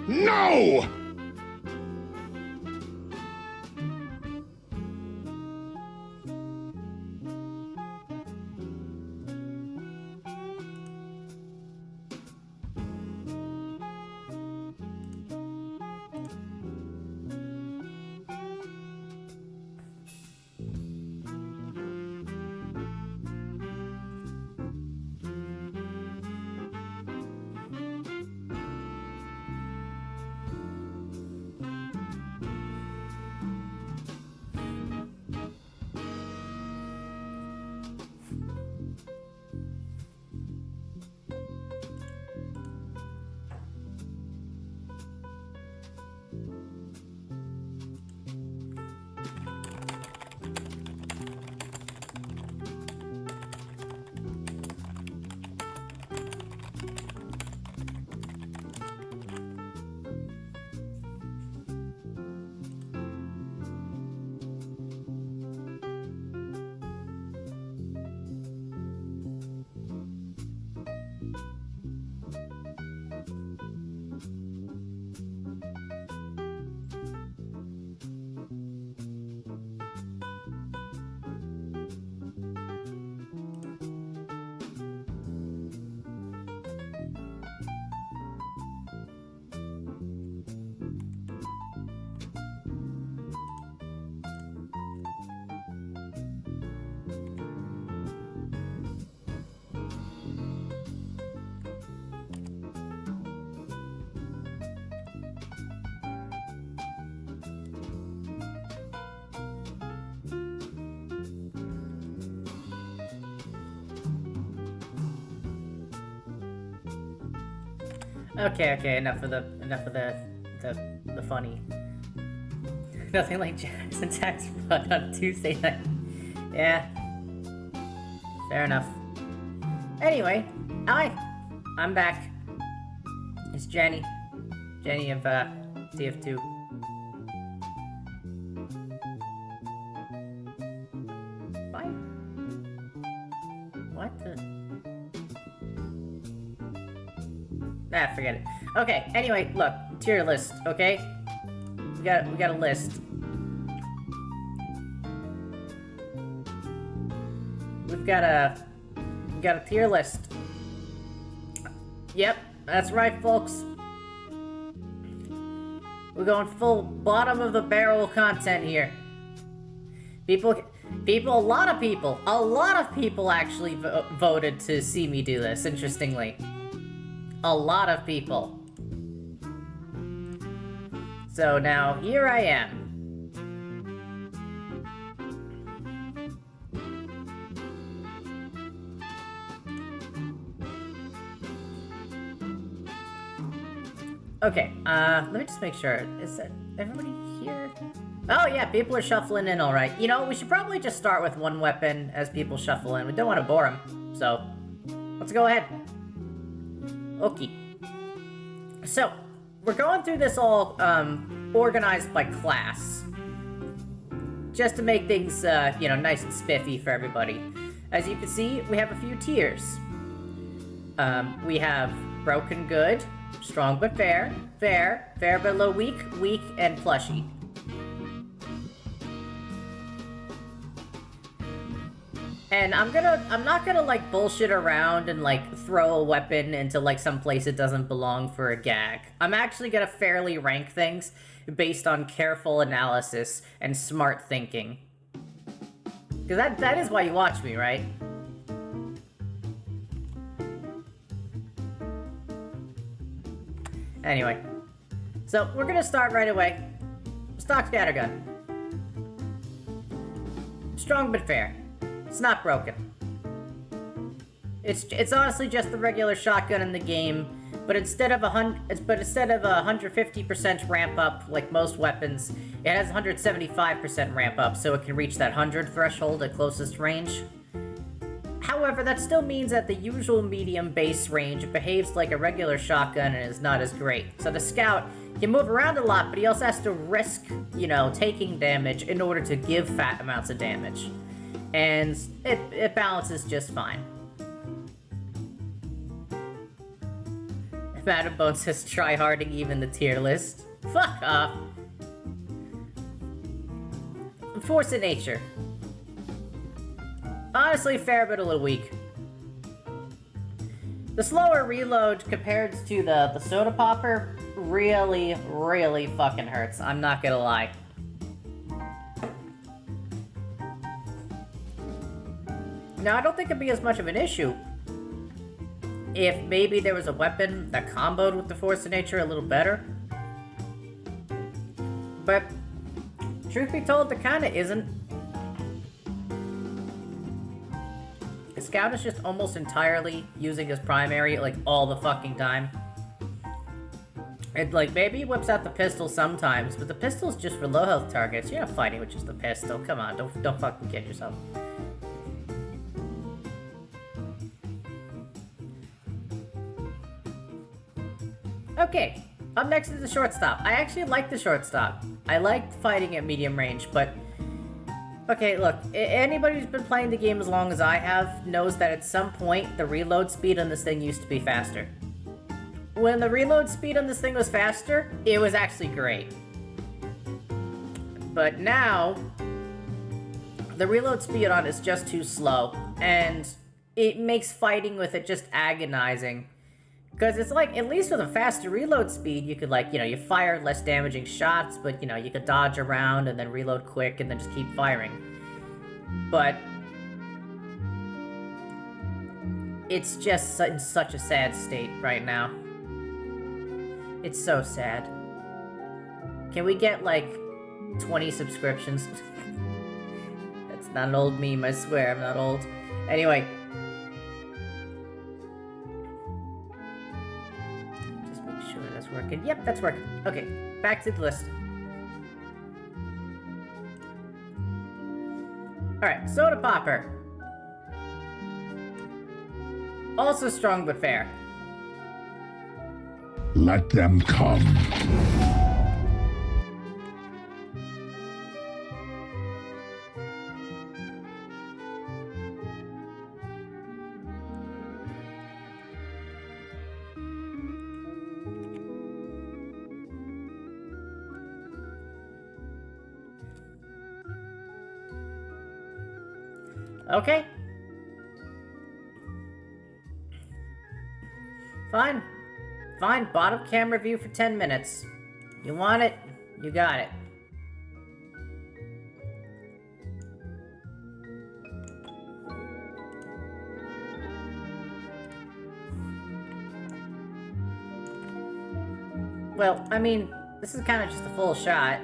No! Okay, enough of the funny. Nothing like jazz and tax fun on Tuesday night. Yeah. Fair enough. Anyway, hi! I'm back. It's Jenny. Jenny of, TF2. Why? What the? Ah, forget it. Okay, anyway, look, tier list, okay? We got a list. We got a tier list. Yep, that's right, folks. We're going full bottom of the barrel content here. A lot of people actually voted to see me do this, interestingly. A lot of people. So now, here I am. Okay, let me just make sure. Is that everybody here? Oh yeah, people are shuffling in alright. You know, we should probably just start with one weapon as people shuffle in. We don't want to bore them, so let's go ahead. Okay. So, we're going through this all, organized by class. Just to make things, you know, nice and spiffy for everybody. As you can see, we have a few tiers. We have broken good, strong but fair, fair but low weak, weak, and plushy. And I'm not gonna, like, bullshit around and, like, throw a weapon into, like, some place it doesn't belong for a gag. I'm actually gonna fairly rank things based on careful analysis and smart thinking. Because that is why you watch me, right? Anyway. So, we're gonna start right away. Stock scattergun. Strong but fair. It's not broken. It's honestly just the regular shotgun in the game, but instead of 150% ramp up like most weapons, it has 175% ramp up, so it can reach that 100 threshold at closest range. However, that still means at the usual medium base range, it behaves like a regular shotgun and is not as great. So the Scout can move around a lot, but he also has to risk, you know, taking damage in order to give fat amounts of damage. And it balances just fine. Madam Bone says try-harding even the tier list. Fuck off. Force of nature. Honestly, fair but a little weak. The slower reload compared to the soda popper really, really fucking hurts. I'm not gonna lie. Now, I don't think it'd be as much of an issue if maybe there was a weapon that comboed with the Force of Nature a little better. But, truth be told, there kinda isn't. The Scout is just almost entirely using his primary, like, all the fucking time. And, like, maybe he whips out the pistol sometimes, but the pistol's just for low health targets. You're not fighting with just the pistol. Come on, don't fucking kid yourself. Okay, up next is the shortstop. I actually like the shortstop. I like fighting at medium range, but... Okay, look, anybody who's been playing the game as long as I have knows that at some point, the reload speed on this thing used to be faster. When the reload speed on this thing was faster, it was actually great. But now, the reload speed on it is just too slow, and it makes fighting with it just agonizing. Because it's like, at least with a faster reload speed, you could, like, you know, you fire less damaging shots, but, you know, you could dodge around and then reload quick and then just keep firing. But it's just in such a sad state right now. It's so sad. Can we get, like, 20 subscriptions? That's not an old meme, I swear, I'm not old. Anyway. Working. Yep, that's working. Okay, back to the list. Alright, soda popper. Also strong but fair. Let them come. Okay. Fine. Fine, bottom camera view for 10 minutes. You want it? You got it. Well, I mean, this is kind of just a full shot.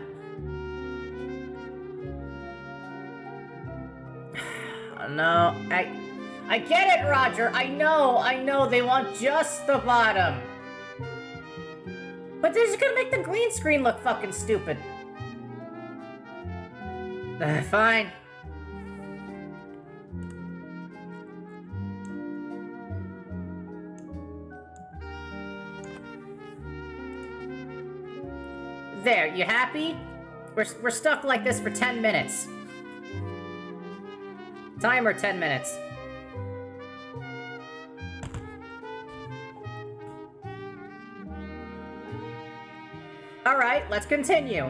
No, I get it, Roger. I know, they want just the bottom. But they're just gonna make the green screen look fucking stupid. Fine. There, you happy? We're stuck like this for 10 minutes. Timer 10 minutes. Alright, let's continue.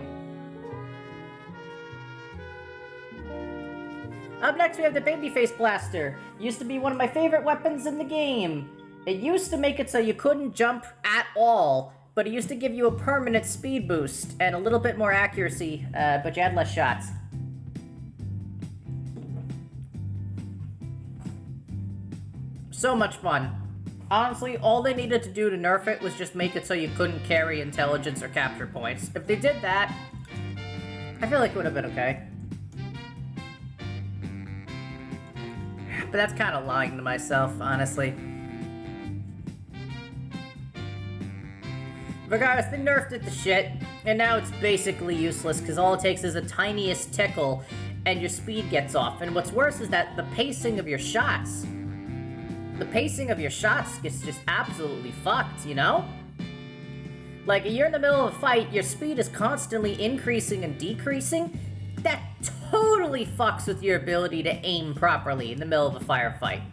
Up next we have the Babyface Blaster. Used to be one of my favorite weapons in the game. It used to make it so you couldn't jump at all, but it used to give you a permanent speed boost and a little bit more accuracy, but you had less shots. So much fun. Honestly, all they needed to do to nerf it was just make it so you couldn't carry intelligence or capture points. If they did that, I feel like it would have been okay. But that's kind of lying to myself, honestly. Regardless, they nerfed it to shit, and now it's basically useless because all it takes is the tiniest tickle and your speed gets off. And what's worse is that the pacing of your shots... The pacing of your shots gets just absolutely fucked, you know? Like, you're in the middle of a fight, your speed is constantly increasing and decreasing. That totally fucks with your ability to aim properly in the middle of a firefight.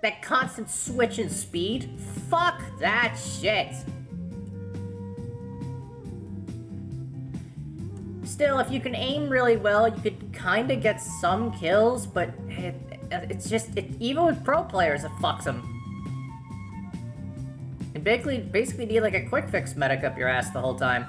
that constant switch in speed? Fuck that shit. Still, if you can aim really well, you could kind of get some kills, but it's just, even with pro players, it fucks them. You basically need like a quick fix medic up your ass the whole time.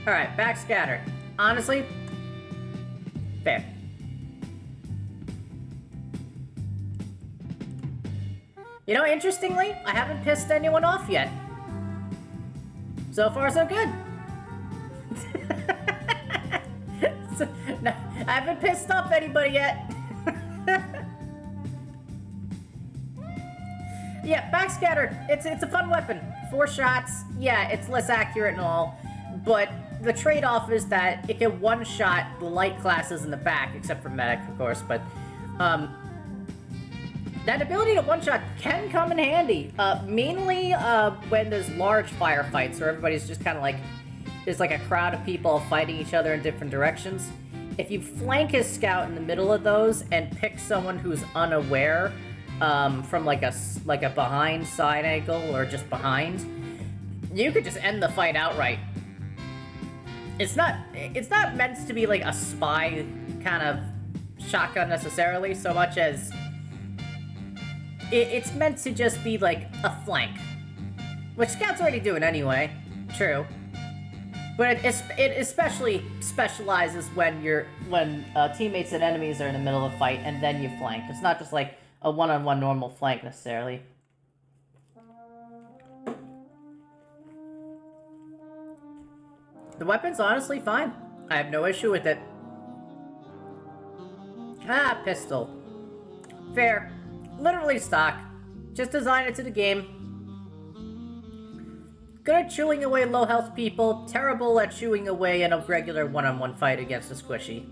Alright, backscatter. Honestly, fair. You know, interestingly, I haven't pissed anyone off yet. So far, so good. No, I haven't pissed off anybody yet. Yeah, backscatter, it's a fun weapon. 4 shots, yeah, it's less accurate and all, but the trade-off is that it can one-shot the light classes in the back, except for medic, of course, but, that ability to one-shot can come in handy, mainly when there's large firefights, where everybody's just kind of like, there's like a crowd of people fighting each other in different directions. If you flank his scout in the middle of those and pick someone who's unaware from like a behind side angle or just behind, you could just end the fight outright. It's not meant to be like a spy kind of shotgun necessarily, so much as it's meant to just be like a flank, which Scout's already doing anyway. True, but it especially specializes when teammates and enemies are in the middle of a fight and then you flank. It's not just like a one-on-one normal flank necessarily. The weapon's honestly fine. I have no issue with it. Ah, pistol. Fair. Literally stock. Just design it to the game. Good at chewing away low health people, terrible at chewing away in a regular one-on-one fight against a squishy.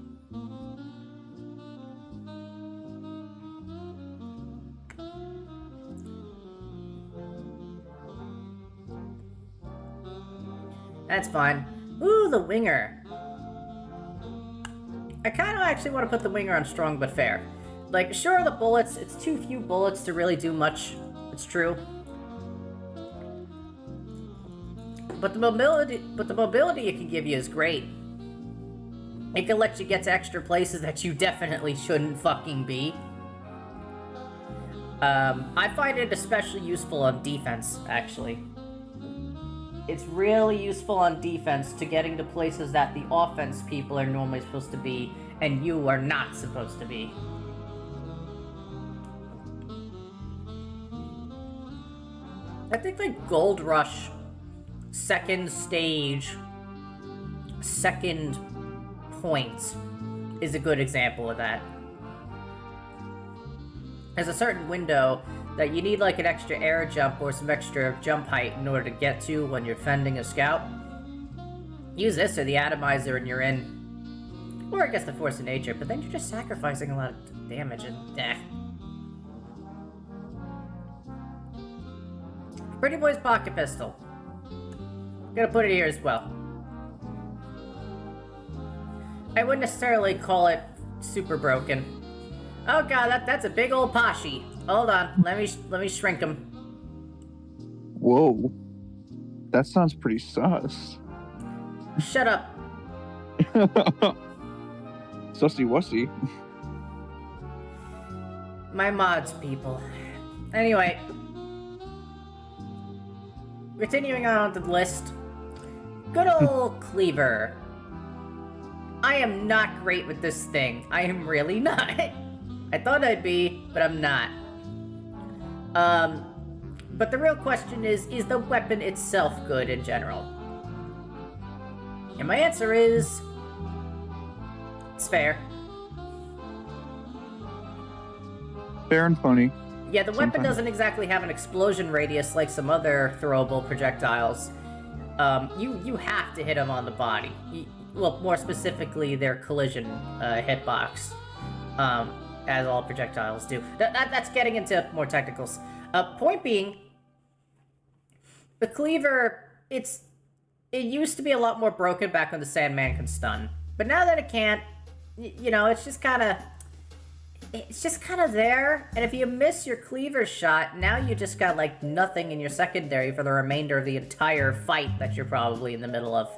That's fine. Ooh, the winger. I kind of actually want to put the winger on strong but fair. Like, sure, the bullets, it's too few bullets to really do much. It's true. But the mobility it can give you is great. It can let you get to extra places that you definitely shouldn't fucking be. I find it especially useful on defense, actually. It's really useful on defense to getting to places that the offense people are normally supposed to be, and you are not supposed to be. I think like Gold Rush, second stage, second point is a good example of that. There's a certain window that you need like an extra air jump or some extra jump height in order to get to when you're fending a scout. Use this or the atomizer and you're in. Or I guess the force of nature, but then you're just sacrificing a lot of damage and Pretty Boy's pocket pistol. Gonna put it here as well. I wouldn't necessarily call it super broken. Oh god, that's a big old Pashi. Hold on, let me shrink him. Whoa, that sounds pretty sus. Shut up. Sussy wussy. My mods, people. Anyway. Continuing on with the list. Good old Cleaver. I am not great with this thing. I am really not. I thought I'd be, but I'm not. But the real question is the weapon itself good in general? And my answer is... it's fair. Fair and funny. Yeah, the weapon doesn't exactly have an explosion radius like some other throwable projectiles. You have to hit them on the body. Well, more specifically, their collision hitbox. As all projectiles do. That's getting into more technicals. Point being, the Cleaver it used to be a lot more broken back when the Sandman can stun, but now that it can't, it's just kind of there. And if you miss your cleaver shot, now you just got like nothing in your secondary for the remainder of the entire fight that you're probably in the middle of.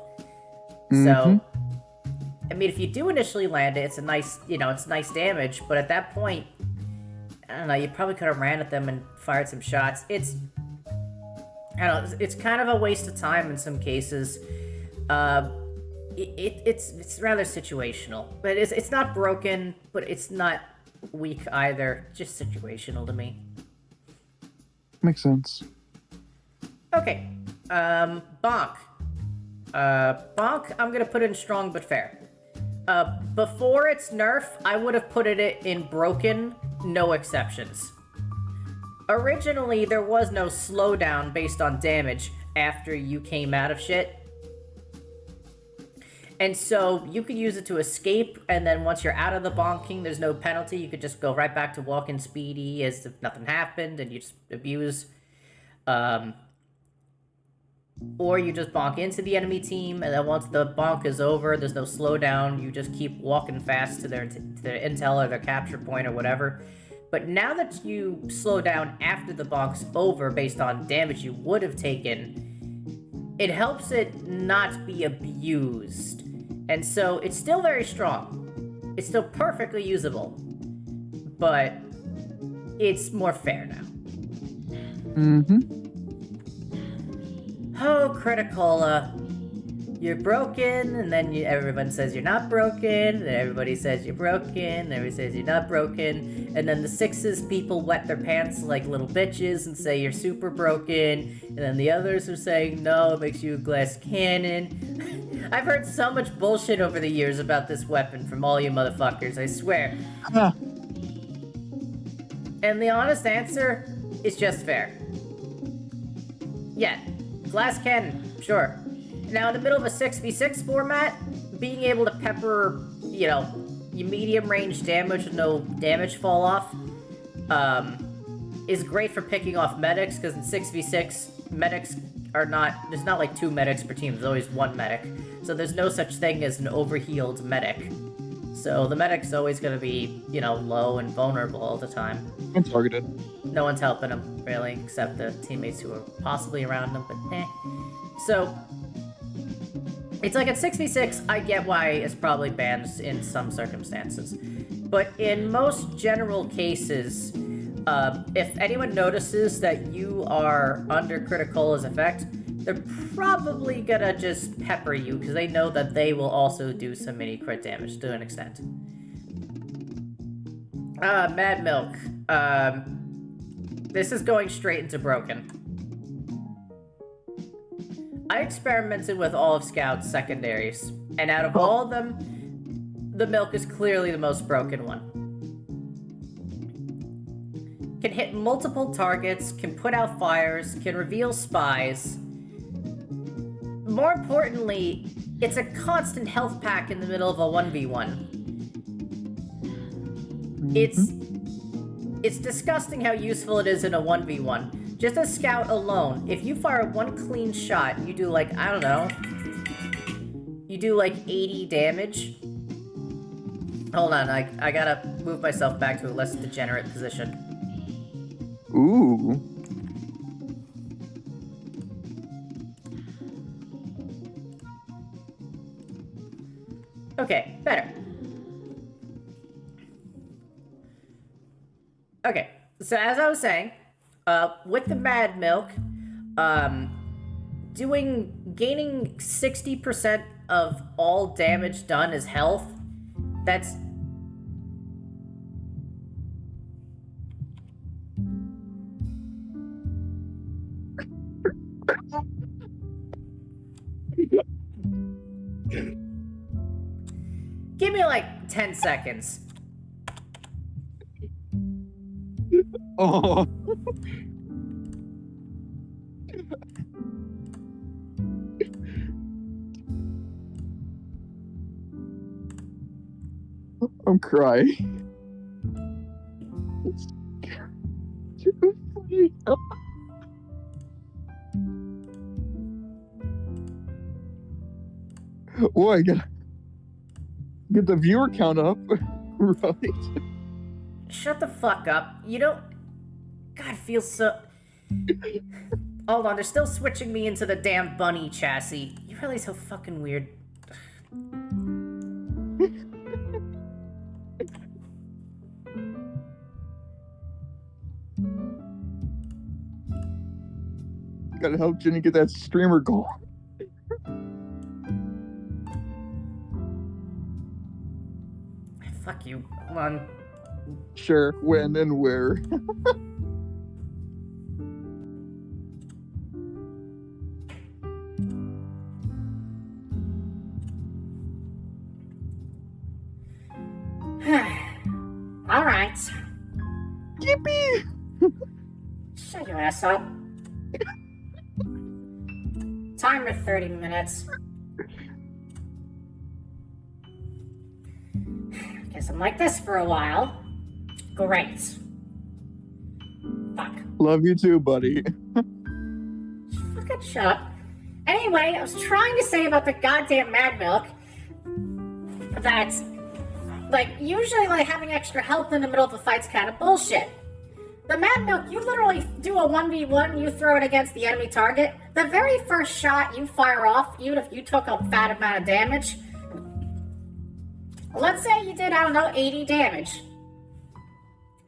So, I mean, if you do initially land it, it's a nice, it's nice damage. But at that point, I don't know, you probably could have ran at them and fired some shots. It's kind of a waste of time in some cases. It's rather situational, but it's not broken, but it's not weak either. Just situational to me. Makes sense. Okay, Bonk. Bonk, I'm gonna put it in strong but fair. Before its nerf, I would have put it in broken, no exceptions. Originally, there was no slowdown based on damage after you came out of shit. And so you could use it to escape, and then once you're out of the bonking, there's no penalty. You could just go right back to walking speedy as if nothing happened, and you just abuse. Or you just bonk into the enemy team, and then once the bonk is over, there's no slowdown. You just keep walking fast to their intel or their capture point or whatever. But now that you slow down after the bonk's over based on damage you would have taken, it helps it not be abused. And so it's still very strong. It's still perfectly usable. But it's more fair now. Oh, Criticola. You're broken, and then everyone says you're not broken, and everybody says you're broken, and everybody says you're not broken, and then the sixes people wet their pants like little bitches and say you're super broken, and then the others are saying, no, it makes you a glass cannon. I've heard so much bullshit over the years about this weapon from all you motherfuckers, I swear. And the honest answer is just fair. Yeah, glass cannon, sure. Now, in the middle of a 6v6 format, being able to pepper, your medium-range damage with no damage fall-off, is great for picking off medics, because in 6v6, medics are not... There's not, like, 2 medics per team, there's always 1 medic. So there's no such thing as an overhealed medic. So the medic's always gonna be, low and vulnerable all the time. And targeted. No one's helping him, really, except the teammates who are possibly around him, but eh. So... It's like at 6v6, I get why it's probably banned in some circumstances. But in most general cases, if anyone notices that you are under Criticola's effect, they're probably gonna just pepper you, because they know that they will also do some mini crit damage to an extent. Mad Milk. This is going straight into broken. I experimented with all of Scout's secondaries, and out of all of them, the Milk is clearly the most broken one. Can hit multiple targets, can put out fires, can reveal spies. More importantly, it's a constant health pack in the middle of a 1v1. It's disgusting how useful it is in a 1v1. Just a Scout alone, if you fire one clean shot, you do like, I don't know, you do like 80 damage. Hold on, I gotta move myself back to a less degenerate position. Ooh. Okay, better. Okay, so as I was saying, with the Mad Milk, gaining 60% of all damage done is health, that's... Give me like 10 seconds. Oh. I'm crying. It's too funny. Oh, I gotta get the viewer count up. Right. Shut the fuck up. You don't. God, feels so. Hold on, they're still switching me into the damn bunny chassis. You're really so fucking weird. Gotta help Jenny get that streamer goal. Fuck you. Hold on. Sure, when and where. Alright. Yippee! Shut your ass up. Timer 30 minutes. Guess I'm like this for a while. Great. Fuck. Love you too, buddy. Fucking shut up. Anyway, I was trying to say about the goddamn Mad Milk that, like, usually, like, having extra health in the middle of a fight's kind of bullshit. The Mad Milk, you literally do a 1v1, you throw it against the enemy target. The very first shot you fire off, even if you took a fat amount of damage, let's say you did, I don't know, 80 damage.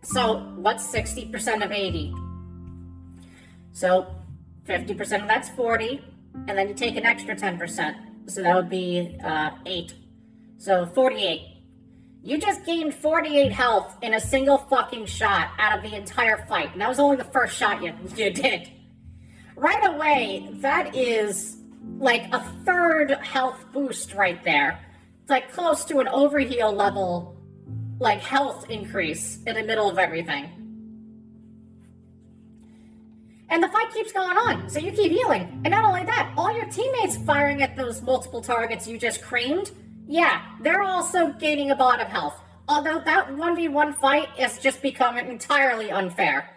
So, what's 60% of 80? So, 50% of that's 40, and then you take an extra 10%. So that would be 8. So, 48. You just gained 48 health in a single fucking shot out of the entire fight. And that was only the first shot you did. Right away, that is like a third health boost right there. It's like close to an overheal level, like health increase in the middle of everything. And the fight keeps going on, so you keep healing. And not only that, all your teammates firing at those multiple targets you just creamed, yeah, they're also gaining a lot of health. Although that 1v1 fight is just becoming entirely unfair.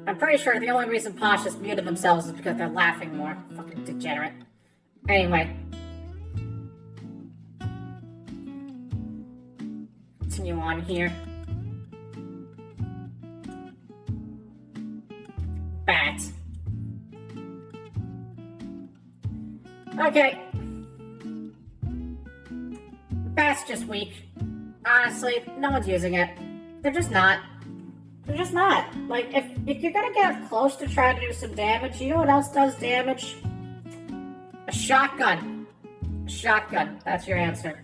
I'm pretty sure the only reason Posh has muted themselves is because they're laughing more. Fucking degenerate. Anyway. Continue on here. Bat. Okay. Bat's just weak. Honestly, no one's using it. They're just not. They're just not. Like, if you're gonna get close to try to do some damage, you know what else does damage? A shotgun. A shotgun. That's your answer.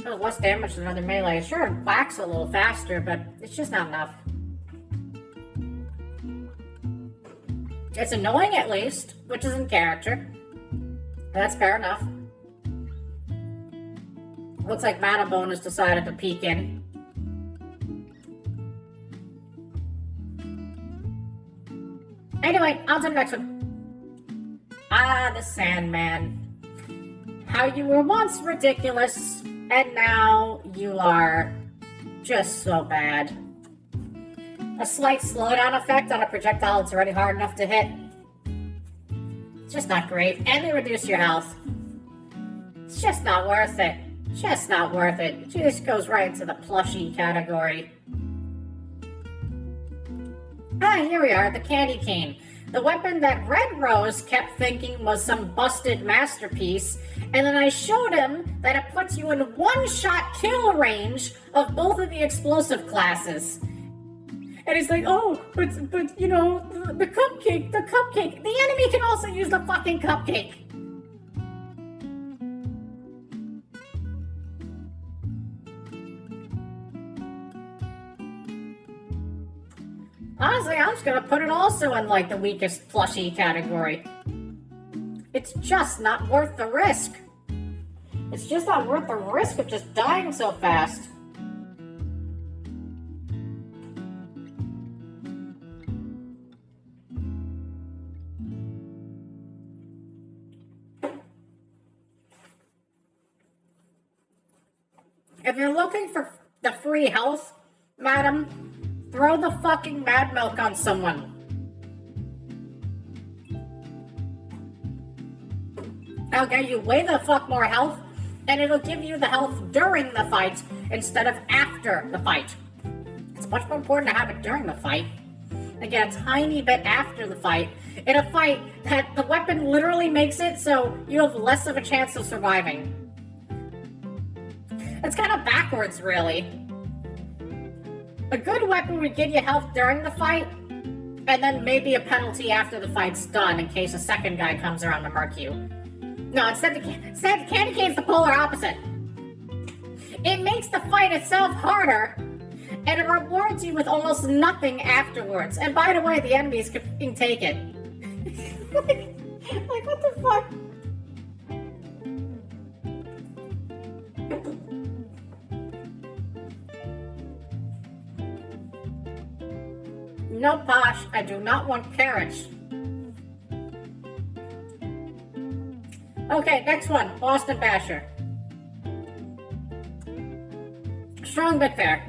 Oh, less damage than other melee. Sure, it whacks a little faster, but it's just not enough. It's annoying at least, which is in character. That's fair enough. Looks like Manabone has decided to peek in. Anyway, on to the next one. Ah, the Sandman. How you were once ridiculous, and now you are just so bad. A slight slowdown effect on a projectile that's already hard enough to hit. It's just not great, and they reduce your health. It's just not worth it. Just not worth it. It just goes right into the plushie category. Ah, here we are, the candy cane. The weapon that Red Rose kept thinking was some busted masterpiece, and then I showed him that it puts you in one-shot kill range of both of the explosive classes. And he's like, oh, but you know, the cupcake. The enemy can also use the fucking cupcake. Honestly, I'm just gonna put it also in, like, the weakest plushie category. It's just not worth the risk. It's just not worth the risk of just dying so fast. If you're looking for the free health, madam, throw the fucking mad milk on someone. I'll get you way the fuck more health, and it'll give you the health during the fight instead of after the fight. It's much more important to have it during the fight. Again, a tiny bit after the fight. In a fight that the weapon literally makes it so you have less of a chance of surviving. It's kind of backwards, really. A good weapon would give you health during the fight, and then maybe a penalty after the fight's done in case a second guy comes around to murk you. No, instead the candy cane's the polar opposite. It makes the fight itself harder, and it rewards you with almost nothing afterwards. And by the way, the enemies can take it. like, what the fuck? No, Posh, I do not want carrots. Okay, next one, Boston Basher. Strong but fair.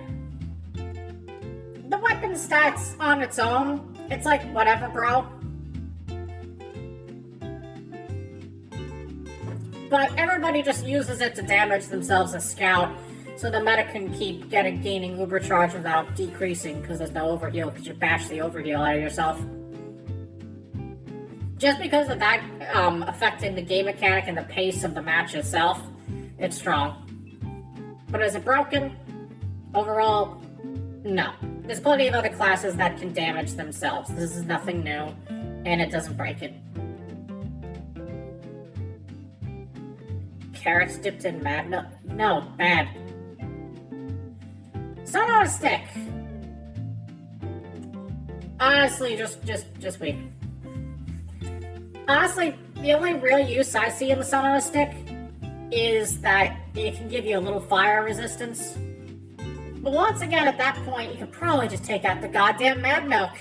The weapon stats on its own, it's like, whatever, bro. But everybody just uses it to damage themselves as scout, so the meta can keep gaining uber charge without decreasing, because there's no overheal, because you bash the overheal out of yourself. Just because of that affecting the game mechanic and the pace of the match itself, it's strong. But is it broken? Overall, no. There's plenty of other classes that can damage themselves. This is nothing new, and it doesn't break it. Carrots dipped in mad milk? No, bad. Sun on a stick. Honestly, just wait. Honestly, the only real use I see in the sun on a stick is that it can give you a little fire resistance. But once again, at that point, you could probably just take out the goddamn mad milk.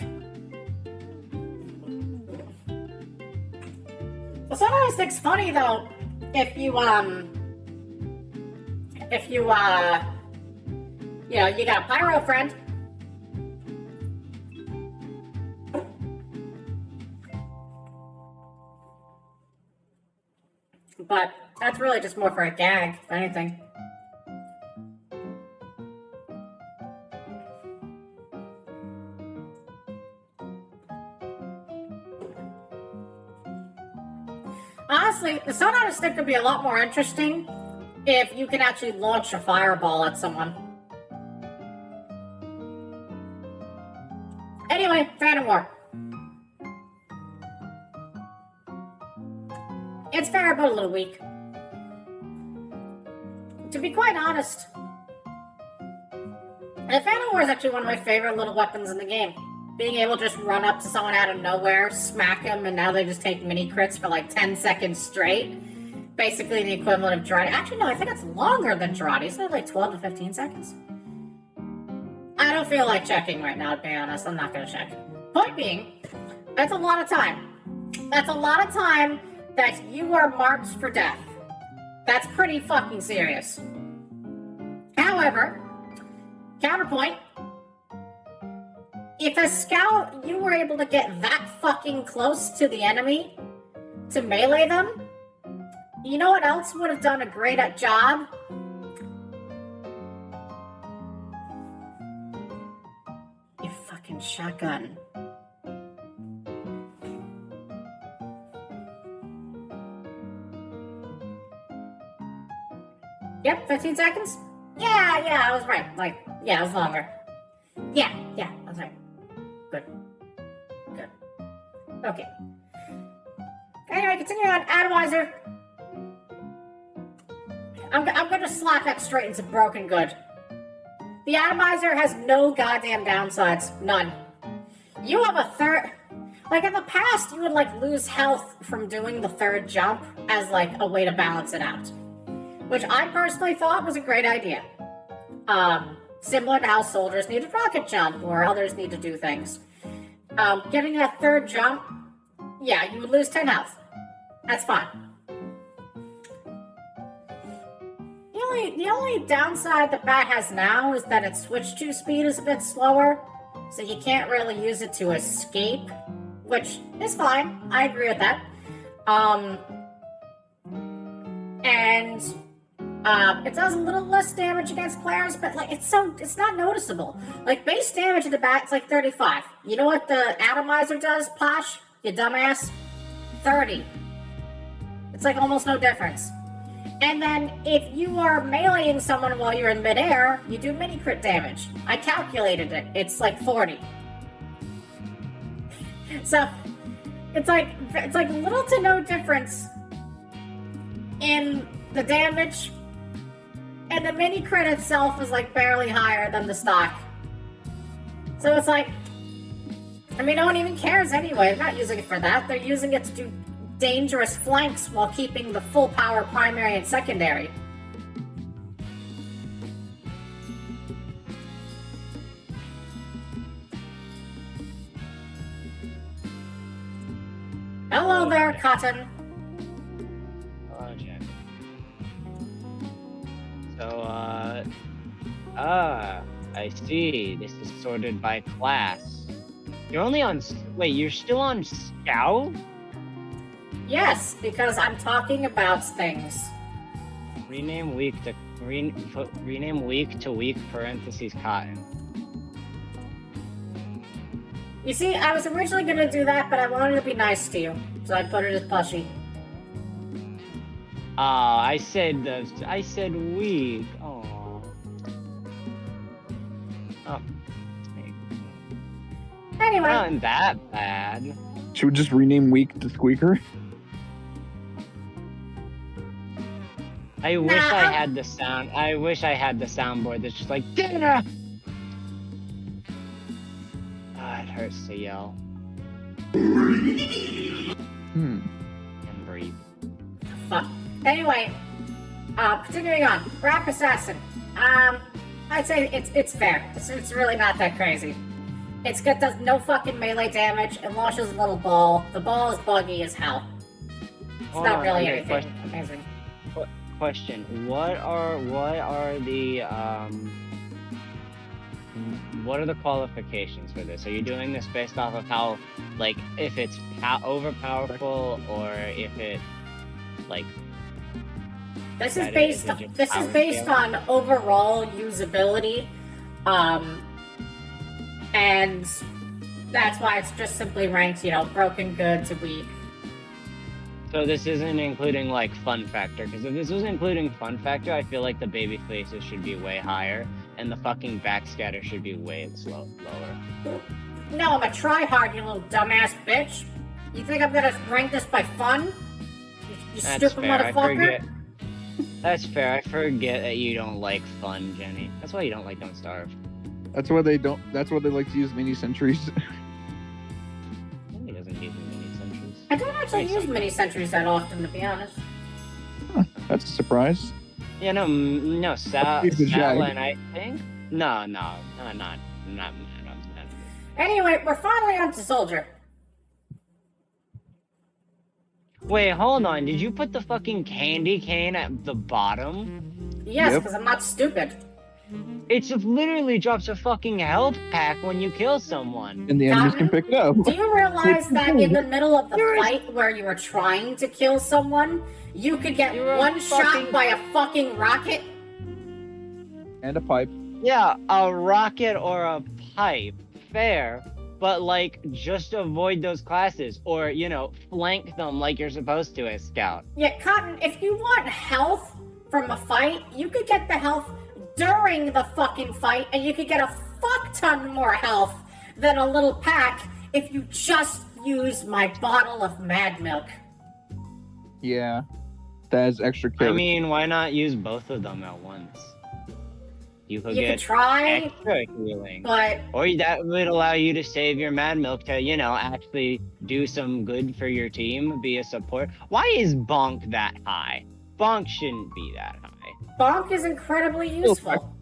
The sun on a stick's funny though, if you you got a pyro friend. But that's really just more for a gag, if anything. Honestly, the sun on a stick would be a lot more interesting if you could actually launch a fireball at someone. Anyway, Phantom War. It's fair, but a little weak. To be quite honest, the Phantom War is actually one of my favorite little weapons in the game. Being able to just run up to someone out of nowhere, smack them, and now they just take mini crits for like 10 seconds straight. Basically the equivalent of Girardi. Actually, no, I think it's longer than Girardi. Isn't it like 12 to 15 seconds? I don't feel like checking right now, to be honest. I'm not going to check. Point being, that's a lot of time. That's a lot of time that you are marked for death. That's pretty fucking serious. However, counterpoint, if a scout, you were able to get that fucking close to the enemy to melee them, you know what else would have done a great job? Your fucking shotgun. Yep, 15 seconds? Yeah, I was right. Like, yeah, it was longer. Yeah, I was right. Good. Okay. Anyway, continuing on, Atomizer. I'm gonna slap that straight into broken good. The Atomizer has no goddamn downsides. None. You have a third... Like, in the past, you would, like, lose health from doing the third jump as, like, a way to balance it out. Which I personally thought was a great idea. Similar to how soldiers need a rocket jump, or others need to do things. Getting that third jump, yeah, you would lose 10 health. That's fine. The only downside the bat has now is that its switch to speed is a bit slower, so you can't really use it to escape, which is fine. I agree with that. And it does a little less damage against players, but like it's not noticeable. Like base damage of the bat is like 35. You know what the atomizer does, Posh? You dumbass? 30. It's like almost no difference. And then if you are meleeing someone while you're in midair, you do mini crit damage. I calculated it. It's like 40. So it's like little to no difference in the damage, and the mini crit itself is like barely higher than the stock. So it's like, I mean, no one even cares anyway. They're not using it for that. They're using it to do dangerous flanks while keeping the full power primary and secondary. Hello there, Cotton. Hello, Jack. So, I see. This is sorted by class. You're only on... Wait, you're still on Scout? Yes, because I'm talking about things. Rename week to... rename week to week parentheses cotton. You see, I was originally gonna do that, but I wanted to be nice to you, so I put it as Pushy. I said week. Oh. Oh. Anyway. Not that bad. Should we just rename Week to Squeaker? I wish I had the sound. I wish I had the soundboard that's just like dinner. It hurts to yell. And breathe. Fuck. Anyway, continuing on. Rap Assassin. I'd say it's fair. It's really not that crazy. It's good, does no fucking melee damage, and launches a little ball. The ball is buggy as hell. It's not really anything amazing. Question: What are the what are the qualifications for this? Are you doing this based off of how, like, if it's overpowerful, or if it, like... This is based on overall usability, and that's why it's just simply ranked, broken good to weak. So this isn't including, like, fun factor, because if this was including fun factor, I feel like the baby faces should be way higher, and the fucking backscatter should be way lower. No, I'm a tryhard, you little dumbass bitch. You think I'm gonna rank this by fun? You stupid motherfucker? That's fair, I forget that you don't like fun, Jenny. That's why you don't like Don't Starve. That's why they like to use mini sentries. He doesn't use mini sentries. I don't actually use mini sentries that often, to be honest. Huh, that's a surprise. Yeah, no, Sal and I think? No, not. Anyway, we're finally on to Soldier. Wait, hold on. Did you put the fucking candy cane at the bottom? Yes, because I'm not stupid. It literally drops a fucking health pack when you kill someone. And the enemies can pick it up. Do you realize that in the middle of the fight where you were trying to kill someone, you could get one shot by a fucking rocket? And a pipe. Yeah, a rocket or a pipe. Fair. But, like, just avoid those classes. Or, flank them like you're supposed to as Scout. Yeah, Cotton, if you want health from a fight, you could get the health during the fucking fight, and you could get a fuck ton more health than a little pack if you just use my bottle of Mad Milk. Yeah. That is extra carry. I mean, why not use both of them at once? You could try, extra healing. But... Or that would allow you to save your Mad Milk to, actually do some good for your team, be a support. Why is Bonk that high? Bonk shouldn't be that high. Bonk is incredibly useful.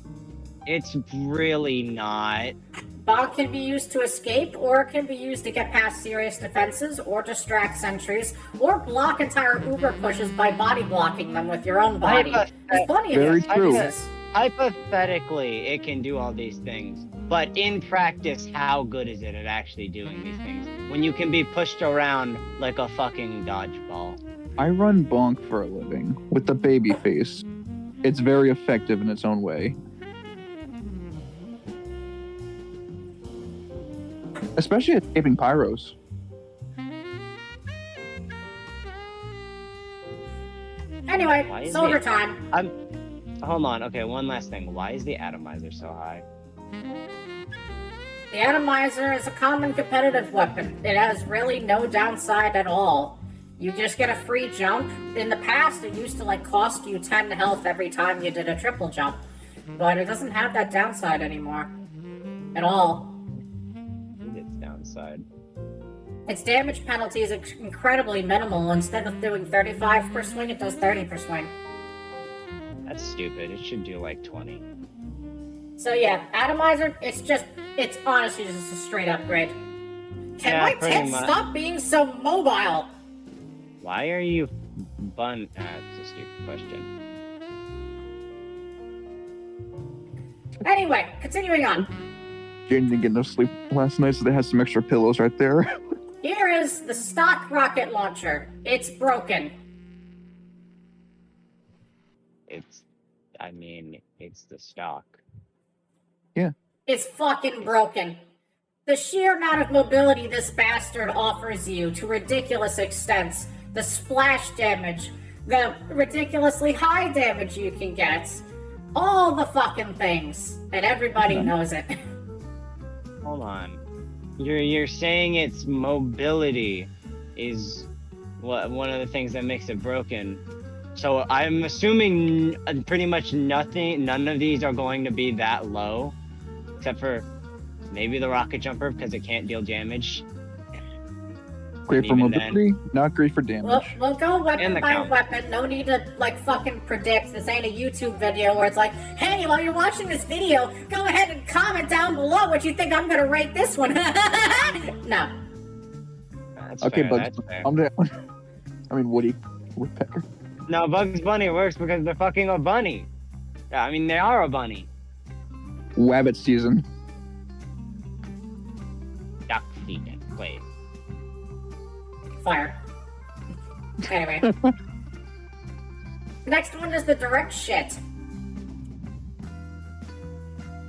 It's really not. Bonk can be used to escape, or it can be used to get past serious defenses, or distract sentries, or block entire Uber pushes by body blocking them with your own body. There's plenty of Very use true. cases. Hypothetically, it can do all these things, but in practice, how good is it at actually doing these things? When you can be pushed around like a fucking dodgeball. I run Bonk for a living with the baby face. It's very effective in its own way. Especially escaping pyros. Why Anyway, is soldier it- time. Hold on, okay, one last thing. Why is the atomizer so high? The atomizer is a common competitive weapon. It has really no downside at all. You just get a free jump. In the past, it used to cost you 10 health every time you did a triple jump. But it doesn't have that downside anymore. At all. Its downside. Its damage penalty is incredibly minimal. Instead of doing 35 per swing, it does 30 per swing. That's stupid. It should do like 20. So yeah, atomizer, it's honestly just a straight upgrade. Can Yeah, my pretty tits much. stop being so mobile? Why are you that's a stupid question. Anyway, continuing on. Jane didn't get enough sleep last night, so they had some extra pillows right there. Here is the stock rocket launcher. It's broken. It's the stock. It's fucking broken. The sheer amount of mobility this bastard offers you to ridiculous extents, the splash damage, the ridiculously high damage you can get, all the fucking things, and everybody knows it. Hold on. You're saying its mobility is one of the things that makes it broken. So I'm assuming pretty much none of these are going to be that low, except for maybe the rocket jumper because it can't deal damage. Great for Even mobility, not great for damage. We'll go weapon And the by count. weapon. No need to fucking predict. This ain't a YouTube video where it's like, hey, while you're watching this video, go ahead and comment down below what you think I'm gonna rate this one. No. That's Okay, fair, but that's fair. Woody Woodpecker. No, Bugs Bunny works because they're fucking a bunny. Yeah, I mean, they are a bunny. Wabbit season. Duck season. Wait. Fire. Anyway. Next one is the direct shit.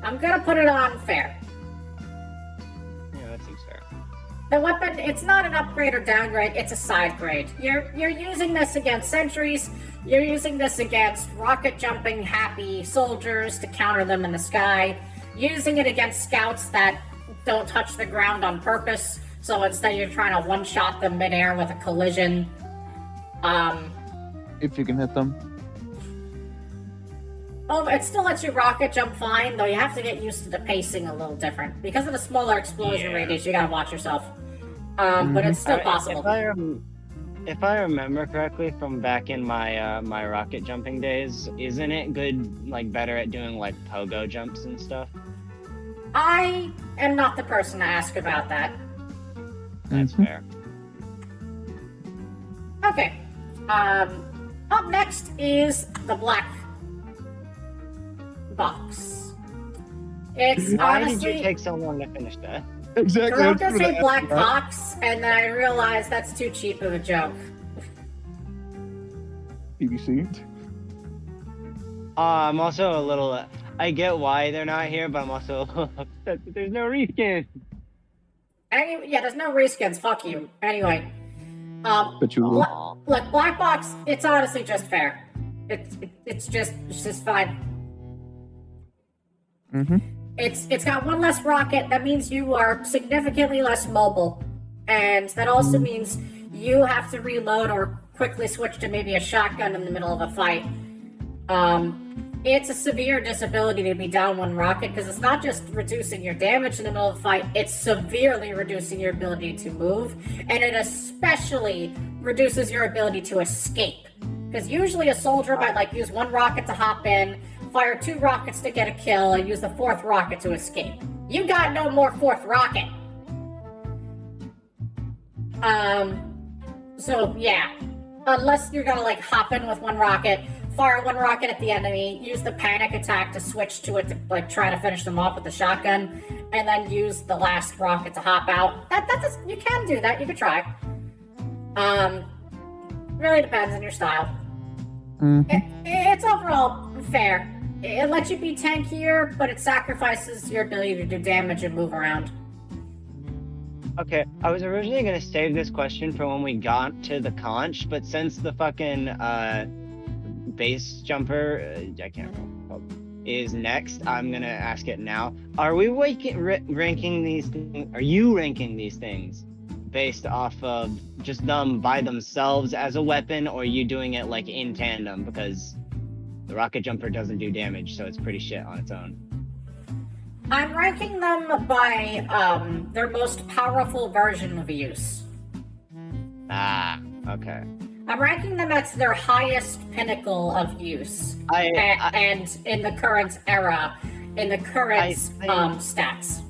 I'm gonna put it on fair. Yeah, that seems fair. The weapon, it's not an upgrade or downgrade, it's a side grade. You're using this against sentries, you're using this against rocket jumping happy soldiers to counter them in the sky, using it against scouts that don't touch the ground on purpose, so instead you're trying to one-shot them midair with a collision. If you can hit them. Oh, it still lets you rocket jump fine, though you have to get used to the pacing a little different. Because of the smaller explosion Yeah. radius, you gotta watch yourself. But it's still possible. If I remember correctly from back in my my rocket jumping days, isn't it good, better at doing pogo jumps and stuff? I am not the person to ask about that. That's Mhm. fair. Okay. Up next is the black box. It's Why honestly... did you take so long to finish that? Exactly. I was gonna say black box, and then I realized that's too cheap of a joke. BBC. I'm also a little. I get why they're not here, but I'm also a little upset that there's no reskin. Yeah, there's no reskins. Fuck you. Anyway. But you will. Aw. Look, black box. It's honestly just fair. It's just fine. Mm-hmm. It's got one less rocket. That means you are significantly less mobile, and that also means you have to reload or quickly switch to maybe a shotgun in the middle of a fight. It's a severe disability to be down one rocket because it's not just reducing your damage in the middle of a fight, it's severely reducing your ability to move, and it especially reduces your ability to escape. Because usually a soldier might use one rocket to hop in, fire 2 rockets to get a kill, and use the 4th rocket to escape. You got no more 4th rocket. So yeah, unless you're gonna like hop in with 1 rocket, fire 1 rocket at the enemy, use the panic attack to switch to it to like try to finish them off with the shotgun, and then use the last rocket to hop out. You can do that. You could try. Really depends on your style. It's overall fair. It lets you be tankier, but it sacrifices your ability to do damage and move around. Okay, I was originally gonna save this question for when we got to the conch, but since the fucking base jumper, I can't remember, is next, I'm gonna ask it now. Are we ranking these things? Are you ranking these things based off of just them by themselves as a weapon, or are you doing it like in tandem? Because the rocket jumper doesn't do damage, so it's pretty shit on its own. I'm ranking them by their most powerful version of use. Ah, okay. I'm ranking them at their highest pinnacle of use. And in the current era, in the current stats.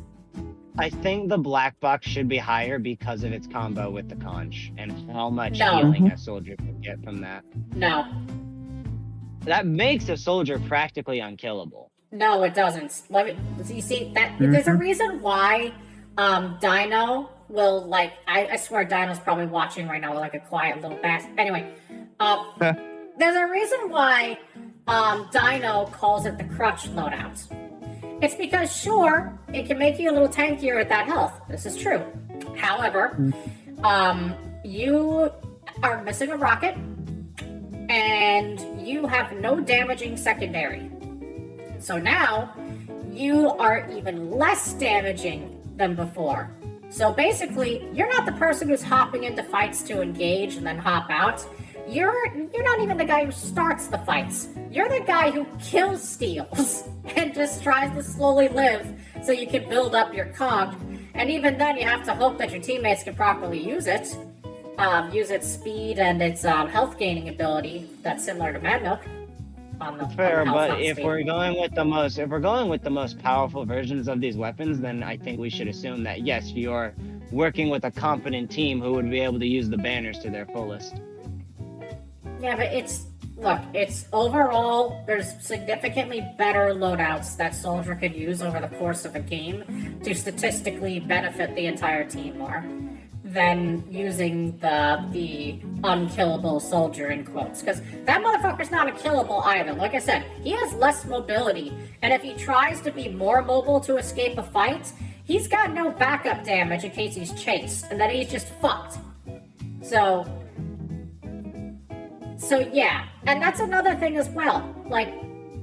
I think the black box should be higher because of its combo with the conch and how much healing a soldier can get from that. No. That makes a soldier practically unkillable. No, it doesn't. You see that there's a reason why Dino will like. I swear, Dino's probably watching right now, like a quiet little bastard. Anyway, there's a reason why Dino calls it the crutch loadout. It's because sure, it can make you a little tankier at that health. This is true. However, you are missing a rocket, and you have no damaging secondary. So now, you are even less damaging than before. So basically, you're not the person who's hopping into fights to engage and then hop out. You're not even the guy who starts the fights. You're the guy who kills steals and just tries to slowly live so you can build up your conch. And even then, you have to hope that your teammates can properly use it. Use its speed and its health gaining ability that's similar to Mad Milk. Fair, but if we're going with the most powerful versions of these weapons, then I think we should assume that yes, you're working with a competent team who would be able to use the banners to their fullest. Yeah, but it's overall, there's significantly better loadouts that Soldier could use over the course of a game to statistically benefit the entire team more than using the unkillable soldier in quotes. Because that motherfucker's not unkillable either. Like I said, he has less mobility, and if he tries to be more mobile to escape a fight, he's got no backup damage in case he's chased, and then he's just fucked. So yeah, and that's another thing as well. Like,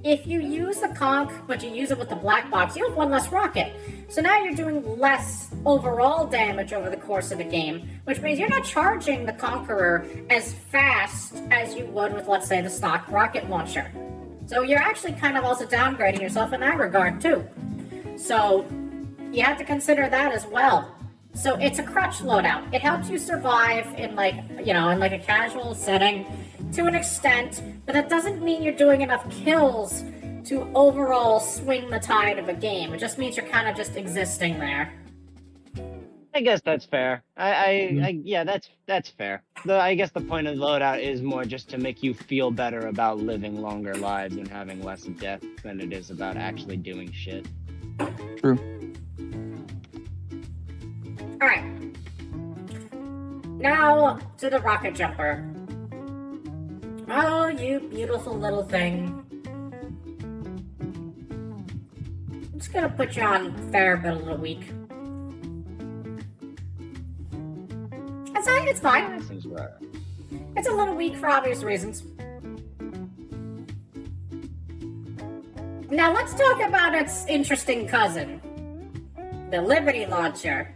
if you use the conch, but you use it with the black box, you have 1 less rocket. So now you're doing less overall damage over the course of the game, which means you're not charging the Conqueror as fast as you would with, let's say, the stock rocket launcher. So you're actually kind of also downgrading yourself in that regard, too. So you have to consider that as well. So it's a crutch loadout. It helps you survive in a casual setting to an extent, but that doesn't mean you're doing enough kills to overall swing the tide of a game. It just means you're kind of just existing there. I guess that's fair. Yeah, that's fair. I guess the point of the loadout is more just to make you feel better about living longer lives and having less death than it is about actually doing shit. True. Alright. Now to the rocket jumper. Oh, you beautiful little thing. I'm just gonna put you on fair but a little weak. It's fine. It's a little weak for obvious reasons. Now let's talk about its interesting cousin. The Liberty Launcher.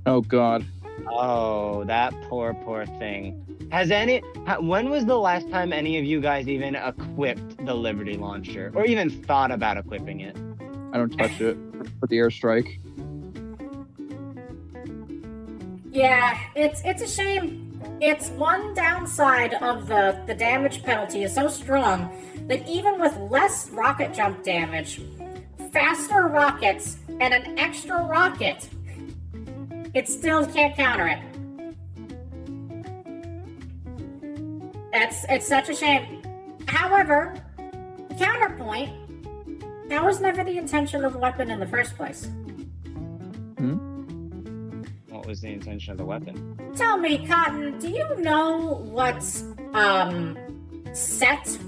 Oh god. Oh, that poor thing. When was the last time any of you guys even equipped the Liberty Launcher? Or even thought about equipping it? I don't touch it for the airstrike. Yeah, it's a shame. It's one downside of the damage penalty is so strong that even with less rocket jump damage, faster rockets, and an extra rocket, it still can't counter it. It's such a shame. However, counterpoint, that was never the intention of the weapon in the first place. What was the intention of the weapon? Tell me, Cotton, do you know what set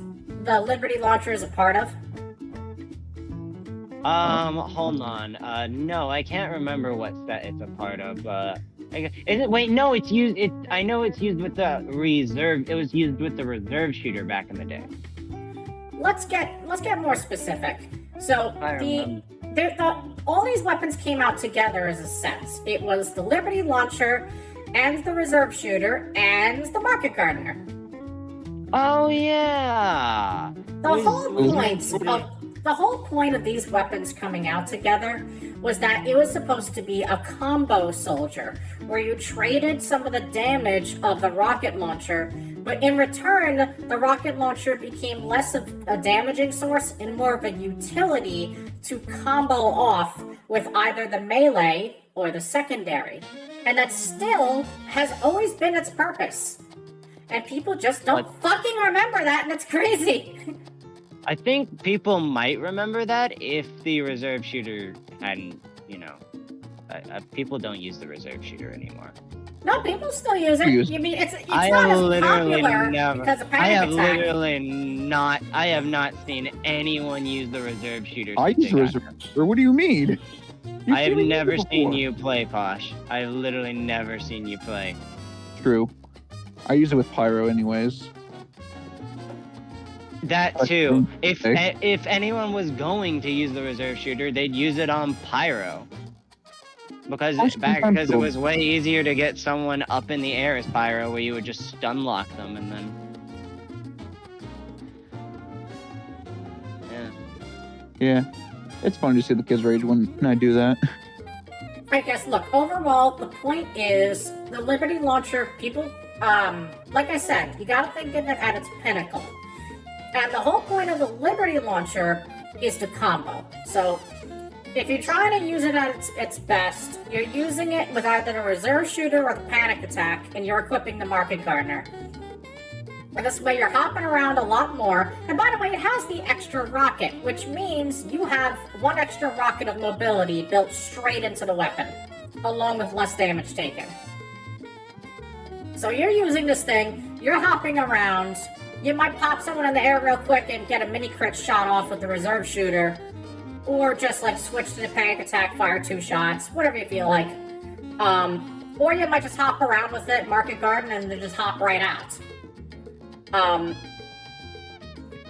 the Liberty Launcher is a part of? Hold on. No, I can't remember what set it's a part of. Is it? Wait, no, it's used. I know it's used with the reserve. It was used with the reserve shooter back in the day. Let's get more specific. So I all these weapons came out together as a set. It was the Liberty Launcher, and the reserve shooter, and the Market Gardener. Oh yeah. The whole point of these weapons coming out together was that it was supposed to be a combo soldier, where you traded some of the damage of the rocket launcher, but in return, the rocket launcher became less of a damaging source and more of a utility to combo off with either the melee or the secondary. And that still has always been its purpose. And people just don't fucking remember that, and it's crazy. I think people might remember that if the reserve shooter hadn't, people don't use the reserve shooter anymore. No, people still use it. You mean it's I not have as literally popular never. because of I panic have attack. literally not. I have not seen anyone use the reserve shooter. I use the reserve shooter. What do you mean? I have never seen you play, Posh. I've literally never seen you play. True. I use it with Pyro anyways. That too. If anyone was going to use the reserve shooter, they'd use it on Pyro. Because it was way easier to get someone up in the air as Pyro, where you would just stun lock them and then. Yeah. It's fun to see the kids rage when I do that. I guess, look, overall, the point is the Liberty Launcher, people, like I said, you gotta think of it at its pinnacle. And the whole point of the Liberty Launcher is to combo. So, if you're trying to use it at its best, you're using it with either the reserve shooter or the panic attack, and you're equipping the Market Gardener. And this way you're hopping around a lot more. And by the way, it has the extra rocket, which means you have one extra rocket of mobility built straight into the weapon, along with less damage taken. So you're using this thing, you're hopping around, you might pop someone in the air real quick and get a mini crit shot off with the reserve shooter, or just switch to the panic attack, fire 2 shots, whatever you feel like. Or you might just hop around with it, Market Garden, and then just hop right out. And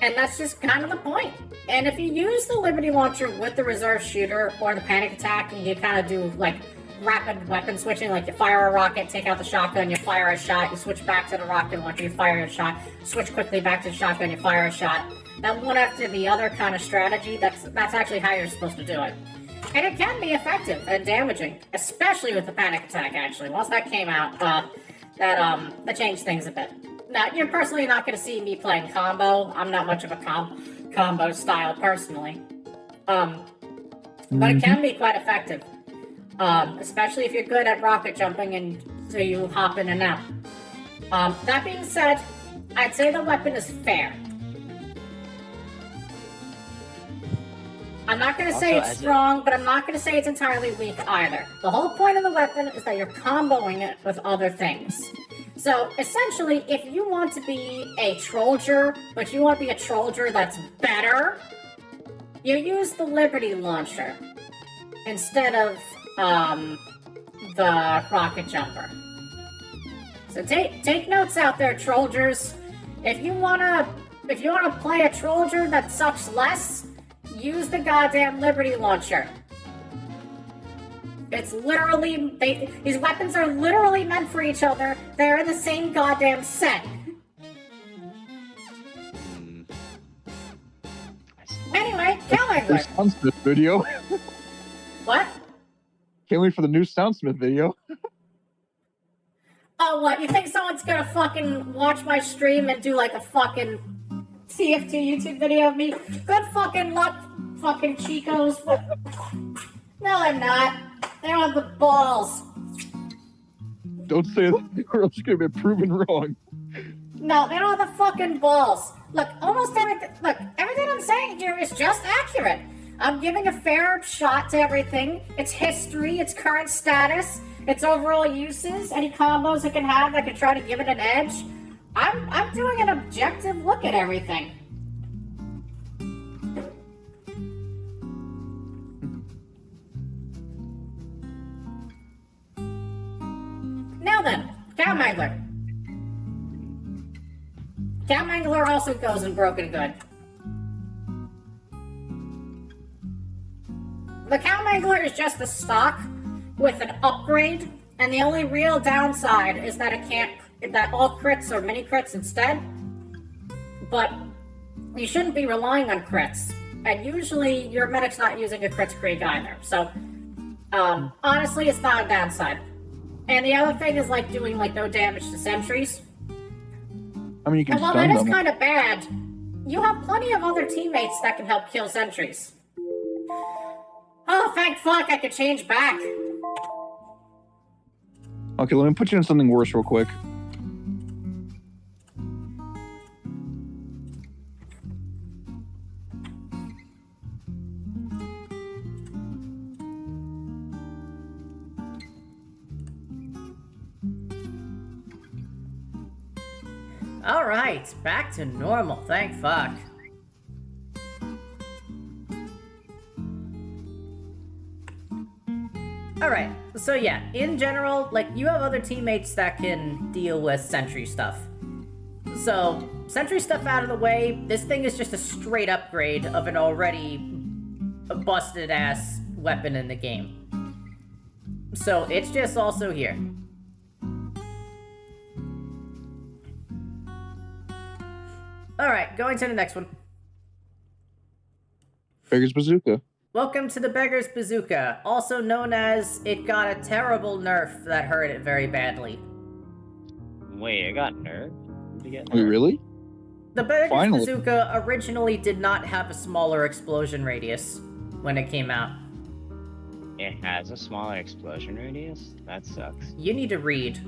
that's just kind of the point. And if you use the Liberty Launcher with the reserve shooter or the panic attack, and you kind of do rapid weapon switching, you fire a rocket, take out the shotgun, you fire a shot, you switch back to the rocket launcher, you fire a shot, switch quickly back to the shotgun, you fire a shot. That one after the other kind of strategy, that's actually how you're supposed to do it. And it can be effective and damaging, especially with the panic attack, actually. Once that came out, that changed things a bit. Now, you're personally not going to see me playing combo. I'm not much of a combo style, personally. But it can be quite effective. Especially if you're good at rocket jumping and so you hop in and out. That being said, I'd say the weapon is fair. I'm not going to say it's strong, but I'm not going to say it's entirely weak either. The whole point of the weapon is that you're comboing it with other things. So, essentially, if you want to be a Trollger, but you want to be a Trollger that's better, you use the Liberty Launcher instead of the Rocket Jumper. So take notes out there, Trollgers. If you wanna play a Trollger that sucks less, use the goddamn Liberty Launcher. It's literally, these weapons are literally meant for each other. They're in the same goddamn set. Anyway, Killing New Soundsmith video. What? Can't wait for the new Soundsmith video. Oh, what? You think someone's gonna fucking watch my stream and do a fucking TF2 YouTube video of me. Good fucking luck, fucking Chicos. No, they're not. They don't have the balls. Don't say that, or else you're gonna be proven wrong. No, they don't have the fucking balls. Look, everything I'm saying here is just accurate. I'm giving a fair shot to everything. Its history, its current status, its overall uses, any combos it can have that could try to give it an edge. I'm doing an objective look at everything. Now then, Cow Mangler. Cow Mangler also goes in Broken Good. The Cow Mangler is just a stock with an upgrade, and the only real downside is that that all crits are mini crits instead. But you shouldn't be relying on crits, and usually your medic's not using a crits creek either. So, honestly, it's not a downside. And the other thing is doing no damage to sentries. I mean, you can And while stun that is them. kind of bad, you have plenty of other teammates that can help kill sentries. Oh, thank fuck, I could change back. Okay, let me put you in something worse real quick. Alright, back to normal, thank fuck. Alright, so yeah, in general, you have other teammates that can deal with sentry stuff. So, sentry stuff out of the way, this thing is just a straight upgrade of an already busted-ass weapon in the game. So, it's just also here. Alright, going to the next one. Beggar's Bazooka. Welcome to the Beggar's Bazooka, also known as it got a terrible nerf that hurt it very badly. Wait, it got nerfed? Did it get Wait, nerfed? really? The Beggar's Finally. Bazooka originally did not have a smaller explosion radius when it came out. It has a smaller explosion radius? That sucks. You need to read.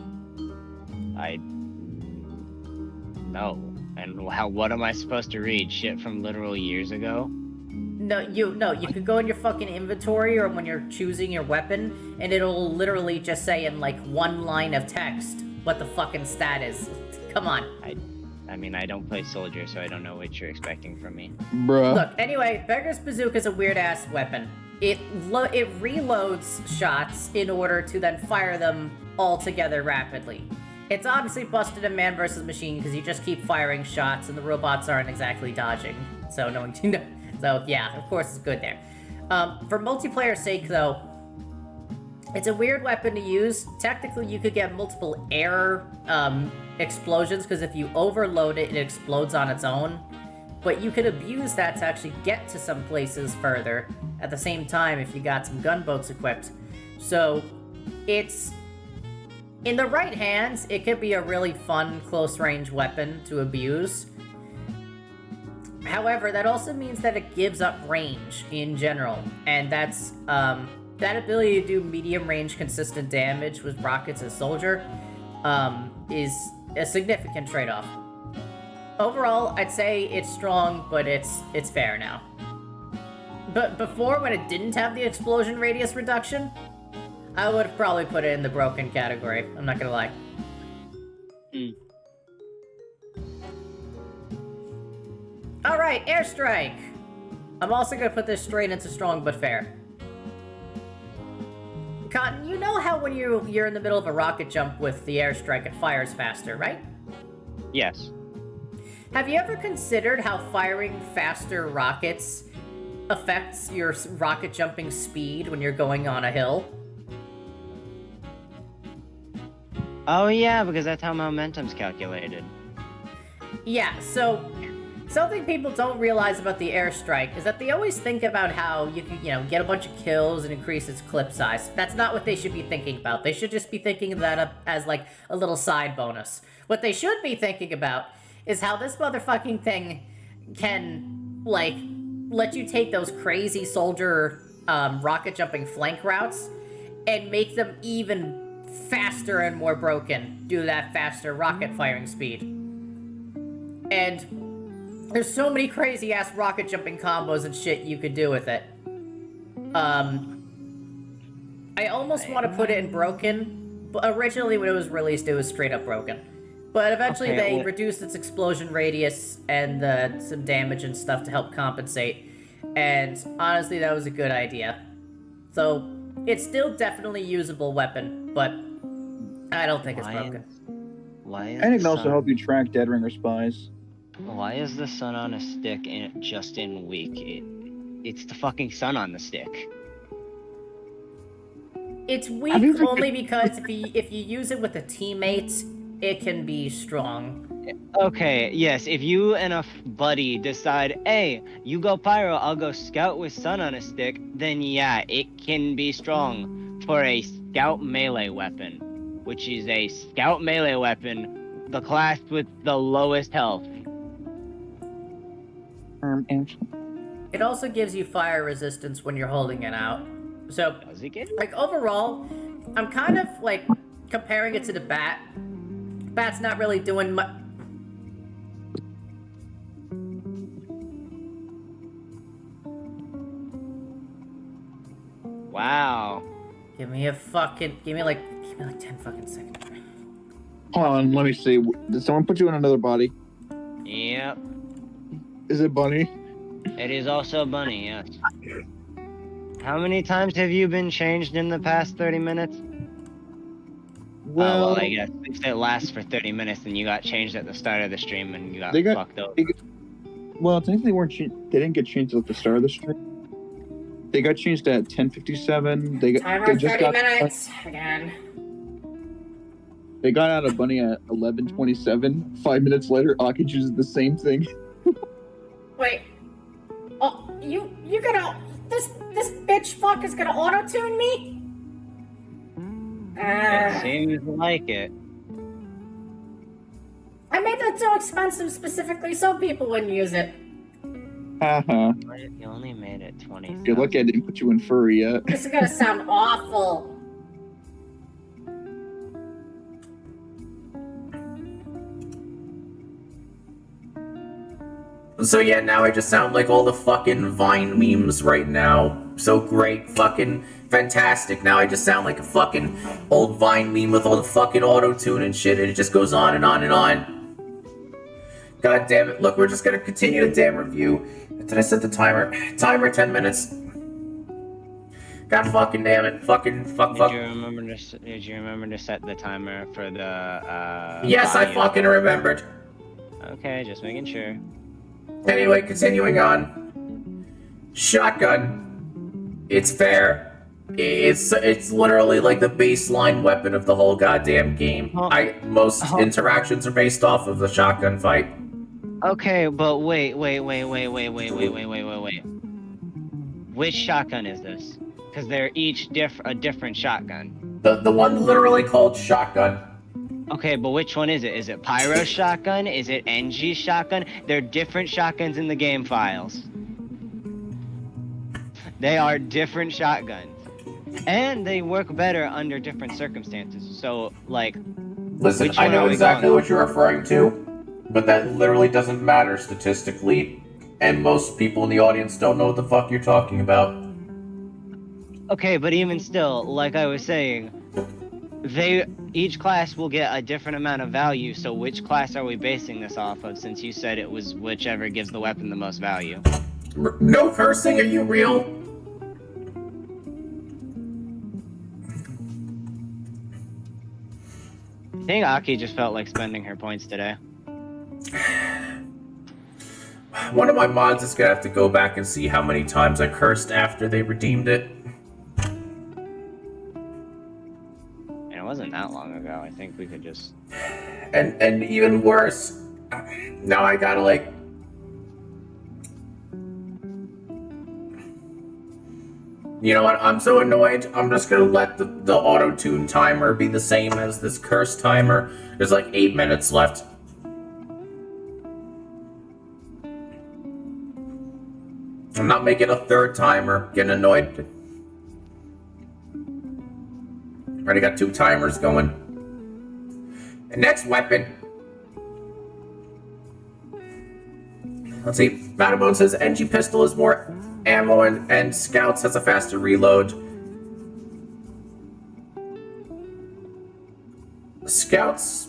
No. And what am I supposed to read? Shit from literal years ago? No, you can go in your fucking inventory or when you're choosing your weapon, and it'll literally just say in one line of text what the fucking stat is. Come on. I mean, I don't play soldier, so I don't know what you're expecting from me. Bruh. Look, anyway, Beggar's Bazooka is a weird-ass weapon. It reloads shots in order to then fire them all together rapidly. It's obviously busted in Man vs. Machine because you just keep firing shots and the robots aren't exactly dodging. So no one can know. So yeah, of course it's good there. For multiplayer sake though, it's a weird weapon to use. Technically you could get multiple air explosions because if you overload it, it explodes on its own. But you could abuse that to actually get to some places further at the same time if you got some gunboats equipped. So it's... in the right hands, it could be a really fun close-range weapon to abuse. However, that also means that it gives up range in general, and that's, that ability to do medium-range consistent damage with rockets as soldier, is a significant trade-off. Overall, I'd say it's strong, but it's fair now. But before, when it didn't have the explosion radius reduction, I would have probably put it in the broken category, I'm not gonna lie. Alright, airstrike! I'm also gonna put this straight into strong but fair. Cotton, you know how when you're in the middle of a rocket jump with the airstrike, it fires faster, right? Yes. Have you ever considered how firing faster rockets affects your rocket jumping speed when you're going on a hill? Oh yeah, because that's how momentum's calculated. Yeah, so something people don't realize about the airstrike is that they always think about how you can, get a bunch of kills and increase its clip size. That's not what they should be thinking about. They should just be thinking of that as a little side bonus. What they should be thinking about is how this motherfucking thing can, like, let you take those crazy soldier rocket jumping flank routes and make them even faster and more broken due to that faster rocket firing speed. And there's so many crazy ass rocket jumping combos and shit you could do with it. I almost want to put it in broken, but originally when it was released, it was straight up broken. But eventually they reduced its explosion radius and some damage and stuff to help compensate. And honestly, that was a good idea. So, it's still definitely a usable weapon, but I don't think it's broken. And it can also help you track Dead Ringer spies. Why is the sun on a stick just in weak? It's the fucking sun on the stick. It's weak only because if you use it with a teammate, it can be strong. Okay, yes, if you and a buddy decide, hey, you go pyro, I'll go scout with sun on a stick, then yeah, it can be strong for a scout melee weapon, which is a scout melee weapon, the class with the lowest health. It also gives you fire resistance when you're holding it out. So, Does it get? like, overall, I'm kind of, like, comparing it to the bat. Bat's not really doing much. Wow. Give me like 10 fucking seconds. Hold on, let me see. Did someone put you in another body? Yep. Is it Bunny? It is also Bunny, yes. How many times have you been changed in the past 30 minutes? Well, I guess if it lasts for 30 minutes, then you got changed at the start of the stream and you got fucked over. Well, technically they didn't get changed at the start of the stream. They got changed at 10:57. Timer 30 minutes again. They got out of Bunny at 11:27. 5 minutes later, Aki chooses the same thing. Wait. Oh, you gonna this bitch fuck is gonna auto-tune me? It seems like it. I made that so expensive specifically so people wouldn't use it. Haha. You only made it 20. Good luck, I didn't put you in furry yet. This is gonna sound awful. So yeah, now I just sound like all the fucking Vine memes right now. So great, fucking fantastic. Now I just sound like a fucking old Vine meme with all the fucking auto-tune and shit, and it just goes on and on and on. God damn it, look, we're just gonna continue the damn review. Did I set the timer? Timer 10 minutes. God fucking damn it. Fuck. Did you remember to set the timer for the, Yes, I fucking remembered. Okay, just making sure. Anyway, continuing on. Shotgun. It's fair. It's literally like the baseline weapon of the whole goddamn game. Most interactions are based off of the shotgun fight. Okay, but wait. Which shotgun is this? Because they're each a different shotgun. The one literally called shotgun. Okay, but which one is it? Is it Pyro's shotgun? Is it NG's shotgun? They're different shotguns in the game files. They are different shotguns. And they work better under different circumstances. So, like, listen, I know exactly what you're referring to, but that literally doesn't matter statistically, and most people in the audience don't know what the fuck you're talking about. Okay, but even still, like I was saying, each class will get a different amount of value, so which class are we basing this off of, since you said it was whichever gives the weapon the most value? No cursing, are you real? I think Aki just felt like spending her points today. One of my mods is gonna have to go back and see how many times I cursed after they redeemed it. It wasn't that long ago. I think we could just... And even worse, now I gotta, like... You know what, I'm so annoyed, I'm just gonna let the auto-tune timer be the same as this curse timer. There's like 8 minutes left. I'm not making a third timer. Getting annoyed. Already got 2 timers going. The next weapon. Let's see. Mattermoon says NG pistol is more ammo and Scouts has a faster reload. Scouts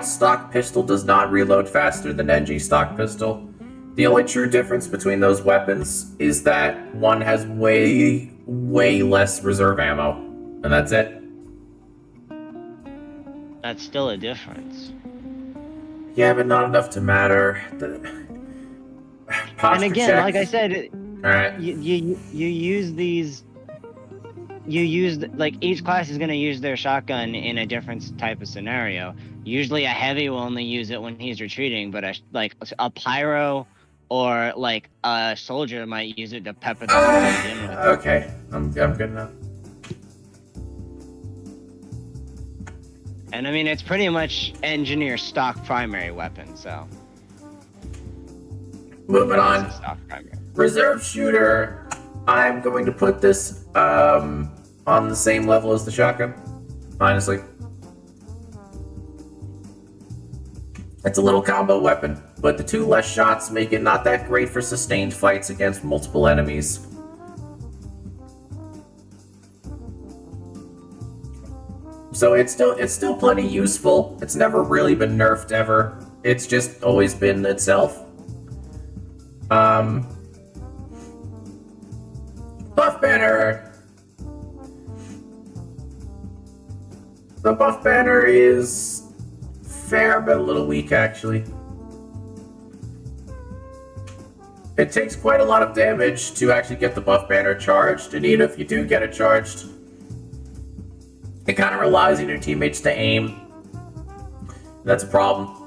stock pistol does not reload faster than NG stock pistol. The only true difference between those weapons is that one has way less reserve ammo. And that's it. That's still a difference. Yeah, but not enough to matter. And again, check. like I said, Alright. you use these. You use, like, each class is going to use their shotgun in a different type of scenario. Usually a heavy will only use it when he's retreating, but a pyro or like a soldier might use it to pepper the guys in with. Okay, I'm good now. And I mean, it's pretty much engineer stock primary weapon, so. Moving on. Stock primary. Reserve shooter. I'm going to put this on the same level as the shotgun, honestly. It's a little combo weapon, but the 2 less shots make it not that great for sustained fights against multiple enemies. So it's still plenty useful. It's never really been nerfed ever. It's just always been itself. Buff banner. The buff banner is fair, but a little weak, actually. It takes quite a lot of damage to actually get the buff banner charged, and even if you do get it charged, it kind of relies on your teammates to aim. That's a problem.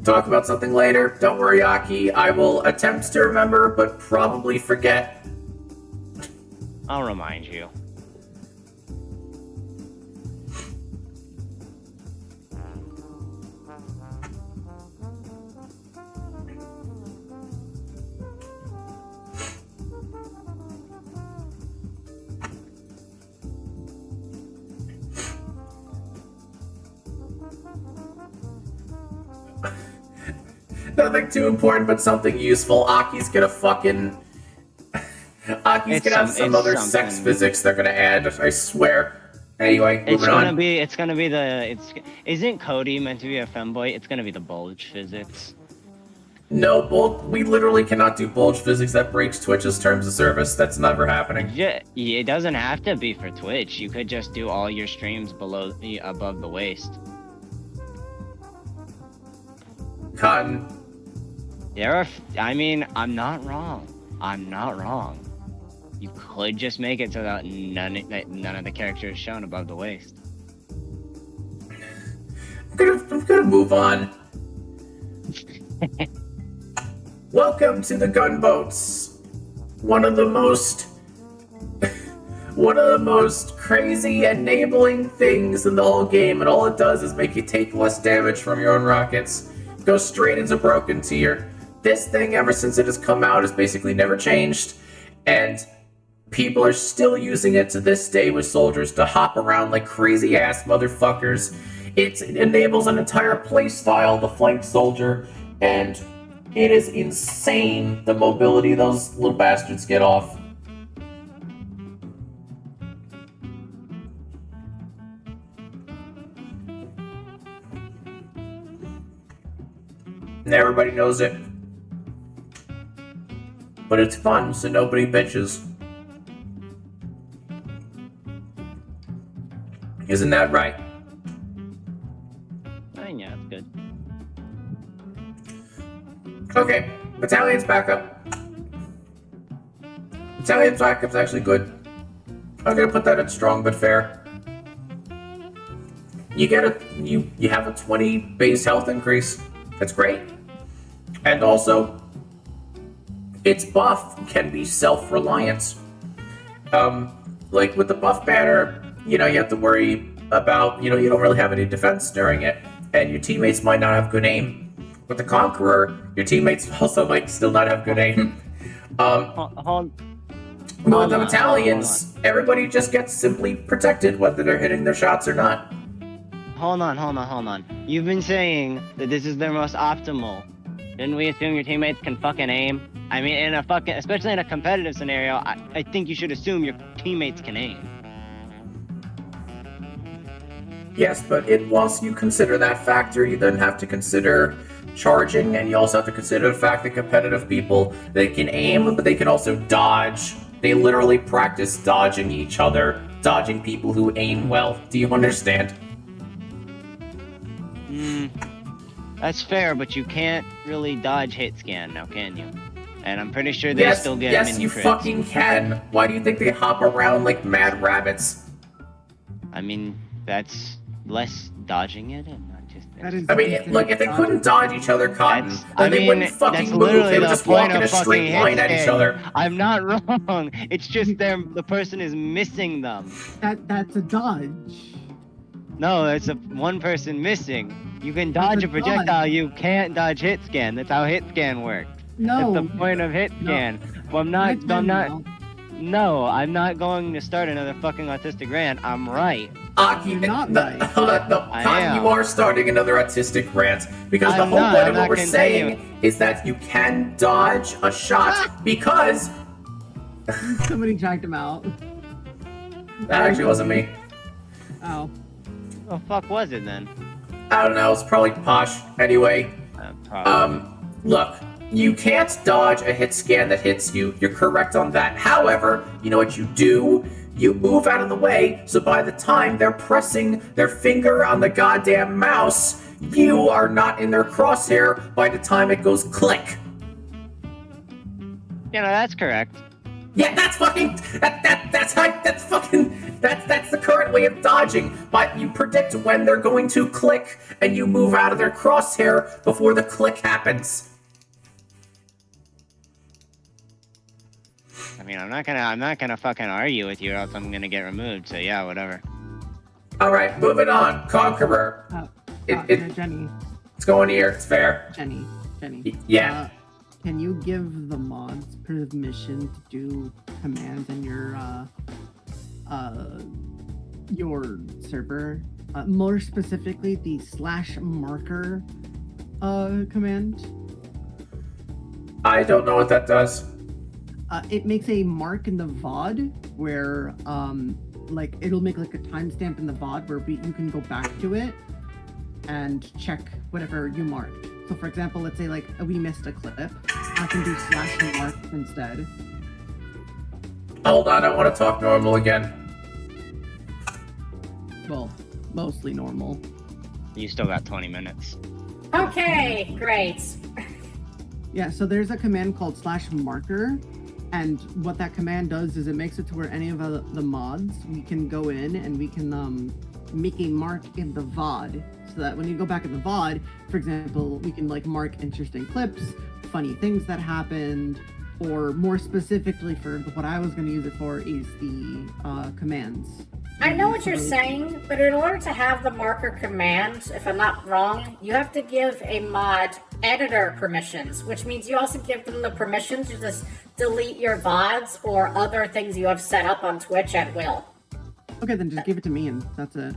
Talk about something later. Don't worry, Aki. I will attempt to remember, but probably forget. I'll remind you. Nothing too important, but something useful. Aki's gonna fucking... Aki's gonna have some other sex physics they're gonna add, I swear. Anyway, moving on. It's gonna be the... Isn't Cody meant to be a femboy? It's gonna be the bulge physics. No, we literally cannot do bulge physics. That breaks Twitch's terms of service. That's never happening. Yeah, it doesn't have to be for Twitch. You could just do all your streams above the waist. Cotton. I mean, I'm not wrong. You could just make it so that none of the characters shown above the waist. I'm gonna move on. Welcome to the gunboats. One of the most crazy enabling things in the whole game, and all it does is make you take less damage from your own rockets. Go straight into broken tier. This thing, ever since it has come out, has basically never changed, and people are still using it to this day with soldiers to hop around like crazy ass motherfuckers. It enables an entire playstyle, the flank soldier, and it is insane the mobility those little bastards get off. And everybody knows it. But it's fun, so nobody bitches. Isn't that right? Yeah, it's good. Okay, Battalion's backup. Battalion's backup's actually good. I'm gonna put that at strong but fair. You get you have a 20 base health increase. That's great. And also, its buff can be self-reliant. Like with the buff banner, you have to worry about, you don't really have any defense during it. and your teammates might not have good aim. With the Conqueror, your teammates also might still not have good aim. Hold With the battalions, everybody just gets simply protected whether they're hitting their shots or not. Hold on. You've been saying that this is their most optimal. Didn't we assume your teammates can fucking aim? I mean, especially in a competitive scenario, I think you should assume your teammates can aim. Yes, but once you consider that factor, you then have to consider charging, and you also have to consider the fact that competitive people, they can aim, but they can also dodge. They literally practice dodging each other, dodging people who aim well. Do you understand? That's fair, but you can't really dodge hit scan now, can you? And I'm pretty sure they still get mini you crits. fucking can. Why do you think they hop around like mad rabbits? I mean, that's less dodging it and not just... I mean, look, if they couldn't dodge each other, Cotton, then they wouldn't fucking move. They would just walk in a straight line at each other. I'm not wrong. It's just the person is missing them. That's a dodge. No, it's one person missing. You can dodge a projectile, you can't dodge hit scan. That's how hit scan works. No. That's the point of hit scan. Well, I'm not going to start another fucking autistic rant. I'm right. You're not right. Cotton, you are starting another autistic rant because the whole point of what we're saying is that you can dodge a shot because somebody dragged him out. That actually wasn't me. Oh. What the fuck was it then? I don't know, it's probably Posh. Anyway, look, you can't dodge a hit scan that hits you. You're correct on that. However, you know what you do? You move out of the way, so by the time they're pressing their finger on the goddamn mouse, you are not in their crosshair by the time it goes click. You know, that's correct. Yeah, that's the current way of dodging, but you predict when they're going to click, and you move out of their crosshair before the click happens. I mean, I'm not gonna fucking argue with you, or else I'm gonna get removed. So yeah, whatever. All right, moving on. Conqueror. Jenny. It's going here. It's fair. Jenny. Yeah. Can you give the mods permission to do commands in your server? More specifically, the /marker command. I don't know what that does. It makes a mark in the VOD where, like, it'll make like a timestamp in the VOD where you can go back to it and check whatever you marked. So, for example, let's say like we missed a clip, I can do /mark instead. Hold on, I want to talk normal again. Well, mostly normal. You still got 20 minutes. Okay, great. Yeah, so there's a command called /marker, and what that command does is it makes it to where any of the mods, we can go in and we can make a mark in the VOD, so that when you go back in the VOD, for example, we can like mark interesting clips, funny things that happened, or more specifically for what I was going to use it for is the commands. I know what you're saying, but in order to have the marker command, if I'm not wrong, you have to give a mod editor permissions, which means you also give them the permission to just delete your VODs or other things you have set up on Twitch at will. Okay, then just give it to me and that's it.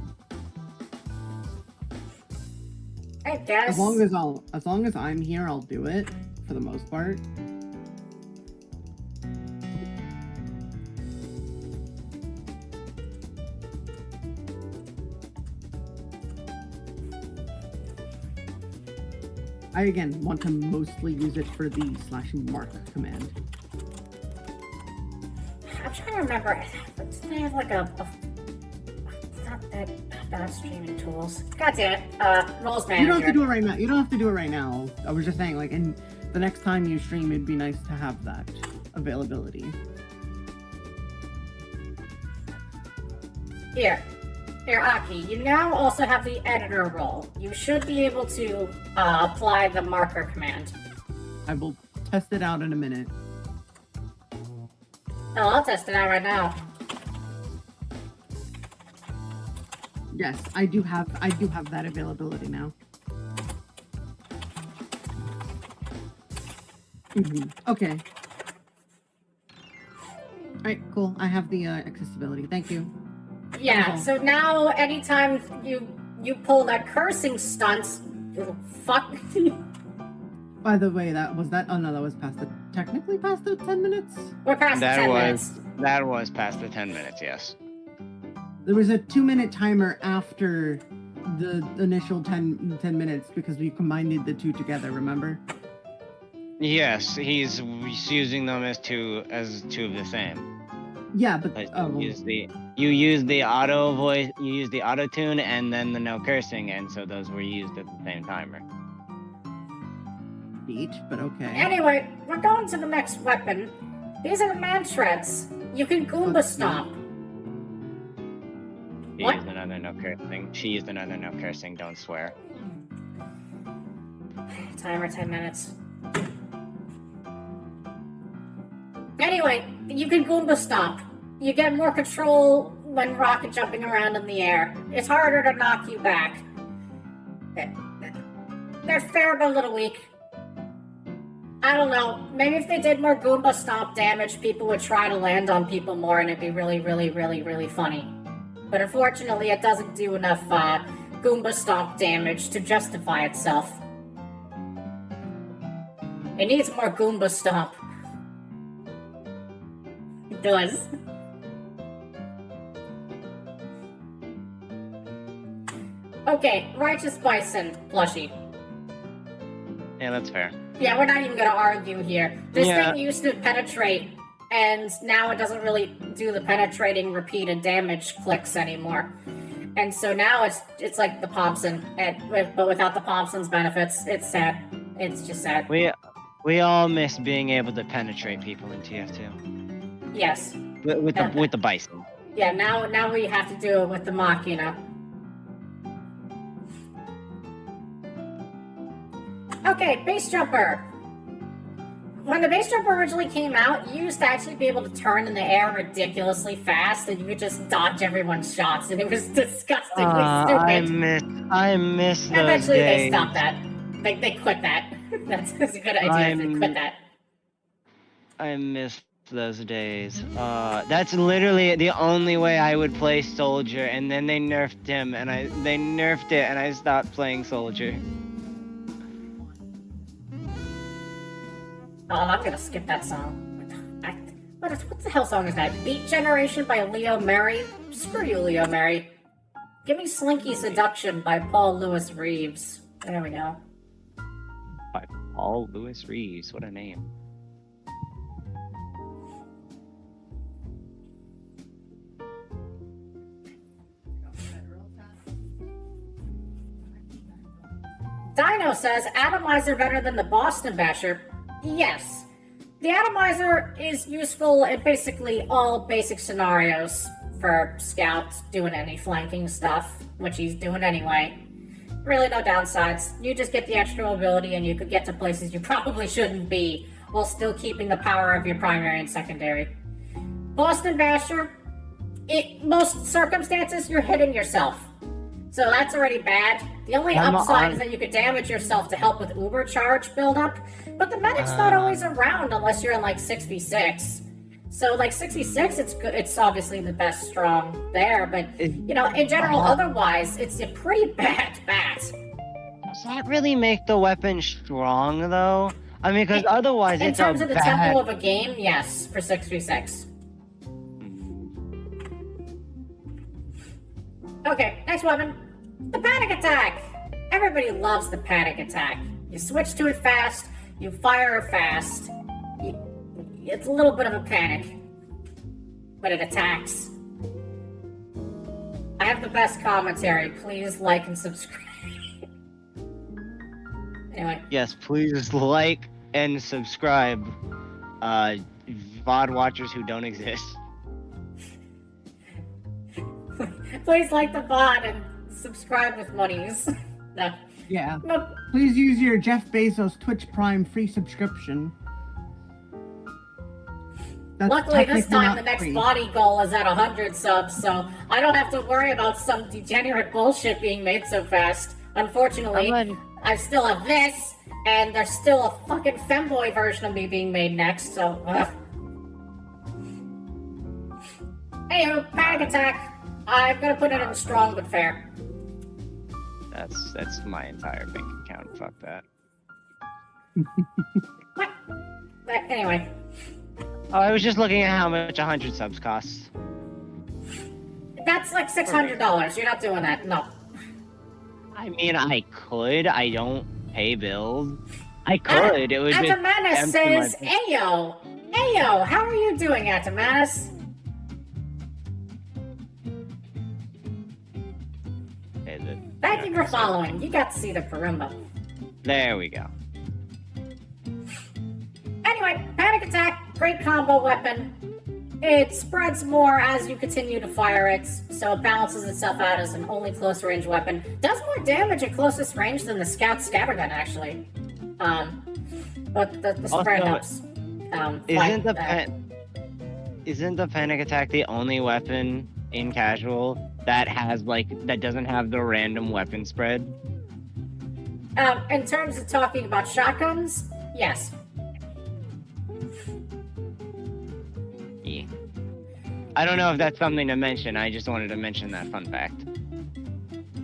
I guess. As long as I'm here, I'll do it for the most part. I again want to mostly use it for the /mark command. I'm trying to remember. Did they have like a not that bad streaming tools? God damn it. Roles manager. You don't have to do it right now. You don't have to do it right now. I was just saying, like, in the next time you stream, it'd be nice to have that availability. Here, Aki, you now also have the editor role. You should be able to apply the marker command. I will test it out in a minute. Oh, I'll test it out right now. Yes, I do have that availability now. Okay. Alright, cool. I have the accessibility. Thank you. Yeah, so now anytime you pull that cursing stunt, fuck. By the way, that was that technically past the 10 minutes? We're past the 10 minutes. That was past the 10 minutes, yes. There was a 2-minute timer after the initial 10 minutes because we combined the two together, remember? Yes, he's using them as two of the same. Yeah, but You use the auto voice, you use the auto tune, and then the no cursing, and so those were used at the same timer. beach, but okay. Anyway, we're going to the next weapon. These are the man shreds. You can Goomba stomp. She What? used another no cursing. She used another no cursing. Don't swear. Timer 10 minutes. Anyway, you can Goomba stomp. You get more control when rocket jumping around in the air. It's harder to knock you back. They're fair but a little weak. I don't know. Maybe if they did more Goomba stomp damage, people would try to land on people more and it'd be really, really, really, really funny. But unfortunately, it doesn't do enough Goomba stomp damage to justify itself. It needs more Goomba stomp. It does. Okay, Righteous Bison plushie. Yeah, that's fair. Yeah, we're not even gonna argue here. This Yeah. thing used to penetrate, and now it doesn't really do the penetrating repeated damage clicks anymore. And so now it's like the Thompson, but without the Thompson's benefits. It's sad. It's just sad. We all miss being able to penetrate people in TF2 Yes. with the bison. Yeah. Now we have to do it with the Machina. Okay, base jumper. When the base jumper originally came out, you used to actually be able to turn in the air ridiculously fast, and you could just dodge everyone's shots, and it was disgustingly stupid. I miss those Eventually, days. they stopped that. They quit that. That's a good idea. They quit that. I miss those days. That's literally the only way I would play Soldier, and then they nerfed him, and they nerfed it, and I stopped playing Soldier. Oh, I'm gonna skip that song. What the hell song is that? Beat Generation by Leo Mary? Screw you, Leo Mary. Give me Slinky Seduction by Paul Lewis Reeves. There we go. By Paul Lewis Reeves, what a name. Dino says, Atomizer better than the Boston Basher. Yes. The Atomizer is useful in basically all basic scenarios for Scouts doing any flanking stuff, which he's doing anyway. Really no downsides. You just get the extra mobility and you could get to places you probably shouldn't be while still keeping the power of your primary and secondary. Boston Basher, in most circumstances, you're hitting yourself. So that's already bad. The only upside is that you could damage yourself to help with Uber charge buildup, but the medic's not always around unless you're in like 6v6. So like 6v6, it's good. It's obviously the best strong there, but you know, in general, otherwise, it's a pretty bad bat. Does that really make the weapon strong though? I mean, because otherwise it's a bad... In terms of the tempo of a game, yes, for 6v6. Okay, next weapon. The panic attack! Everybody loves the panic attack. You switch to it fast, you fire fast. It's a little bit of a panic, but it attacks. I have the best commentary. Please like and subscribe. Anyway. Yes, please like and subscribe. VOD watchers who don't exist. Please like the VOD and subscribe with monies. No. Yeah. No. Please use your Jeff Bezos Twitch Prime free subscription. That's Luckily, this technically time not the next free. body goal is at 100 subs, so I don't have to worry about some degenerate bullshit being made so fast. Unfortunately, I still have this, And there's still a fucking femboy version of me being made next, so Anywho, panic attack. I'm gonna put it in strong but fair. That's my entire bank account. Fuck that. What? But anyway. Oh, I was just looking at how much 100 subs costs. That's like $600. You're not doing that. No. I mean, I could. I don't pay bills. I could. It would just Atamanis empty says, my- Ayo! Ayo, how are you doing, Atamanis? Thank you for following. You got to see the Parumba. There we go. Anyway, panic attack, great combo weapon. It spreads more as you continue to fire it, so it balances itself out as an only close range weapon. Does more damage at closest range than the Scout Scabbard Gun, actually. But the spread helps. Isn't the panic attack the only weapon in casual that has that doesn't have the random weapon spread? In terms of talking about shotguns, yes. Yeah. I don't know if that's something to mention. I just wanted to mention that fun fact.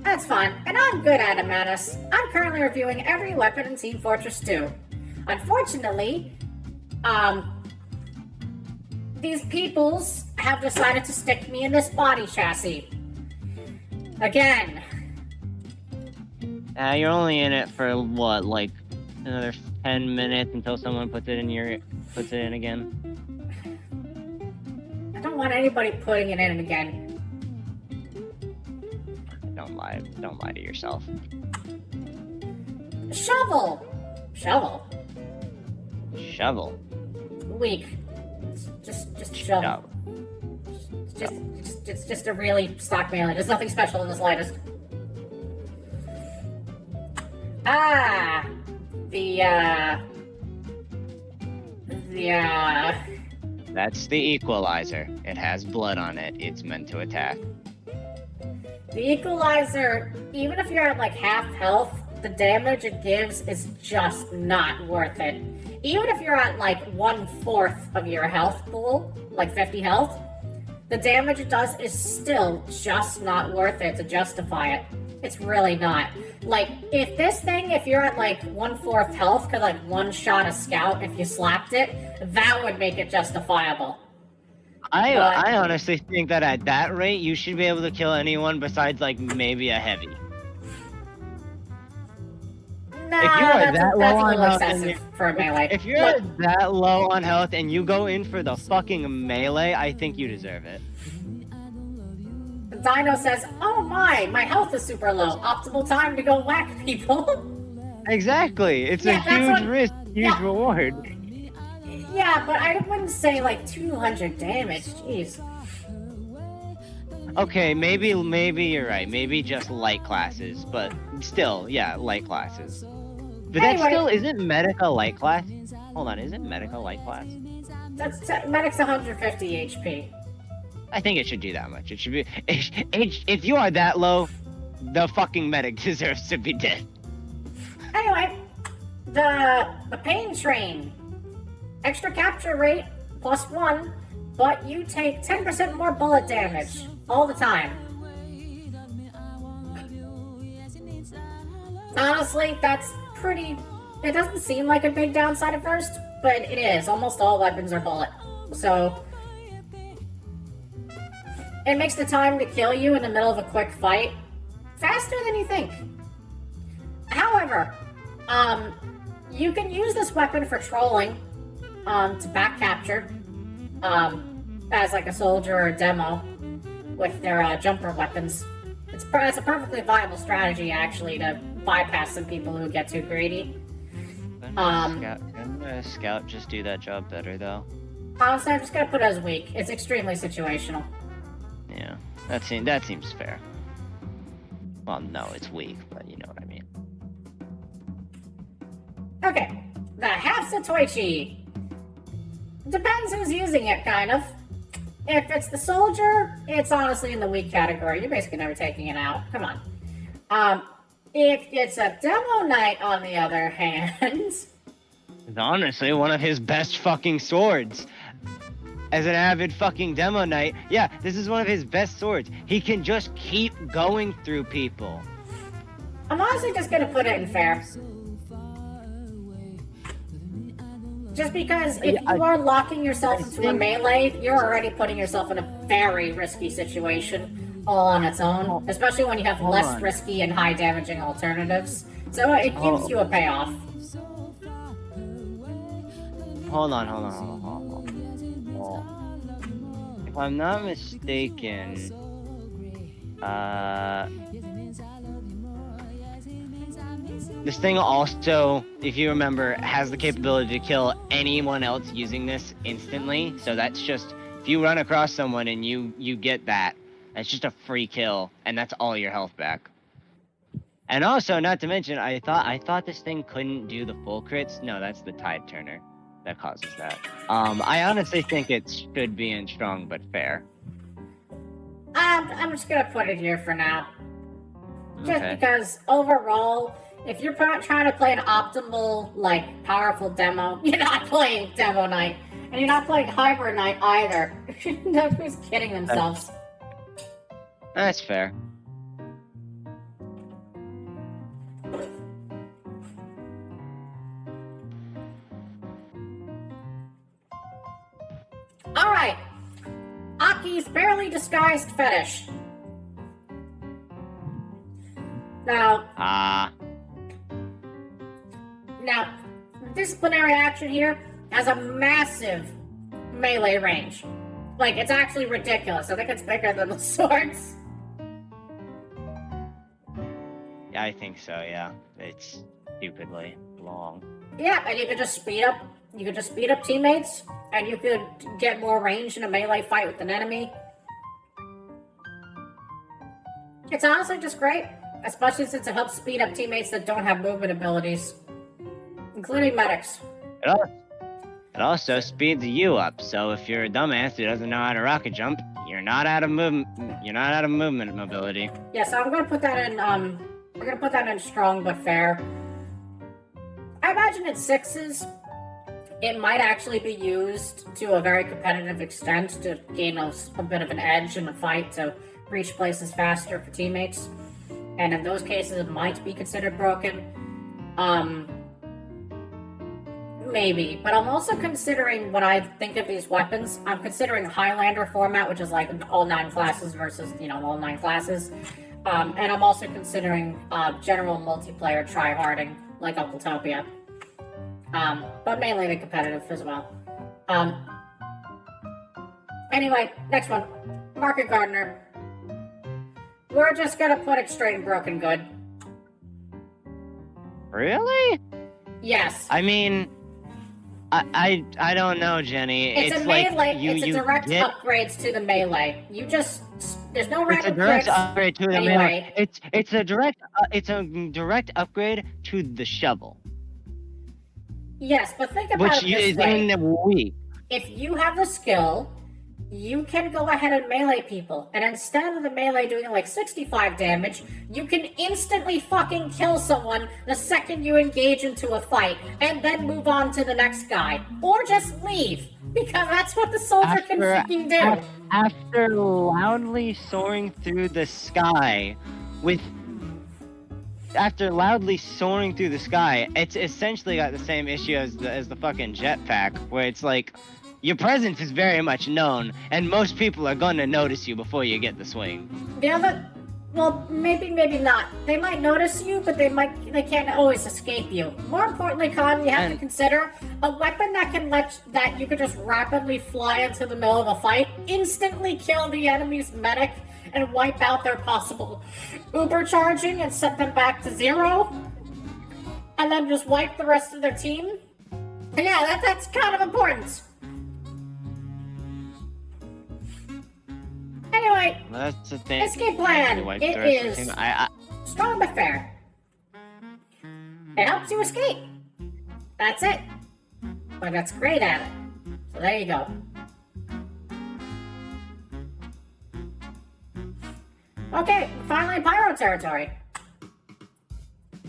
That's fine, and I'm good at Atamanis. I'm currently reviewing every weapon in Team Fortress 2. Unfortunately, these peoples have decided to stick me in this body chassis. Again. You're only in it for what, like another 10 minutes until someone puts it in again? I don't want anybody putting it in again. Don't lie to yourself. Shovel! Shovel. Weak. Just shovel. It's just a really stock melee. There's nothing special in the slightest. That's the equalizer. It has blood on it. It's meant to attack. The equalizer, even if you're at like half health, the damage it gives is just not worth it. Even if you're at like 1/4 of your health pool, like 50 health, the damage it does is still just not worth it to justify it. It's really not. Like, if you're at like 1/4 health, could like one-shot a scout if you slapped it, that would make it justifiable. I honestly think that at that rate, you should be able to kill anyone besides like maybe a heavy. Nah, If you are that's that a low on little health excessive for a melee. If you're that low on health and you go in for the fucking melee, I think you deserve it. Dino says, oh my health is super low. Optimal time to go whack people. Exactly. It's a huge risk, huge reward. Yeah, but I wouldn't say like 200 damage. Jeez. Okay, maybe you're right. Maybe just light classes, but still, yeah, light classes. But that still isn't Medica light class. Hold on, isn't Medica light class? That's Medic's 150 HP. I think it should do that much. It should be. If you are that low, the fucking medic deserves to be dead. Anyway, the pain train. Extra capture rate +1, but you take 10% more bullet damage all the time. Honestly, that's pretty. It doesn't seem like a big downside at first, but it is. Almost all weapons are bullet, so it makes the time to kill you in the middle of a quick fight faster than you think. However, you can use this weapon for trolling, to back capture, as like a soldier or a demo with their jumper weapons. It's a perfectly viable strategy, actually, to bypass some people who get too greedy. Couldn't a scout just do that job better, though? Honestly, I'm just gonna put it as weak. It's extremely situational. Yeah, that seems fair. Well, no, it's weak, but you know what I mean. Okay, the half Satoichi. Depends who's using it, kind of. If it's the soldier, it's honestly in the weak category. You're basically never taking it out. Come on. If it's a demo night, on the other hand, It's honestly one of his best fucking swords. As an avid fucking demo knight, yeah, this is one of his best swords. He can just keep going through people. I'm honestly just gonna put it in fair. Just because if you are locking yourself into a melee, you're already putting yourself in a very risky situation all on its own, especially when you have less risky and high damaging alternatives. So it gives you a payoff. Hold on. If I'm not mistaken, this thing also, if you remember, has the capability to kill anyone else using this instantly. So that's just, if you run across someone and you get that, that's just a free kill, and that's all your health back. And also, not to mention, I thought this thing couldn't do the full crits. No, that's the tide turner that causes that. I honestly think it should be in strong but fair. I'm just gonna put it here for now. Just Okay. because overall, if you're trying to play an optimal, like, powerful demo, you're not playing Demo Knight. And you're not playing Hybrid Knight either. Who's kidding themselves? That's fair. Alright. Aki's barely disguised fetish. Now, disciplinary action here has a massive melee range. Like, it's actually ridiculous. I think it's bigger than the swords. Yeah, I think so, yeah. It's stupidly long. Yeah, and you could just speed up. You could just speed up teammates, and you could get more range in a melee fight with an enemy. It's honestly just great, especially since it helps speed up teammates that don't have movement abilities, including medics. It also speeds you up, so if you're a dumbass who doesn't know how to rocket jump, you're not out of movement mobility. Yeah, so I'm gonna put that in. We're gonna put that in strong but fair. I imagine at 6s, it might actually be used to a very competitive extent to gain a bit of an edge in the fight to reach places faster for teammates. And in those cases, it might be considered broken. Maybe. But I'm also considering, when I think of these weapons, I'm considering Highlander format, which is like all 9 classes versus, all 9 classes. And I'm also considering general multiplayer tryharding, like Uncletopia. But mainly the competitive as well. Anyway, next one. Market Gardener. We're just gonna put it straight and broken good. Really? Yes. I mean, I don't know, Jenny. It's a like melee. you, It's a you direct get, upgrades to the melee. You just there's no It's a random direct crits. upgrade to the Anyway. melee. It's a direct upgrade to the shovel, Yes, but think about which it this is way. in weak. If you have the skill, you can go ahead and melee people, and instead of the melee doing like 65 damage, you can instantly fucking kill someone the second you engage into a fight, and then move on to the next guy. Or just leave, because that's what the soldier can fucking do. After loudly soaring through the sky it's essentially got the same issue as the fucking jetpack, where it's like, your presence is very much known, and most people are gonna notice you before you get the swing. Well, maybe not. They might notice you, but they can't always escape you. More importantly, Con, you have to consider a weapon that you could just rapidly fly into the middle of a fight, instantly kill the enemy's medic, and wipe out their possible uber charging and set them back to 0, and then just wipe the rest of their team. And yeah, that's kind of important. Anyway, Well, that's the thing. escape plan. Wipe It the rest of the is team. strong but fair. It helps you escape. That's it. But that's great at it. So there you go. Okay, finally Pyro territory.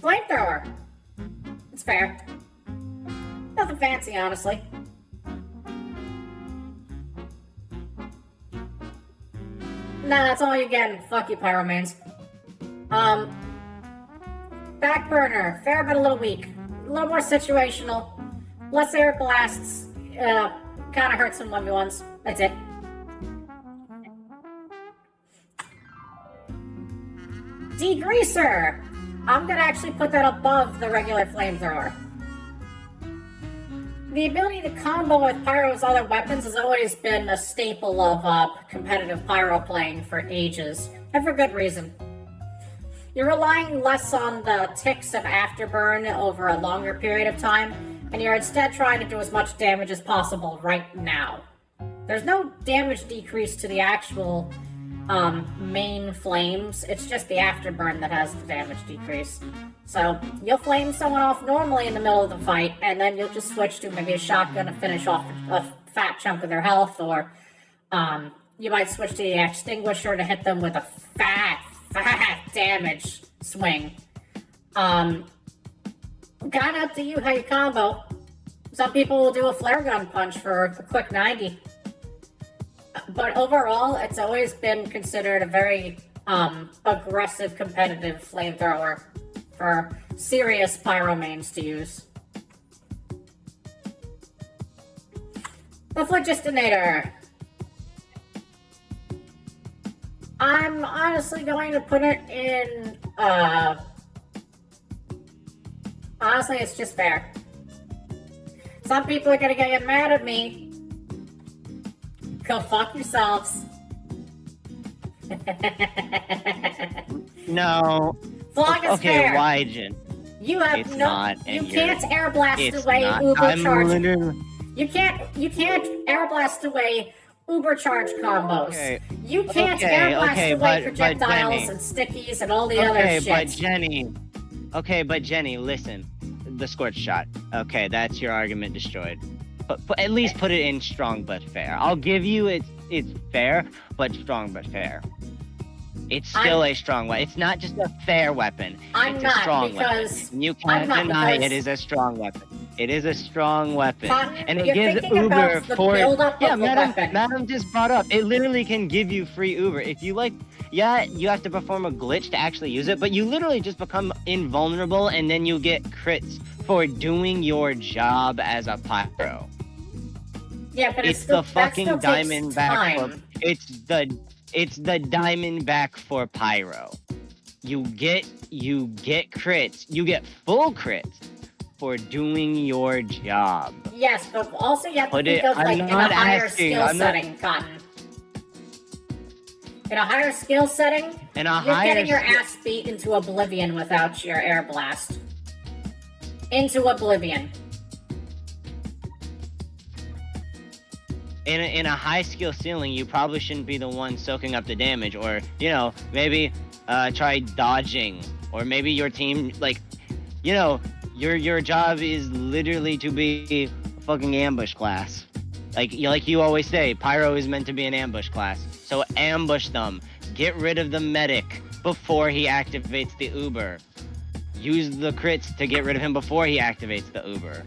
Flamethrower. It's fair. Nothing fancy, honestly. Nah, that's all you get. Fuck you, pyromanes. Back burner. Fair but a little weak. A little more situational. Less air blasts. Kinda hurts some 1v1s. That's it. Degreaser! I'm gonna actually put that above the regular flamethrower. The ability to combo with Pyro's other weapons has always been a staple of competitive Pyro playing for ages, and for good reason. You're relying less on the ticks of Afterburn over a longer period of time, and you're instead trying to do as much damage as possible right now. There's no damage decrease to the actual main flames, it's just the Afterburn that has the damage decrease. So, you'll flame someone off normally in the middle of the fight, and then you'll just switch to maybe a shotgun to finish off a fat chunk of their health, or you might switch to the extinguisher to hit them with a fat damage swing. Kinda up to you how you combo. Some people will do a flare gun punch for a quick 90. But overall, it's always been considered a very aggressive competitive flamethrower for serious pyro mains to use. The Phlogistonator. I'm honestly going to put it in, honestly, it's just fair. Some people are gonna get mad at me. Go fuck yourselves. No. Flog is Okay, fair. why, Jen? You have It's no. not, You and can't you're- air blast It's away not. Uber I'm charge. literally... You can't air blast away Uber charge combos. Okay. You can't Okay, air blast okay, away but projectiles Jenny. and stickies and all the other Okay, shit. but Jenny... Okay, but Jenny, listen. The scorch shot. Okay, that's your argument destroyed. But at least put it in strong but fair. I'll give you it's fair, but strong but fair. It's still a strong weapon. It's not just a fair weapon. I'm it's not, a strong because- weapon. You I'm can't not, deny because- it is a strong weapon. It is a strong weapon. Cotton, And it you're gives thinking Uber about the for buildup yeah, of the madam, weapon. madam just brought up. It literally can give you free Uber. If you like, yeah, you have to perform a glitch to actually use it, but you literally just become invulnerable and then you get crits for doing your job as a pyro. Yeah, but It's still, the fucking that still takes Diamondback for time. it's the Diamondback for pyro. You get crits. You get full crits for doing your job. Yes, but also you have to But think it- of like I'm in a not higher asking- skill I'm not- setting, Cotton. In a higher skill setting, And a you're higher getting your skill- ass beat into oblivion without your air blast. Into oblivion. in a high skill ceiling, you probably shouldn't be the one soaking up the damage, or maybe try dodging, or maybe your team your job is literally to be a fucking ambush class. Like you always say, pyro is meant to be an ambush class. So ambush them. Get rid of the medic before he activates the Uber. Use the crits to get rid of him before he activates the Uber.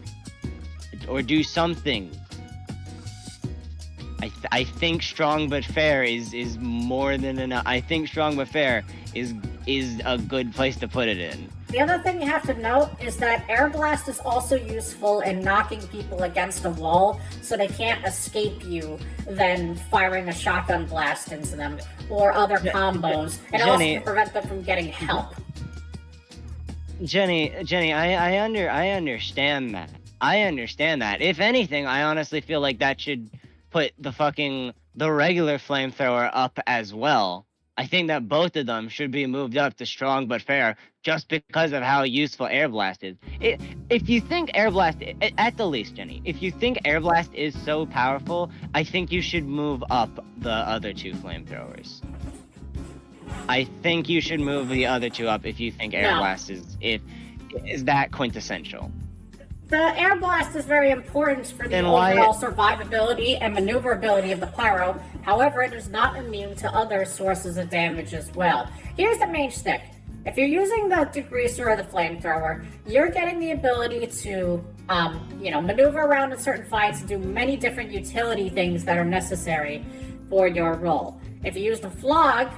Or do something. I think strong but fair is more than enough. I think strong but fair is a good place to put it in. The other thing you have to note is that air blast is also useful in knocking people against a wall so they can't escape you, then firing a shotgun blast into them, or other combos, and also Jenny- to prevent them from getting help. Jenny, I understand that. I understand that. If anything, I honestly feel like that should put the regular flamethrower up as well. I think that both of them should be moved up to strong but fair, just because of how useful Air Blast is. If you think Air Blast, at the least, Jenny, if you think Air Blast is so powerful, I think you should move up the other two flamethrowers. I think you should move the other two up if you think Air No. Blast is that quintessential. The air blast is very important for the Then why- overall survivability and maneuverability of the pyro. However, it is not immune to other sources of damage as well. Here's the main stick. If you're using the degreaser or the flamethrower, you're getting the ability to, maneuver around in certain fights and do many different utility things that are necessary for your role. If you use the flog,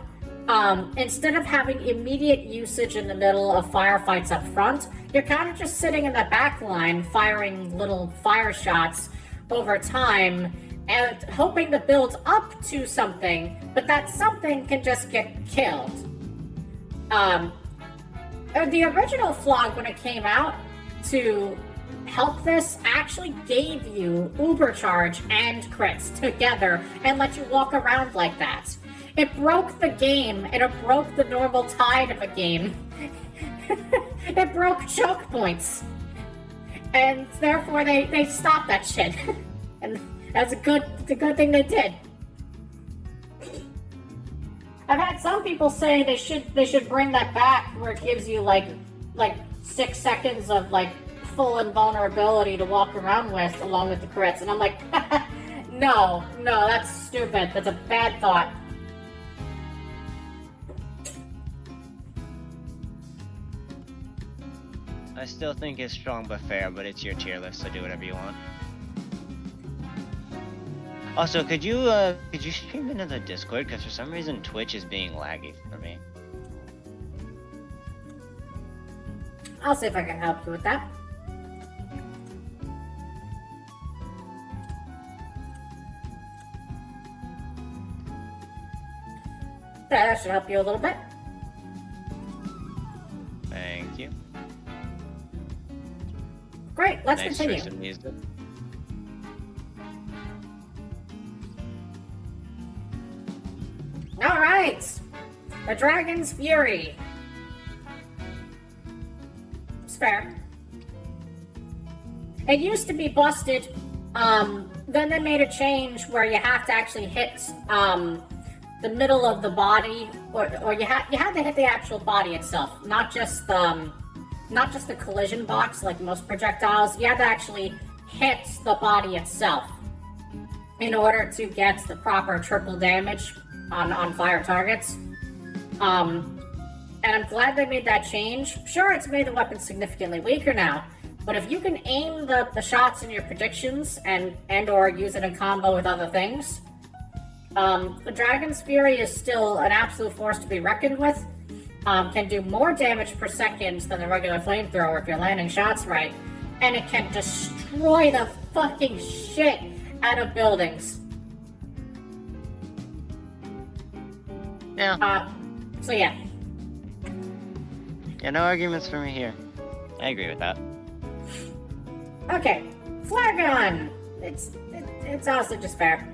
instead of having immediate usage in the middle of firefights up front, you're kind of just sitting in the back line firing little fire shots over time and hoping to build up to something, but that something can just get killed. The original flog, when it came out to help this, actually gave you uber charge and crits together and let you walk around like that. It broke the game, and it broke the normal tide of a game. It broke choke points. And therefore they stopped that shit. And that's a good thing they did. I've had some people say they should bring that back, where it gives you like 6 seconds of like full invulnerability to walk around with along with the crits, and I'm like, no, that's stupid. That's a bad thought. I still think it's strong but fair, but it's your tier list, so do whatever you want. Also, could you stream into the Discord? Because for some reason Twitch is being laggy for me. I'll see if I can help you with that. That should help you a little bit. Thank you. Great, let's Nice continue. choice of music. Alright! The Dragon's Fury. It's fair. It used to be busted, then they made a change where you have to actually hit, the middle of the body, or you had to hit the actual body itself, not just the collision box like most projectiles. You had to actually hit the body itself in order to get the proper triple damage on fire targets. And I'm glad they made that change. Sure, it's made the weapon significantly weaker now, but if you can aim the shots in your predictions and or use it in combo with other things, the Dragon's Fury is still an absolute force to be reckoned with. Can do more damage per second than the regular flamethrower if you're landing shots right, and it can destroy the fucking shit out of buildings. Yeah. So yeah. Yeah, no arguments for me here. I agree with that. Okay, flare gun. It's also just fair.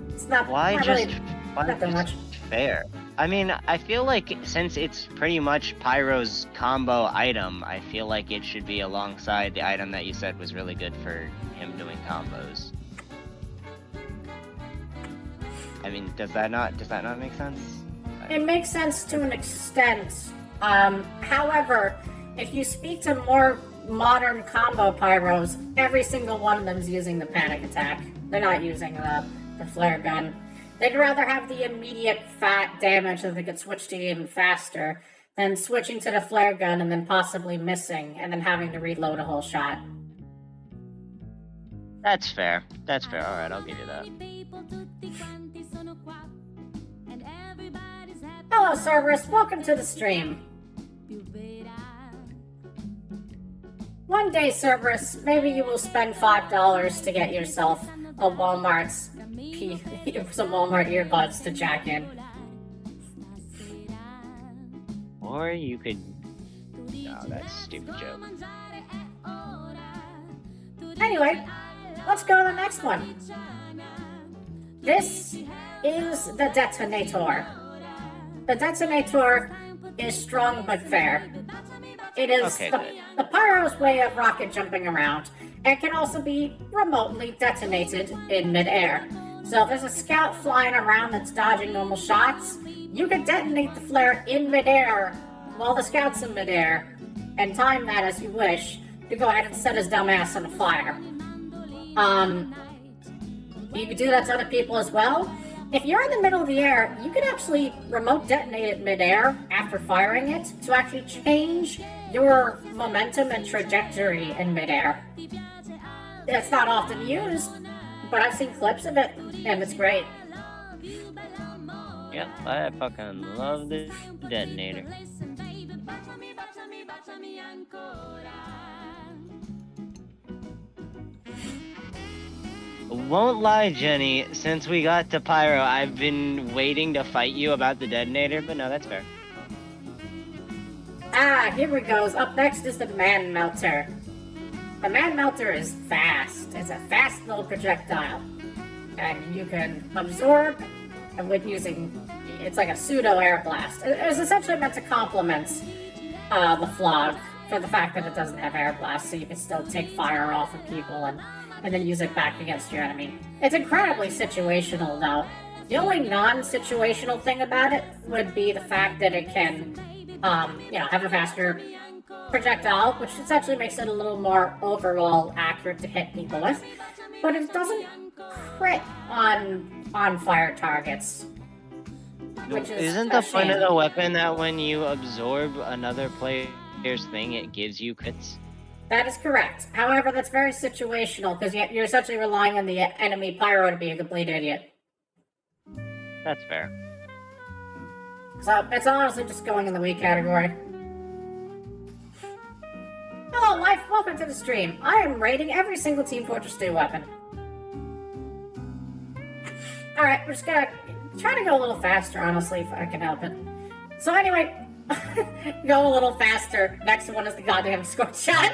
It's not. Why not just really, why not that just much. fair? I mean, I feel like since it's pretty much Pyro's combo item, I feel like it should be alongside the item that you said was really good for him doing combos. I mean, does that not make sense? It makes sense to an extent. However, if you speak to more modern combo pyros, every single one of them is using the panic attack. They're not using the flare gun. They'd rather have the immediate fat damage that they could switch to even faster than switching to the flare gun and then possibly missing and then having to reload a whole shot. That's fair. That's fair. Alright, I'll give you that. Hello, Cerberus. Welcome to the stream. One day, Cerberus, maybe you will spend $5 to get yourself a Walmart's some Walmart earbuds to jack in. Or you could... No, that's a stupid joke. Anyway, let's go to the next one. This is the Detonator. The Detonator is strong but fair. It is Okay, the Pyro's way of rocket jumping around, and can also be remotely detonated in midair. So if there's a scout flying around that's dodging normal shots, you can detonate the flare in midair while the scout's in midair, and time that as you wish to go ahead and set his dumb ass on fire. You can do that to other people as well. if you're in the middle of the air, you can actually remote detonate it midair after firing it to actually change your momentum and trajectory in midair. It's not often used, but I've seen clips of it, and it's great. Yep, I fucking love the detonator. Won't lie, Jenny, since we got to Pyro, I've been waiting to fight you about the detonator, but no, that's fair. Ah, here we go. Up next is the Man Melter. The Man Melter is fast. It's a fast little projectile. And you can absorb with using, it's like a pseudo air blast. It was essentially meant to complement the Flog for the fact that it doesn't have air blast, so you can still take fire off of people and then use it back against your enemy. It's incredibly situational, though. The only non-situational thing about it would be the fact that it can, have a faster projectile, which essentially makes it a little more overall accurate to hit people with. But it doesn't crit on fire targets. Which Isn't the point of the weapon that when you absorb another player's thing, it gives you crits? That is correct. However, that's very situational, because you're essentially relying on the enemy pyro to be a complete idiot. That's fair. So, it's honestly just going in the weak category. Hello, Life. Welcome to the stream. I am rating every single Team Fortress 2 weapon. Alright, we're just gonna try to go a little faster, honestly, if I can help it. So anyway, go a little faster. Next one is the goddamn scorch shot.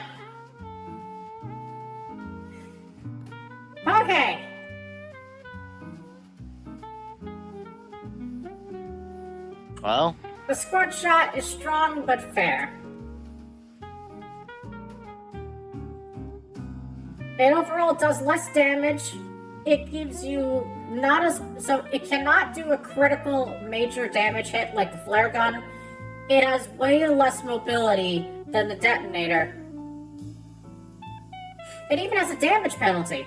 Okay. Well, The scorch shot is strong but fair. It overall does less damage. It gives you so it cannot do a critical major damage hit like the flare gun. It has way less mobility than the detonator. It even has a damage penalty.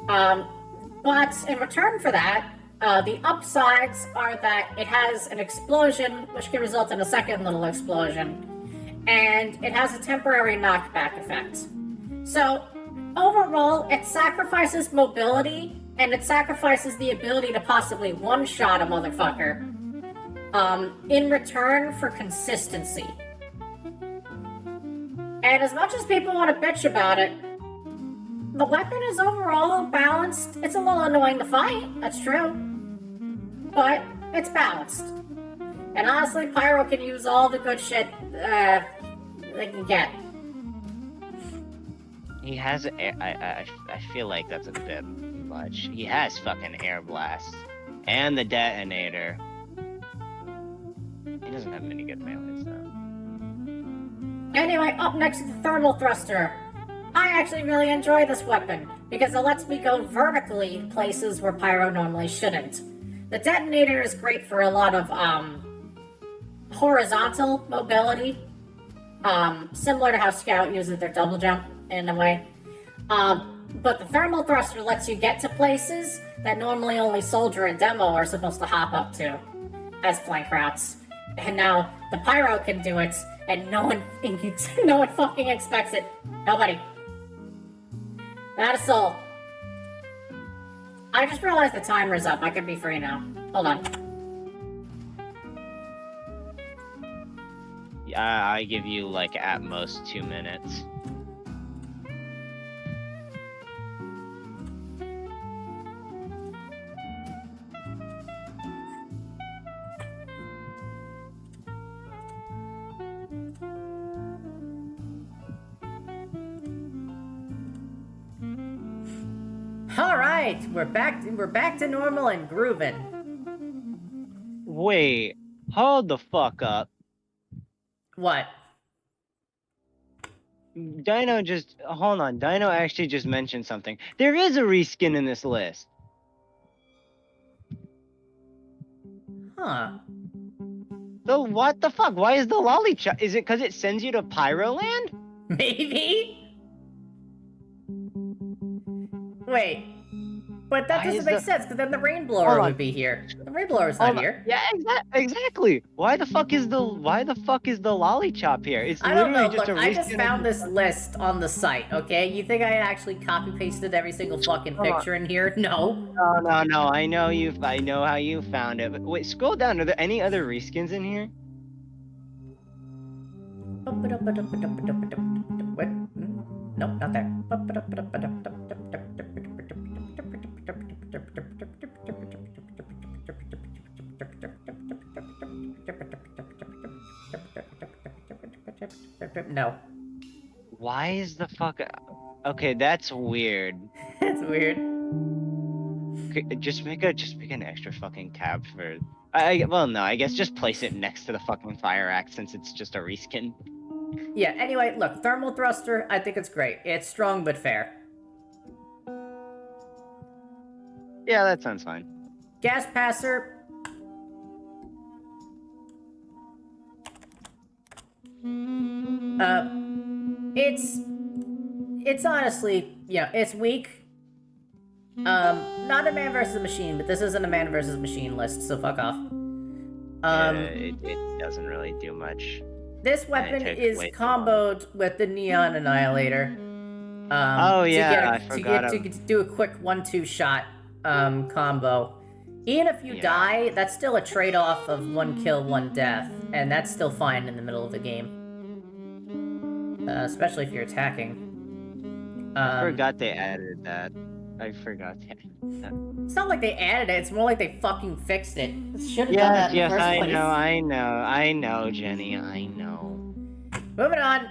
But in return for that, the upsides are that it has an explosion, which can result in a second little explosion, and it has a temporary knockback effect. So, overall, it sacrifices mobility, and it sacrifices the ability to possibly one-shot a motherfucker, in return for consistency. And as much as people want to bitch about it, the weapon is overall balanced. It's a little annoying to fight, that's true. But it's balanced. And honestly, Pyro can use all the good shit they can get. he has I feel like that's a bit much. He has fucking air blast and the detonator. He doesn't have many good melees though. Anyway, up next is the thermal thruster. I actually really enjoy this weapon because it lets me go vertically places where Pyro normally shouldn't. The detonator is great for a lot of horizontal mobility, similar to how Scout uses their double jump in a way. But the thermal thruster lets you get to places that normally only Soldier and Demo are supposed to hop up to as flank routes. And now the Pyro can do it, and no one fucking expects it. Nobody. Not a soul. I just realized the timer's up. I could be free now. Hold on. I give you like at most 2 minutes. All right, we're back to normal and grooving. Wait, hold the fuck up. What? Dino hold on. Dino actually just mentioned something. There is a reskin in this list. Huh. So what the fuck? Why is the lolly is it because it sends you to Pyroland? Maybe? Wait. But that Why doesn't is make the- sense, because then the rain blower Hold on. would be here. The rain blower's Hold not on. here. Yeah, exactly. Why the fuck is the lollipop here? It's I don't know. literally just Look, a I just reskin found of the this list on the site, okay? You think I actually copy-pasted every single fucking Hold on. picture in here? No. No. I know how you found it. But wait, scroll down. Are there any other reskins in here? What? Nope, not there. No. Why is the fuck? Okay, that's weird. It's weird. Okay, just make an extra fucking tab for. Well, no, I guess just place it next to the fucking fire axe since it's just a reskin. Yeah, anyway, look, thermal thruster, I think it's great. It's strong but fair. Yeah, that sounds fine. Gas passer. It's honestly, it's weak. Not a man versus machine, but this isn't a man versus machine list, so fuck off. It doesn't really do much. This weapon took is way too comboed with the Neon Annihilator. Oh, yeah, I forgot to do a quick 1-2 shot combo. Even if you die, that's still a trade-off of 1 kill, 1 death, and that's still fine in the middle of the game. Especially if you're attacking. I forgot they added that. I forgot they added that. It's not like they added it, it's more like they fucking fixed it. Should have done that in the first place. I know, Jenny, I know. Moving on.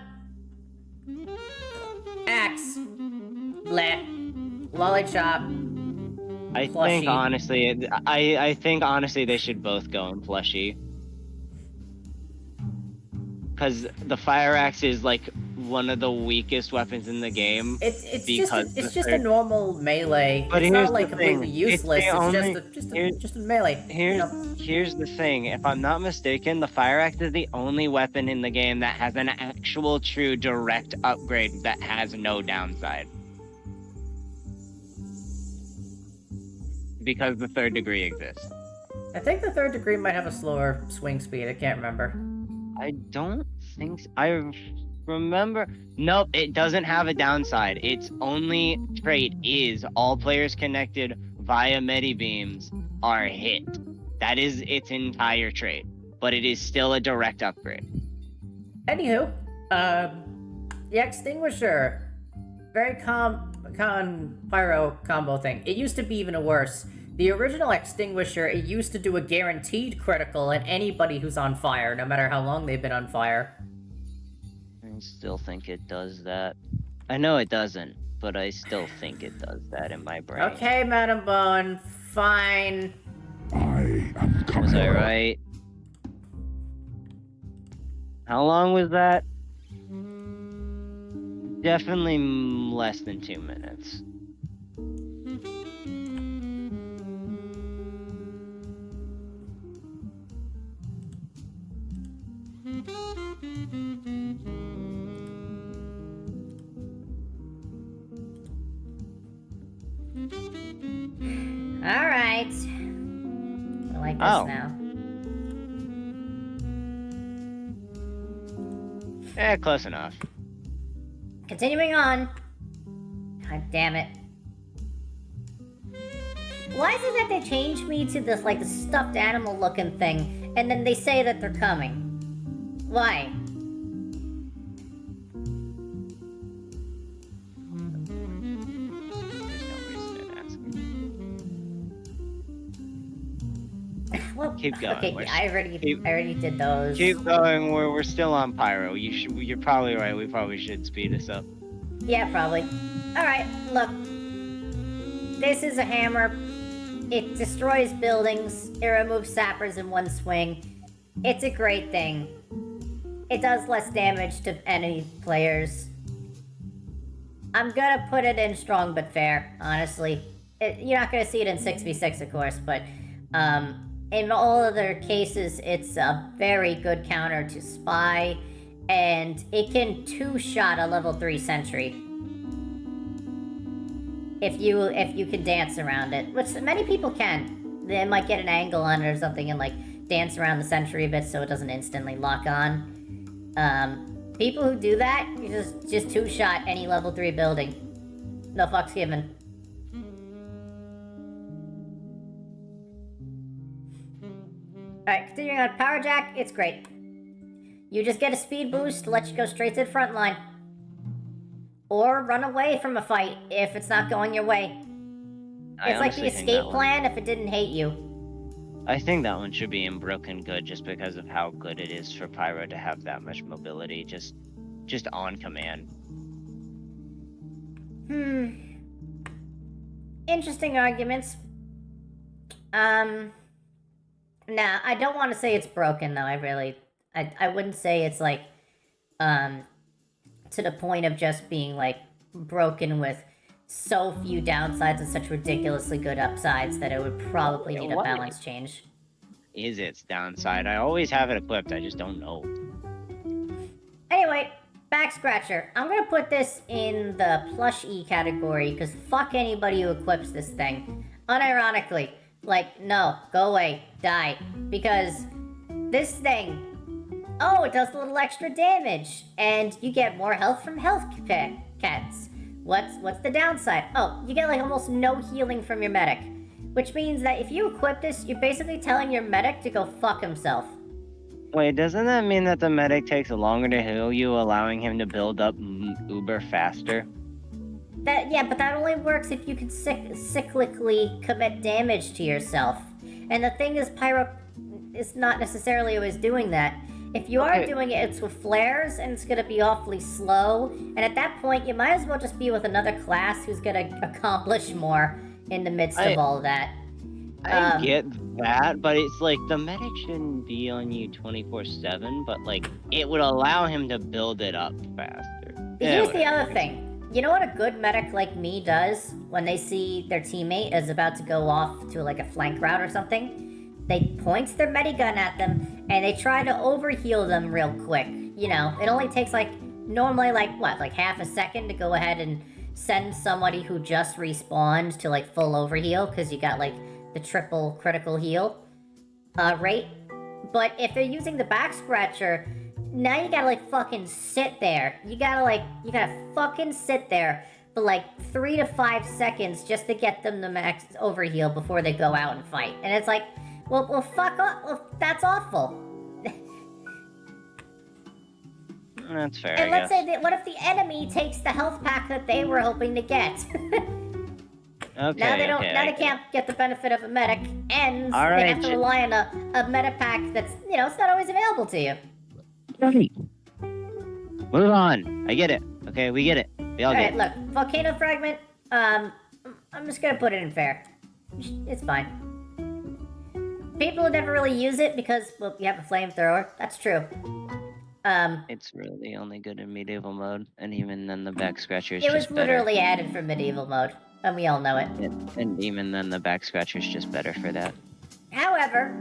Axe. Bleh. Lollipop. I Plushy. think honestly they should both go in plushy. Because the fire axe is like one of the weakest weapons in the game. It's just a normal melee. But it's here's not like the thing. completely useless. It's just a melee. Here's the thing. If I'm not mistaken, the fire axe is the only weapon in the game that has an actual true direct upgrade that has no downside. Because the third degree exists. I think the third degree might have a slower swing speed. I can't remember. I don't think so. I remember. Nope, it doesn't have a downside. Its only trait is all players connected via medibeams are hit. That is its entire trait, but it is still a direct upgrade. Anywho, the extinguisher, very pyro combo thing. It used to be even worse. The original extinguisher, it used to do a guaranteed critical at anybody who's on fire, no matter how long they've been on fire. I still think it does that. I know it doesn't, but I still think it does that in my brain. Okay, Madam Bone, fine. I am coming. Was I right? How long was that? Definitely less than 2 minutes. Alright. I like this now. Close enough. Continuing on. God damn it. Why is it that they changed me to this, like, the stuffed animal looking thing, and then they say that they're coming? Why? There's no reason to ask. Well, Keep going. okay, I already did those. Keep going. We're still on pyro. You're probably right. We probably should speed this up. Yeah, probably. Alright, look. This is a hammer. It destroys buildings. It removes sappers in one swing. It's a great thing. It does less damage to enemy players. I'm gonna put it in strong but fair, honestly. You're not gonna see it in 6v6, of course, but in all other cases, it's a very good counter to spy, and it can two-shot a level 3 sentry. if you can dance around it, which many people can. They might get an angle on it or something and like dance around the sentry a bit so it doesn't instantly lock on. People who do that, you just two-shot any level 3 building. No fucks given. Alright, continuing on Power Jack, it's great. You just get a speed boost to let you go straight to the front line. Or run away from a fight if it's not going your way. It's like the escape plan if it didn't hate you. I think that one should be in Broken Good just because of how good it is for Pyro to have that much mobility just on command. Interesting arguments. Nah, I don't want to say it's broken though. I wouldn't say it's like to the point of just being like broken with so few downsides and such ridiculously good upsides that it would probably need a balance change. Is its downside? I always have it equipped, I just don't know. Anyway, Back Scratcher. I'm gonna put this in the plush E category, because fuck anybody who equips this thing. Unironically. Like, no, go away, die. Because this thing, oh, it does a little extra damage, and you get more health from health kits. What's the downside? Oh, you get like almost no healing from your medic. Which means that if you equip this, you're basically telling your medic to go fuck himself. Wait, doesn't that mean that the medic takes longer to heal you, allowing him to build up uber faster? Yeah, but that only works if you can cyclically commit damage to yourself. And the thing is, Pyro is not necessarily always doing that. If you are doing it, it's with flares, and it's gonna be awfully slow. And at that point, you might as well just be with another class who's gonna accomplish more in the midst of all of that. I get that, but it's like the medic shouldn't be on you 24/7, but like it would allow him to build it up faster. Here's the other thing. You know what a good medic like me does when they see their teammate is about to go off to like a flank route or something? They point their medigun at them and they try to overheal them real quick. You know, it only takes like normally like half a second to go ahead and send somebody who just respawned to like full overheal because you got like the triple critical heal rate. But if they're using the Back Scratcher, now you gotta like fucking sit there. You gotta fucking sit there for like 3 to 5 seconds just to get them the max overheal before they go out and fight. And it's like, well fuck off. Well, that's awful. That's fair. And let's say that, what if the enemy takes the health pack that they were hoping to get? Okay. Now they don't. Now they can't get the benefit of a medic, and they have to rely on a meta pack that's it's not always available to you. Move on. I get it. Okay, we get it. We all get it. Look, volcano fragment. I'm just gonna put it in fair. It's fine. People who never really use it because you have a flamethrower. That's true. It's really only good in medieval mode, and even then the Back Scratcher is just just better. It was literally added for medieval mode, and we all know it. And even then the Back Scratcher is just better for that. However,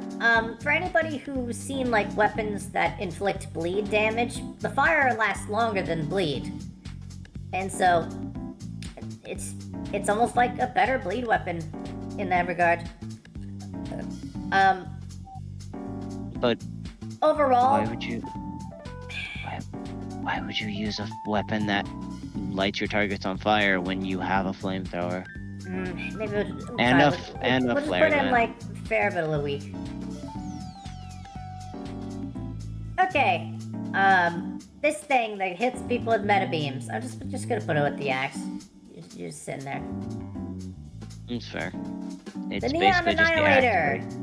for anybody who's seen like weapons that inflict bleed damage, the fire lasts longer than bleed, and so it's almost like a better bleed weapon in that regard. But overall, why would you use a weapon that lights your targets on fire when you have a flamethrower? Maybe we'll a just flare put in gun. like fair but a little weak. Okay, this thing that hits people with meta beams. I'm just gonna put it with the axe. You're just sitting there. It's fair. It's The Neon basically just the Annihilator. axe.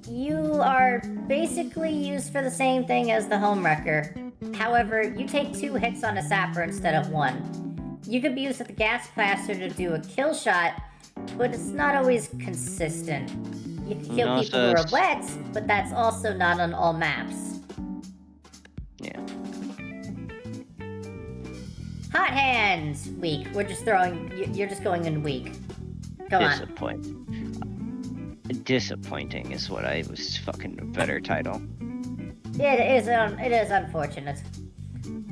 You are basically used for the same thing as the Homewrecker. However, you take 2 hits on a sapper instead of 1. You could be used with the gas blaster to do a kill shot, but it's not always consistent. You can kill people who are wet, but that's also not on all maps. Yeah. Hot hands, weak. We're just throwing. You're just going in weak. Come on. Disappointing is what I was fucking a better title. It is unfortunate.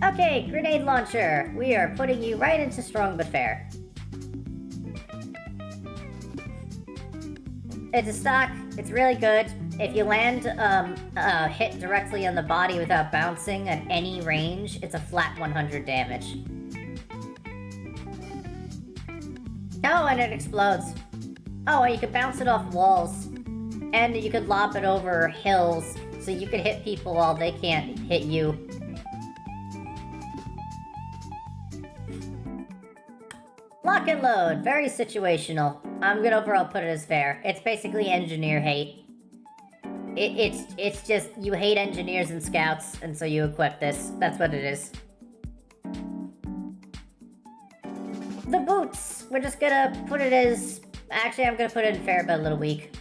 Okay, grenade launcher. We are putting you right into strong but fair. It's a stock. It's really good. If you land hit directly on the body without bouncing at any range, it's a flat 100 damage. Oh, and it explodes. Oh, and you can bounce it off walls. And you could lob it over hills, so you could hit people while they can't hit you. Lock and load, very situational. I'm gonna overall put it as fair. It's basically engineer hate. It's just, you hate engineers and scouts, and so you equip this. That's what it is. The boots, we're just gonna put it as... Actually, I'm gonna put it in fair but a little weak.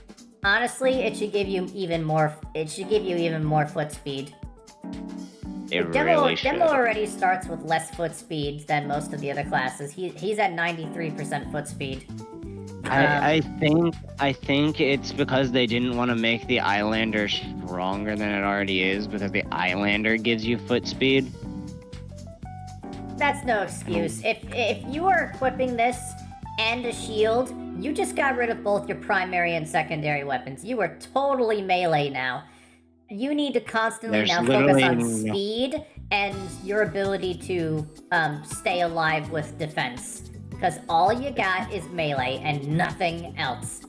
Honestly, it should give you even more foot speed. Demo already starts with less foot speed than most of the other classes. He's at 93% foot speed. I think it's because they didn't want to make the Islander stronger than it already is, because the Islander gives you foot speed. That's no excuse. If you are equipping this and a shield, you just got rid of both your primary and secondary weapons. You are totally melee now. You need to constantly There's now focus on literally- speed and your ability to stay alive with defense. Because all you got is melee and nothing else.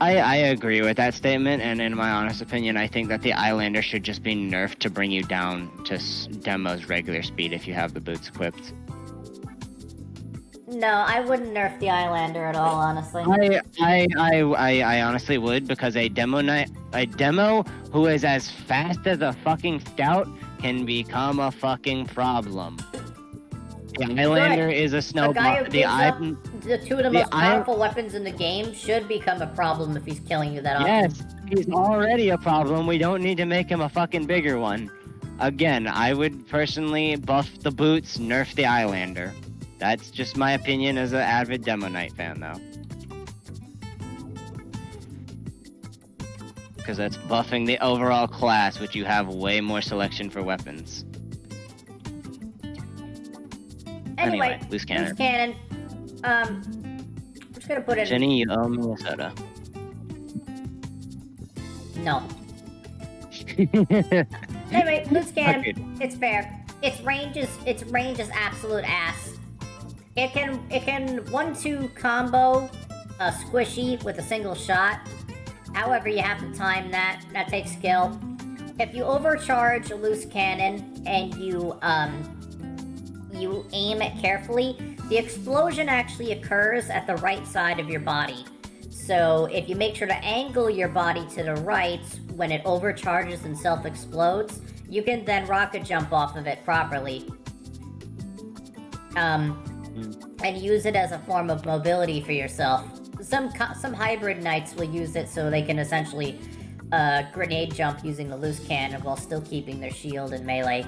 I agree with that statement, and in my honest opinion, I think that the Islander should just be nerfed to bring you down to Demo's regular speed if you have the boots equipped. No, I wouldn't nerf the Islander at all, honestly. I honestly would, because a demo who is as fast as a fucking scout can become a fucking problem. The Islander is a A guy snowball. who gives up the two of the most powerful weapons in the game should become a problem if he's killing you that often. Yes, he's already a problem. We don't need to make him a fucking bigger one. Again, I would personally buff the boots, nerf the Islander. That's just my opinion as an avid Demo Knight fan, though. Because that's buffing the overall class, which you have way more selection for weapons. Anyway, loose cannon. Loose cannon. I'm just gonna put in... Jenny, you owe me a soda. No. Anyway, loose cannon. Okay. It's fair. Its range is absolute ass. It can 1-2 combo a squishy with a single shot. However, you have to time that. That takes skill. If you overcharge a loose cannon and you aim it carefully, the explosion actually occurs at the right side of your body. So if you make sure to angle your body to the right when it overcharges and self-explodes, you can then rocket jump off of it properly. And use it as a form of mobility for yourself. Some hybrid knights will use it so they can essentially grenade jump using the loose cannon while still keeping their shield and melee.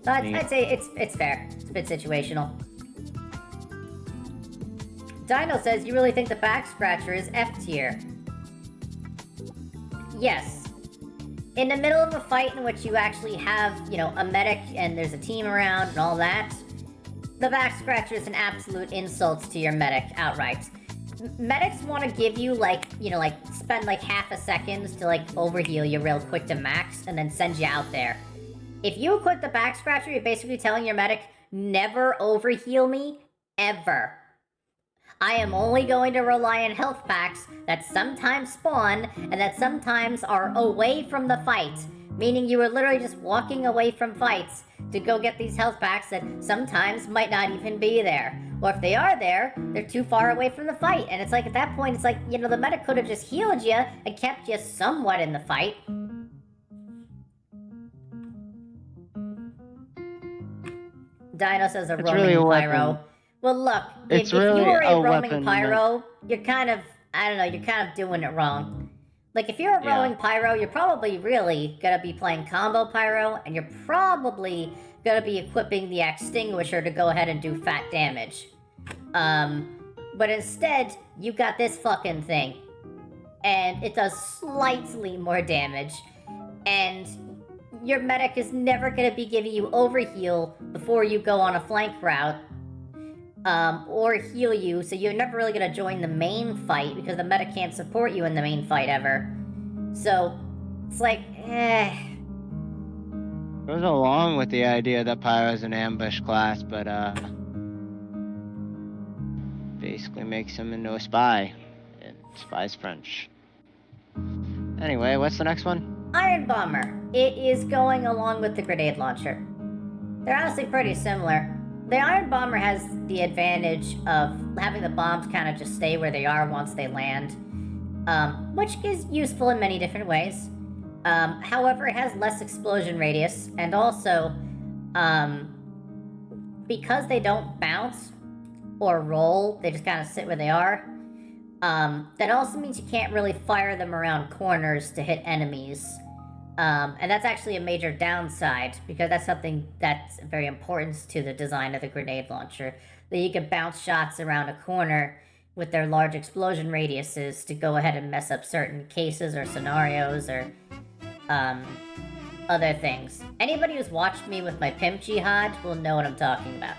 So I'd say it's fair. It's a bit situational. Dino says, you really think the back scratcher is F tier? Yes. In the middle of a fight in which you actually have, a medic and there's a team around and all that, the back scratcher is an absolute insult to your medic outright. Medics want to give you, spend half a second to, overheal you real quick to max and then send you out there. If you equip the back scratcher, you're basically telling your medic, never overheal me, ever. I am only going to rely on health packs that sometimes spawn and that sometimes are away from the fight. Meaning you are literally just walking away from fights to go get these health packs that sometimes might not even be there. Or if they are there, they're too far away from the fight. And it's at that point, it's the medic could have just healed you and kept you somewhat in the fight. Dino says a roaming pyro. Well, look, if you are a roaming pyro, you're kind of doing it wrong. If you're a roaming pyro, you're probably really gonna be playing combo pyro, and you're probably gonna be equipping the extinguisher to go ahead and do fat damage. But instead, you got this fucking thing. And it does slightly more damage. And your medic is never gonna be giving you overheal before you go on a flank route. or heal you, so you're never really gonna join the main fight because the meta can't support you in the main fight ever. So it's like, Goes along with the idea that Pyro's an ambush class, but basically makes him into a spy. And spy's French. Anyway, what's the next one? Iron Bomber. It is going along with the grenade launcher. They're honestly pretty similar. The Iron Bomber has the advantage of having the bombs kind of just stay where they are once they land, which is useful in many different ways. However, it has less explosion radius, and also, because they don't bounce or roll, they just kind of sit where they are. That also means you can't really fire them around corners to hit enemies. And that's actually a major downside, because that's something that's very important to the design of the grenade launcher. That you can bounce shots around a corner with their large explosion radiuses to go ahead and mess up certain cases or scenarios or other things. Anybody who's watched me with my pimp jihad will know what I'm talking about.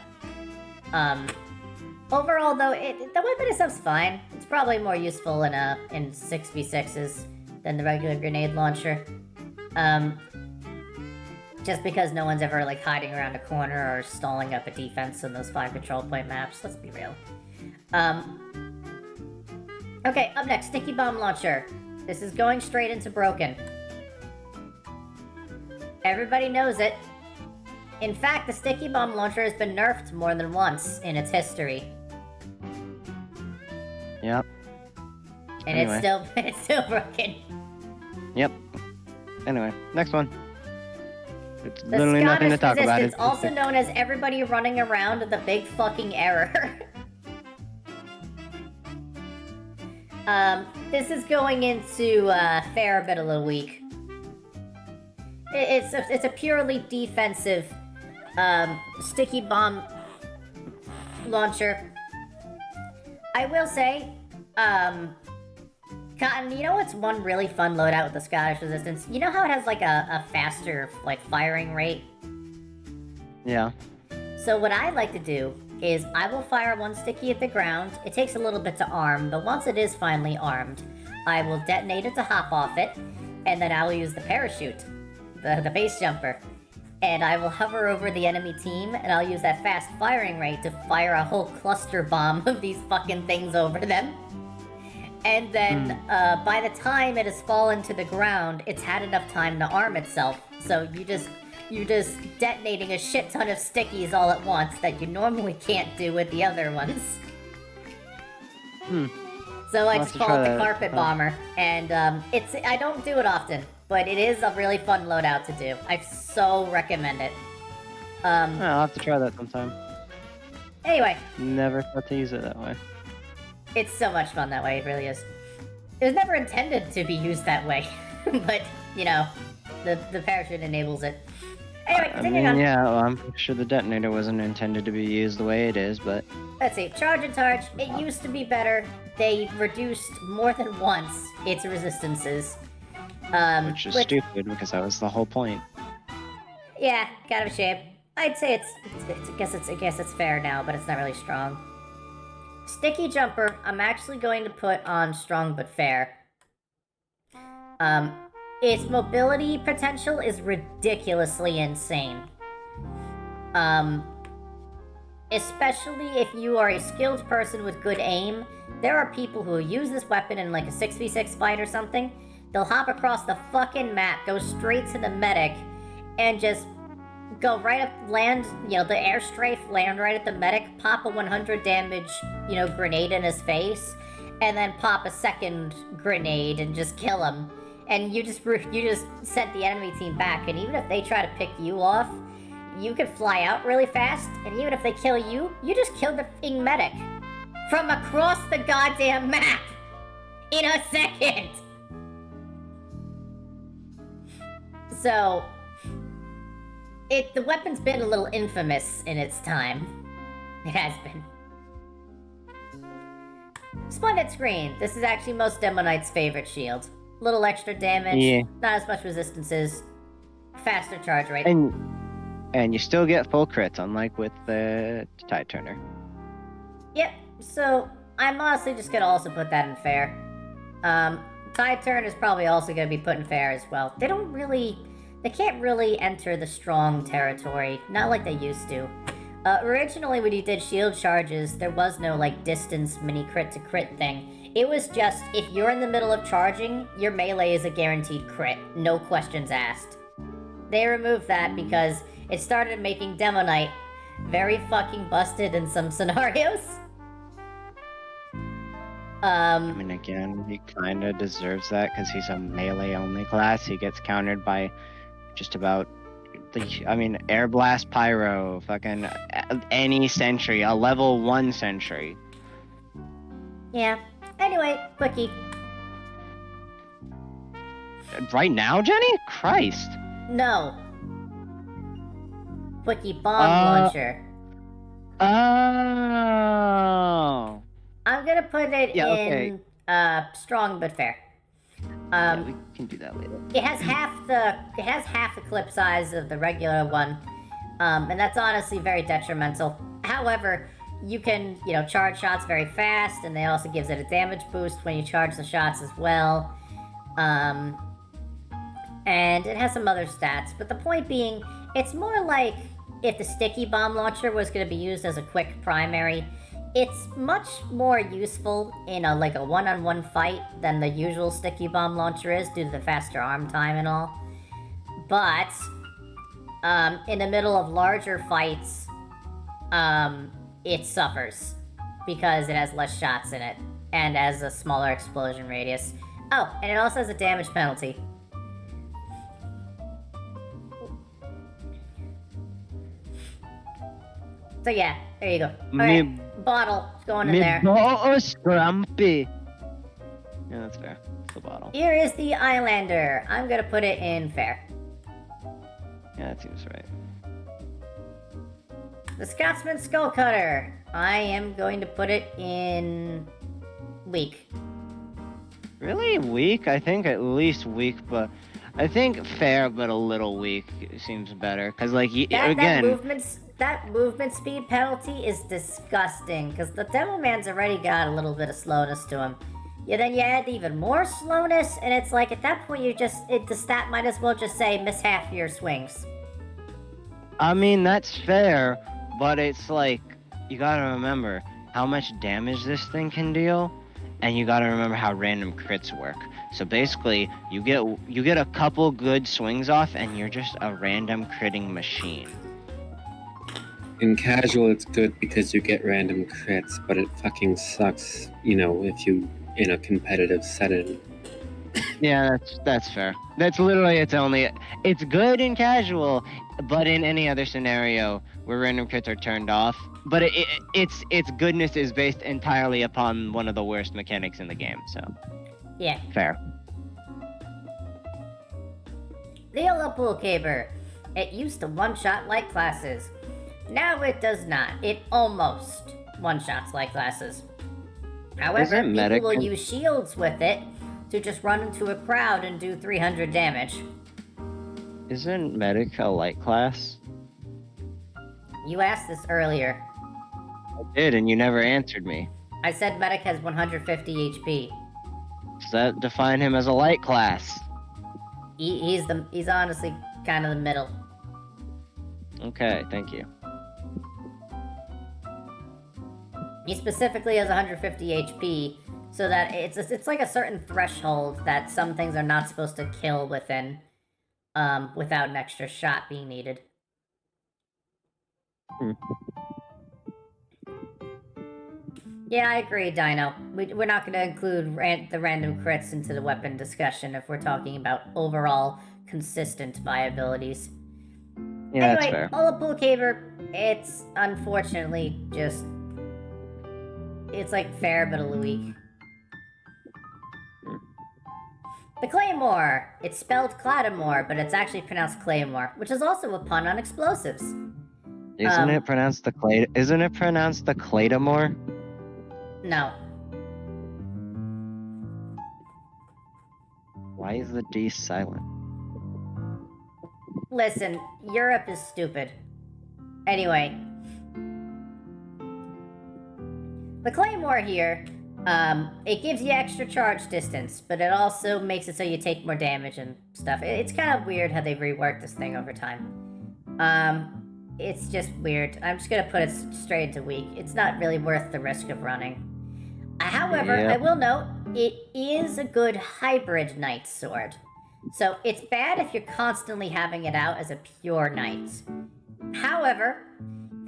Overall, though, the weapon itself's fine. It's probably more useful in 6v6s than the regular grenade launcher. Just because no one's ever, like, hiding around a corner or stalling up a defense in those 5 control point maps, let's be real. Okay, up next, Sticky Bomb Launcher. This is going straight into Broken. Everybody knows it. In fact, the Sticky Bomb Launcher has been nerfed more than once in its history. Yep. And Anyway. it's still broken. Yep. Anyway, next one. It's The literally nothing to Scottish talk about. Resistance, also known as everybody running around with the big fucking error. This is going into fair but a little weak. It's a purely defensive sticky bomb launcher. I will say, Cotton, you know what's one really fun loadout with the Scottish Resistance? You know how it has like a faster like firing rate? Yeah. So what I like to do is I will fire one sticky at the ground. It takes a little bit to arm, but once it is finally armed, I will detonate it to hop off it, and then I will use the parachute, the base jumper, and I will hover over the enemy team, and I'll use that fast firing rate to fire a whole cluster bomb of these fucking things over them. And then, by the time it has fallen to the ground, it's had enough time to arm itself. So you're just detonating a shit ton of stickies all at once that you normally can't do with the other ones. So I just call it the carpet bomber, and I don't do it often, but it is a really fun loadout to do. I so recommend it. I'll have to try that sometime. Anyway, Never thought to use it that way. it's so much fun that way, it really is. It was never intended to be used that way, but, you know, the parachute enables it. Anyway, continuing on. Yeah, well, I'm sure the detonator wasn't intended to be used the way it is, but... Let's see, Charge and Targe, it used to be better. They reduced more than once its resistances. Which is stupid, because that was the whole point. Yeah, kind of a shame. I'd say I guess it's fair now, but it's not really strong. Sticky Jumper, I'm actually going to put on strong but fair. Its mobility potential is ridiculously insane. Especially if you are a skilled person with good aim. There are people who use this weapon in like a 6v6 fight or something. They'll hop across the fucking map, go straight to the medic, and just go right up, land, you know, the airstrafe, land right at the medic, pop a 100 damage, you know, grenade in his face, and then pop a second grenade and just kill him. And you just sent the enemy team back, and even if they try to pick you off, you can fly out really fast, and even if they kill you, you just killed the f***ing medic. From across the goddamn map! In a second! So, the weapon's been a little infamous in its time. It has been. Splendid Screen. This is actually most Demo Knight's favorite shield. Little extra damage, Yeah. not as much resistances, faster charge rate. And you still get full crits, unlike with the Tide Turner. Yep, so I'm honestly just gonna also put that in fair. Tide Turn is probably also gonna be put in fair as well. They can't really enter the strong territory, not like they used to. Originally when you did shield charges, there was no like distance mini crit to crit thing. It was just, if you're in the middle of charging, your melee is a guaranteed crit, no questions asked. They removed that because it started making Demo Knight very fucking busted in some scenarios. I mean, again, he kind of deserves that because he's a melee-only class. He gets countered by just about, Air Blast Pyro, fucking any sentry, a level 1 sentry. Yeah. Anyway, quickie. Right now, Jenny? Christ. No. Quickie bomb launcher. Oh. I'm gonna put it Yeah, in strong but fair. Yeah, we can do that later. It has half the clip size of the regular one, and that's honestly very detrimental. However, you can charge shots very fast, and it also gives it a damage boost when you charge the shots as well. And it has some other stats, but the point being, it's more like if the sticky bomb launcher was going to be used as a quick primary. It's much more useful in a one-on-one fight than the usual sticky bomb launcher is due to the faster arm time and all. But in the middle of larger fights, it suffers because it has less shots in it and has a smaller explosion radius. Oh, and it also has a damage penalty. So yeah, there you go. Alright, bottle is going in there. Oh, scrumpy. Yeah, that's fair. It's the bottle. Here is the Islander. I'm gonna put it in fair. Yeah, that seems right. The Scotsman Skull Cutter. I am going to put it in weak. Really weak? I think at least weak, but I think fair, but a little weak seems better. Cause That movement speed penalty is disgusting, because the Demo Man's already got a little bit of slowness to him. Yeah, then you add even more slowness, and it's like, at that point, the stat might as well just say, miss half your swings. I mean, that's fair, but it's like, you gotta remember how much damage this thing can deal, and you gotta remember how random crits work. So basically, you get a couple good swings off, and you're just a random critting machine. In casual, it's good because you get random crits, but it fucking sucks, if you in a competitive setting. Yeah, that's fair. That's literally it's good in casual, but in any other scenario where random crits are turned off. But its goodness is based entirely upon one of the worst mechanics in the game. So yeah, fair. The Yellow Pool Caber. It used to one-shot light classes. Now it does not. It almost one-shots light classes. However, people will use shields with it to just run into a crowd and do 300 damage. Isn't Medic a light class? You asked this earlier. I did, and you never answered me. I said Medic has 150 HP. Does that define him as a light class? He's honestly kind of the middle. Okay, thank you. He specifically has 150 HP, so that it's like a certain threshold that some things are not supposed to kill within, without an extra shot being needed. Yeah, I agree, Dino. We're not going to include the random crits into the weapon discussion if we're talking about overall consistent viabilities. Yeah, anyway, that's fair. All Pool Caber, it's unfortunately just... It's like fair, but a little weak. The Claymore. It's spelled Cladamore, but it's actually pronounced Claymore, which is also a pun on explosives. Isn't it pronounced the Cladamore? No. Why is the D silent? Listen, Europe is stupid. Anyway. The Claymore here, it gives you extra charge distance, but it also makes it so you take more damage and stuff. It's kind of weird how they've reworked this thing over time. It's just weird. I'm just gonna put it straight into weak. It's not really worth the risk of running. However, Yep. I will note, it is a good hybrid knight sword. So it's bad if you're constantly having it out as a pure knight. However,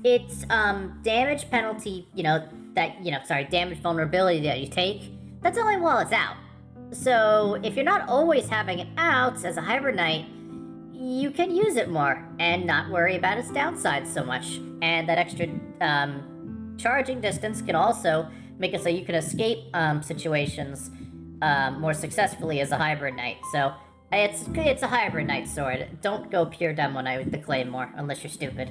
its damage penalty, damage vulnerability that you take, that's only while it's out. So if you're not always having it out as a hybrid knight, you can use it more and not worry about its downsides so much. And that extra charging distance can also make it so you can escape situations more successfully as a hybrid knight. So it's a hybrid knight sword. Don't go pure demo knight with the claymore unless you're stupid.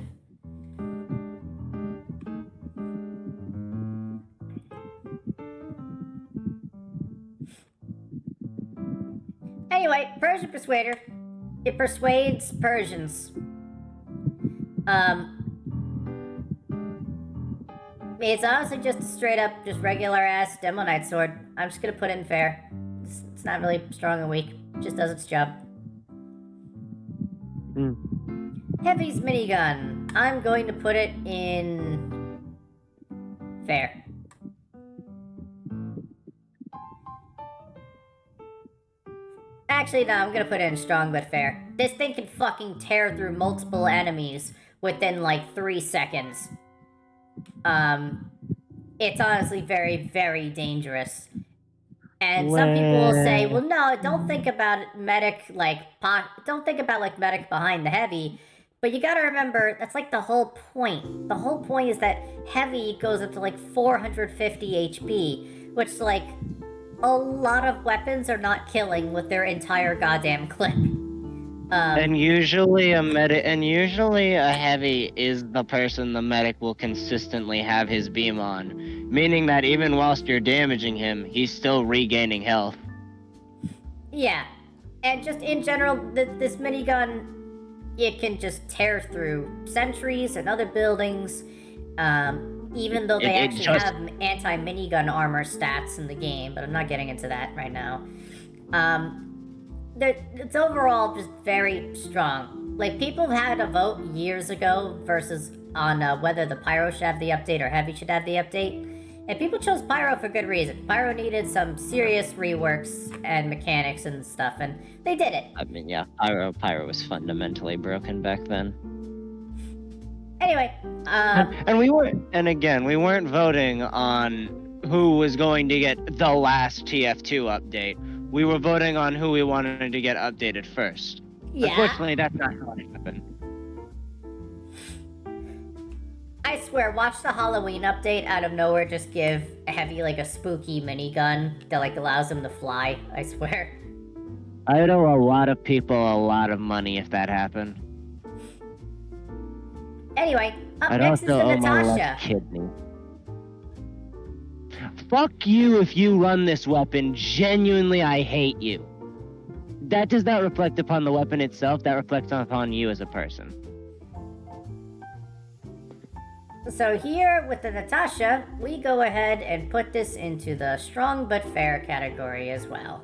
Anyway, Persian Persuader. It persuades Persians. It's honestly just a straight up, just regular ass demo knight sword. I'm just gonna put it in fair. It's not really strong and weak. It just does its job. Heavy's minigun. I'm going to put it in fair. Actually, no, I'm gonna put it in strong but fair. This thing can fucking tear through multiple enemies within like 3 seconds. It's honestly very, very dangerous. And some people will say, well, no, don't think about medic, don't think about, medic behind the heavy. But you gotta remember, that's, the whole point. The whole point is that heavy goes up to, 450 HP, which, a lot of weapons are not killing with their entire goddamn clip. And usually a heavy is the person the medic will consistently have his beam on, meaning that even whilst you're damaging him, he's still regaining health. Yeah, and just in general, this minigun, it can just tear through sentries and other buildings, even though they have anti-minigun armor stats in the game, but I'm not getting into that right now. It's overall just very strong. People had a vote years ago versus on whether the Pyro should have the update or Heavy should have the update. And people chose Pyro for good reason. Pyro needed some serious reworks and mechanics and stuff, and they did it. I mean, yeah, Pyro was fundamentally broken back then. Anyway, we weren't voting on who was going to get the last TF2 update. We were voting on who we wanted to get updated first. Yeah. Unfortunately, that's not how it happened. I swear, watch the Halloween update out of nowhere just give Heavy a spooky minigun that allows him to fly. I swear. I'd owe a lot of people a lot of money if that happened. Anyway, up I'd next is the also owe my Natasha. left kidney. Fuck you if you run this weapon. Genuinely, I hate you. That does not reflect upon the weapon itself. That reflects upon you as a person. So here, with the Natasha, we go ahead and put this into the strong but fair category as well.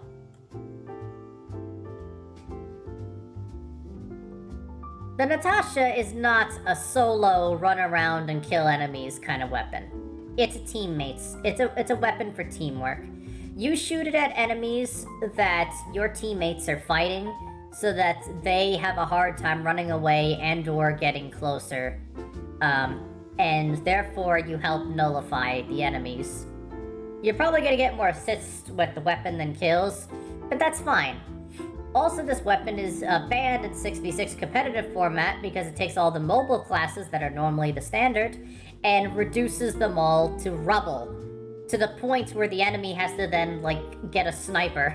The Natasha is not a solo run around and kill enemies kind of weapon. It's a teammates. It's a weapon for teamwork. You shoot it at enemies that your teammates are fighting so that they have a hard time running away and or getting closer. And therefore you help nullify the enemies. You're probably gonna get more assists with the weapon than kills, but that's fine. Also, this weapon is banned in 6v6 competitive format because it takes all the mobile classes that are normally the standard and reduces them all to rubble, to the point where the enemy has to then, get a sniper.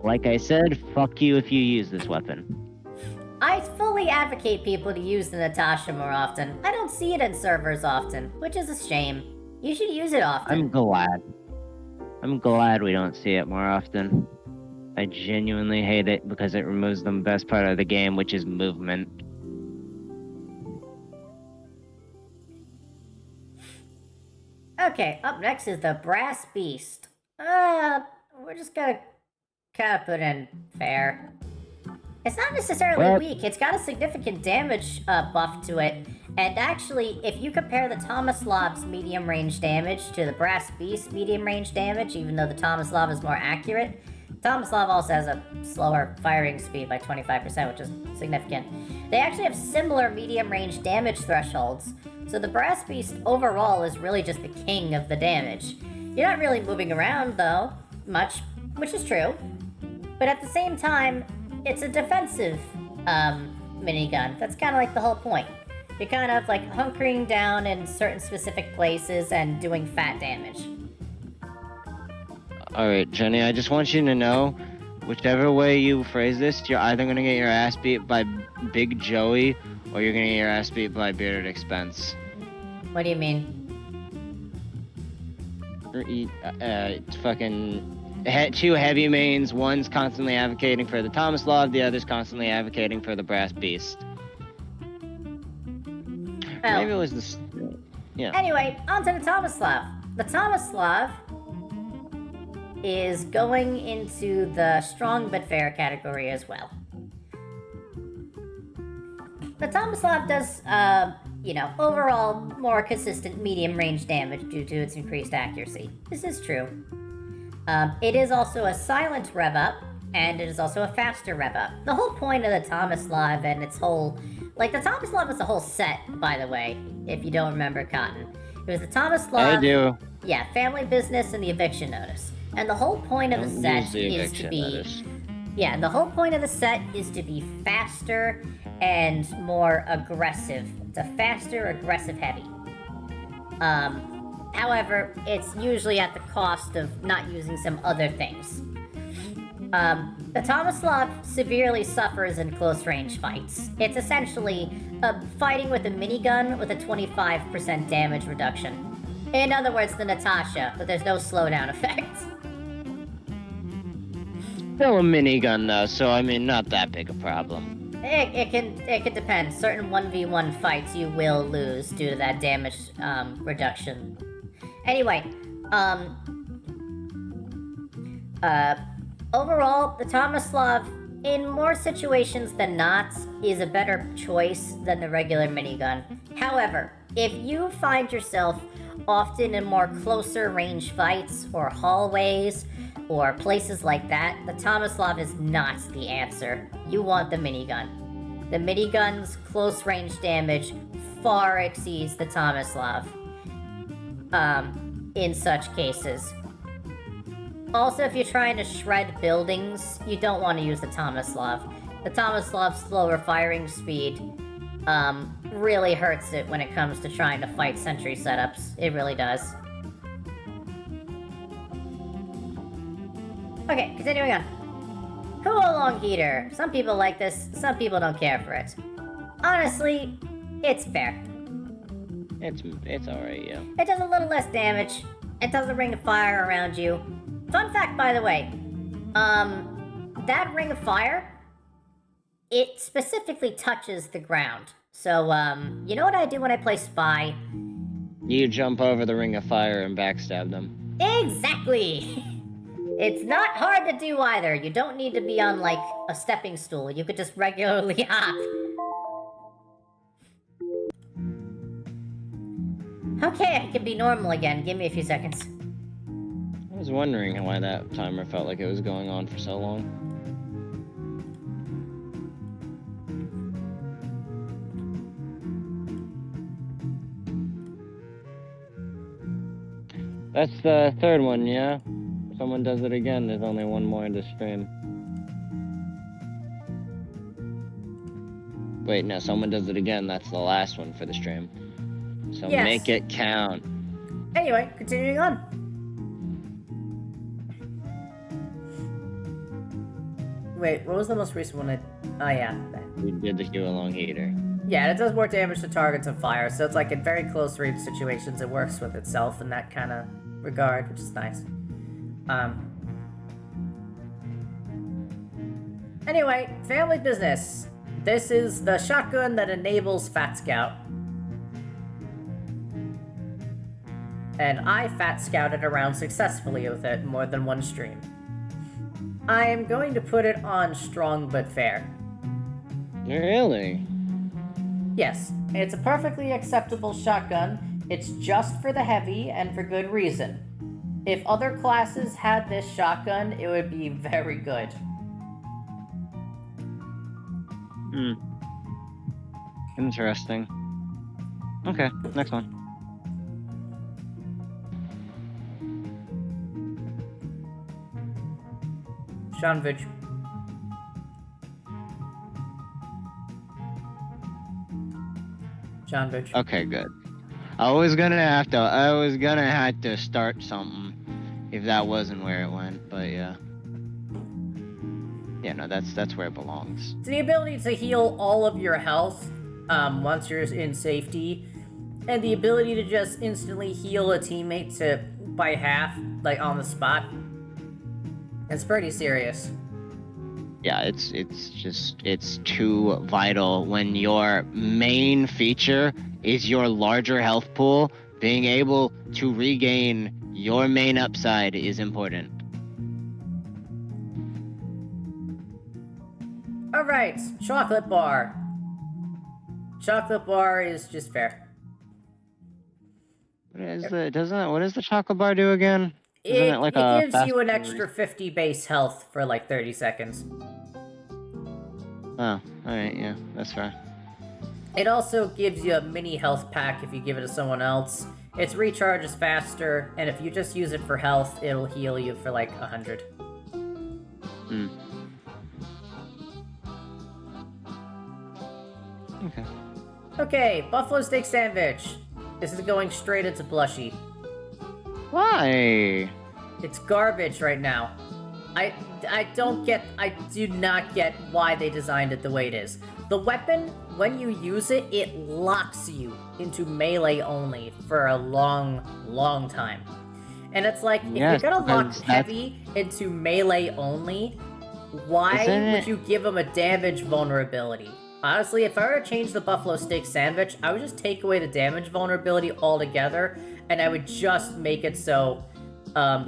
Like I said, fuck you if you use this weapon. I fully advocate people to use the Natasha more often. I don't see it in servers often, which is a shame. You should use it often. I'm glad we don't see it more often. I genuinely hate it because it removes the best part of the game, which is movement. Okay, up next is the Brass Beast. We're just gonna kind of put in fair. It's not necessarily What? weak, it's got a significant damage buff to it. And actually, if you compare the Tomislav's medium range damage to the Brass Beast's medium range damage, even though the Tomislav is more accurate, Tomislav also has a slower firing speed by 25%, which is significant. They actually have similar medium range damage thresholds, so the Brass Beast overall is really just the king of the damage. You're not really moving around, though, much, which is true. But at the same time, it's a defensive minigun. That's kind of like the whole point. You're kind of like hunkering down in certain specific places and doing fat damage. Alright, Jenny, I just want you to know, whichever way you phrase this, you're either gonna get your ass beat by Big Joey, or you're gonna get your ass beat by Bearded Expense. What do you mean? It's fucking two heavy mains, one's constantly advocating for the Tomislav, the other's constantly advocating for the Brass Beast. Well, Maybe it was this. Yeah. anyway, on to the Tomislav. The Tomislav is going into the strong but fair category as well. The Tomislav does, overall more consistent medium range damage due to its increased accuracy. This is true. It is also a silent rev up, and it is also a faster rev up. The whole point of the Tomislav and its whole... Like, the Tomislav was a whole set, by the way, if you don't remember, Cotton. It was the Tomislav... I do. Yeah, family business and the eviction notice. And the whole point of the Don't set use the is to eviction be... notice. Yeah, the whole point of the set is to be faster and more aggressive. It's a faster, aggressive heavy. However, it's usually at the cost of not using some other things. The Tomislav severely suffers in close-range fights. It's essentially fighting with a minigun with a 25% damage reduction. In other words, the Natasha, but there's no slowdown effect. Still a minigun though, so I mean, not that big a problem. It can depend. Certain 1v1 fights you will lose due to that damage reduction. Anyway, overall, the Tomislav, in more situations than not, is a better choice than the regular minigun. However, if you find yourself often in more closer range fights or hallways or places like that, the Tomislav is not the answer. You want the minigun. The minigun's close range damage far exceeds the Tomislav in such cases. Also, if you're trying to shred buildings, you don't want to use the Tomislav. The Tomislav's slower firing speed really hurts it when it comes to trying to fight sentry setups. It really does. Okay, continuing on. Cool long heater. Some people like this, some people don't care for it. Honestly, it's fair. It's alright, yeah. It does a little less damage. It does a ring of fire around you. Fun fact, by the way, that ring of fire, it specifically touches the ground. So, you know what I do when I play Spy? You jump over the ring of fire and backstab them. Exactly! It's not hard to do either. You don't need to be on, like, a stepping stool. You could just regularly hop. Okay, I can be normal again. Give me a few seconds. I was wondering why that timer felt like it was going on for so long. That's the third one, yeah? If someone does it again, there's only one more in the stream. Wait, no, someone does it again, that's the last one for the stream. So Yes. make it count. Anyway, continuing on. Wait, what was the most recent one Oh, yeah. We did the Hue Long Heater. Yeah, it does more damage to targets on fire, so it's like in very close range situations, it works with itself in that kind of regard, which is nice. Anyway, family business. This is the shotgun that enables Fat Scout. and I fat scouted around successfully with it more than one stream. I am going to put it on strong but fair. Really? Yes, it's a perfectly acceptable shotgun. It's just for the heavy and for good reason. If other classes had this shotgun, it would be very good. Hmm. Interesting. Okay, next one. Shanvich. Shanvich. Okay, good. I was gonna have to start something if that wasn't where it went, but yeah. Yeah, no, that's where it belongs. It's the ability to heal all of your health once you're in safety, and the ability to just instantly heal a teammate by half, like on the spot. It's pretty serious. Yeah, it's too vital when your main feature is your larger health pool. Being able to regain your main upside is important. Alright, chocolate bar. Chocolate bar is just fair. What does the chocolate bar do again? Isn't it like it gives you an extra 50 base health for like 30 seconds. Oh, alright, yeah, that's fair. It also gives you a mini health pack if you give it to someone else. Its recharge is faster, and if you just use it for health, it'll heal you for like 100. Hmm. Okay. Okay, buffalo steak sandwich. This is going straight into Blushy. Why? It's garbage right now. I do not get why they designed it the way it is. The weapon, when you use it, it locks you into melee only for a long, long time. And it's like, if Yes, you're gonna lock because heavy into melee only, why would you give them a damage vulnerability? Honestly, if I were to change the buffalo steak sandwich, I would just take away the damage vulnerability altogether, and I would just make it so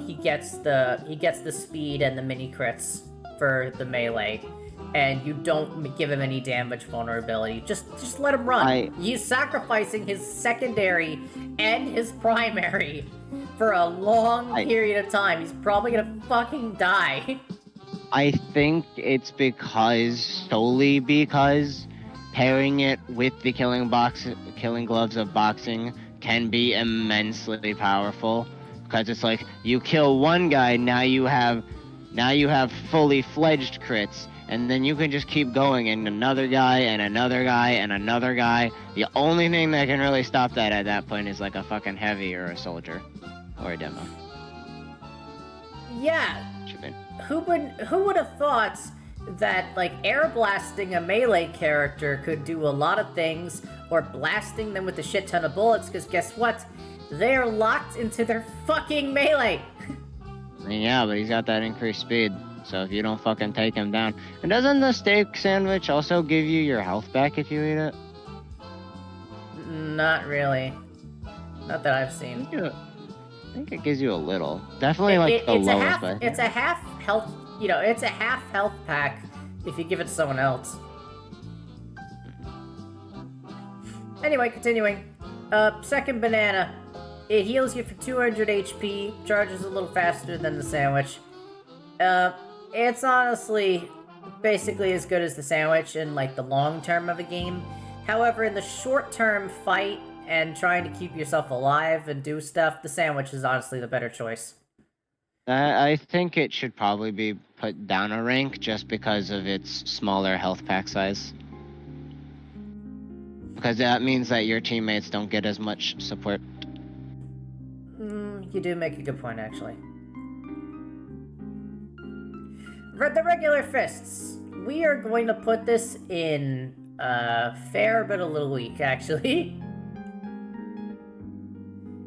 he gets the speed and the mini crits for the melee, and you don't give him any damage vulnerability. Just let him run. He's sacrificing his secondary and his primary for a long period of time. He's probably gonna fucking die. I think it's solely because pairing it with the killing gloves of boxing can be immensely powerful. Because it's like, you kill one guy, now you have fully fledged crits, and then you can just keep going, and another guy, and another guy, and another guy. The only thing that can really stop that at that point is like a fucking heavy or a soldier. Or a demo. Yeah. Who would have thought that, like, air blasting a melee character could do a lot of things, or blasting them with a shit ton of bullets, because guess what? They're locked into their fucking melee! I mean, yeah, but he's got that increased speed, so if you don't fucking take him down... And doesn't the steak sandwich also give you your health back if you eat it? Not really. Not that I've seen. I think it gives you a little. Definitely the lowest, but... It's a half health... You know, it's a half health pack if you give it to someone else. Anyway, continuing. Second banana. It heals you for 200 HP, charges a little faster than the sandwich. It's honestly basically as good as the sandwich in, like, the long term of a game. However, in the short term fight and trying to keep yourself alive and do stuff, the sandwich is honestly the better choice. I think it should probably be put down a rank just because of its smaller health pack size. Because that means that your teammates don't get as much support. You do make a good point, actually. The regular fists. We are going to put this in fair but a little weak, actually.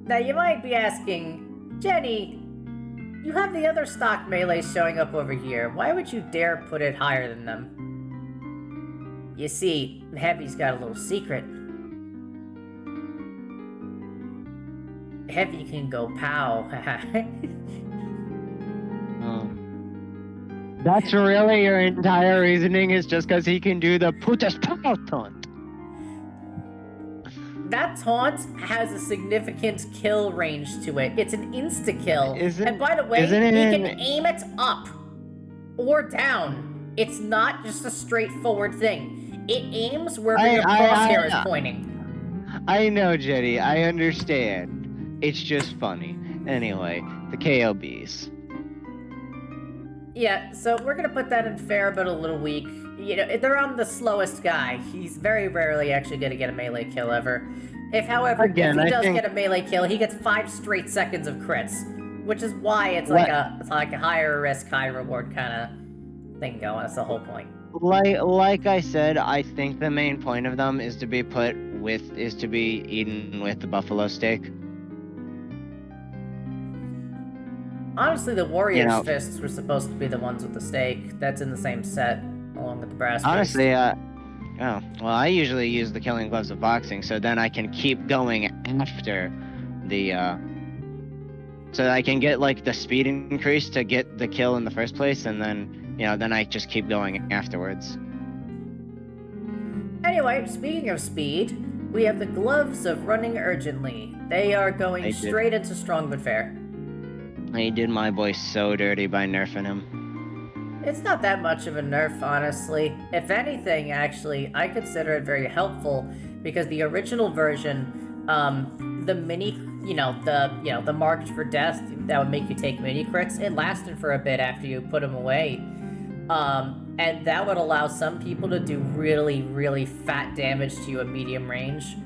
Now, you might be asking, Jenny, you have the other stock melees showing up over here. Why would you dare put it higher than them? You see, Heavy's got a little secret. Heavy can go pow. That's really your entire reasoning is just because he can do the put a spell taunt. That taunt has a significant kill range to it. It's an insta-kill. And by the way, he can aim it up or down. It's not just a straightforward thing. It aims wherever your crosshair is pointing. I know, Jetty. I understand. It's just funny. Anyway, the KOBs. Yeah, so we're gonna put that in fair but a little weak. You know, they're on the slowest guy. He's very rarely actually gonna get a melee kill ever. However, if he does get a melee kill, he gets 5 straight seconds of crits, which is why it's like a higher risk, high reward kind of thing going. That's the whole point. Like I said, I think the main point of them is to be eaten with the buffalo steak. Honestly, the warrior's fists were supposed to be the ones with the steak. That's in the same set, along with the brass. Honestly, I usually use the killing gloves of boxing, so then I can keep going after the, so that I can get like the speed increase to get the kill in the first place, and then, then I just keep going afterwards. Anyway, speaking of speed, we have the gloves of running urgently. They are going straight into strong but fair. I did my boy so dirty by nerfing him. It's not that much of a nerf, honestly. If anything, actually, I consider it very helpful because the original version, the mini, the marked for death that would make you take mini crits, it lasted for a bit after you put them away. And that would allow some people to do really, really fat damage to you at medium range.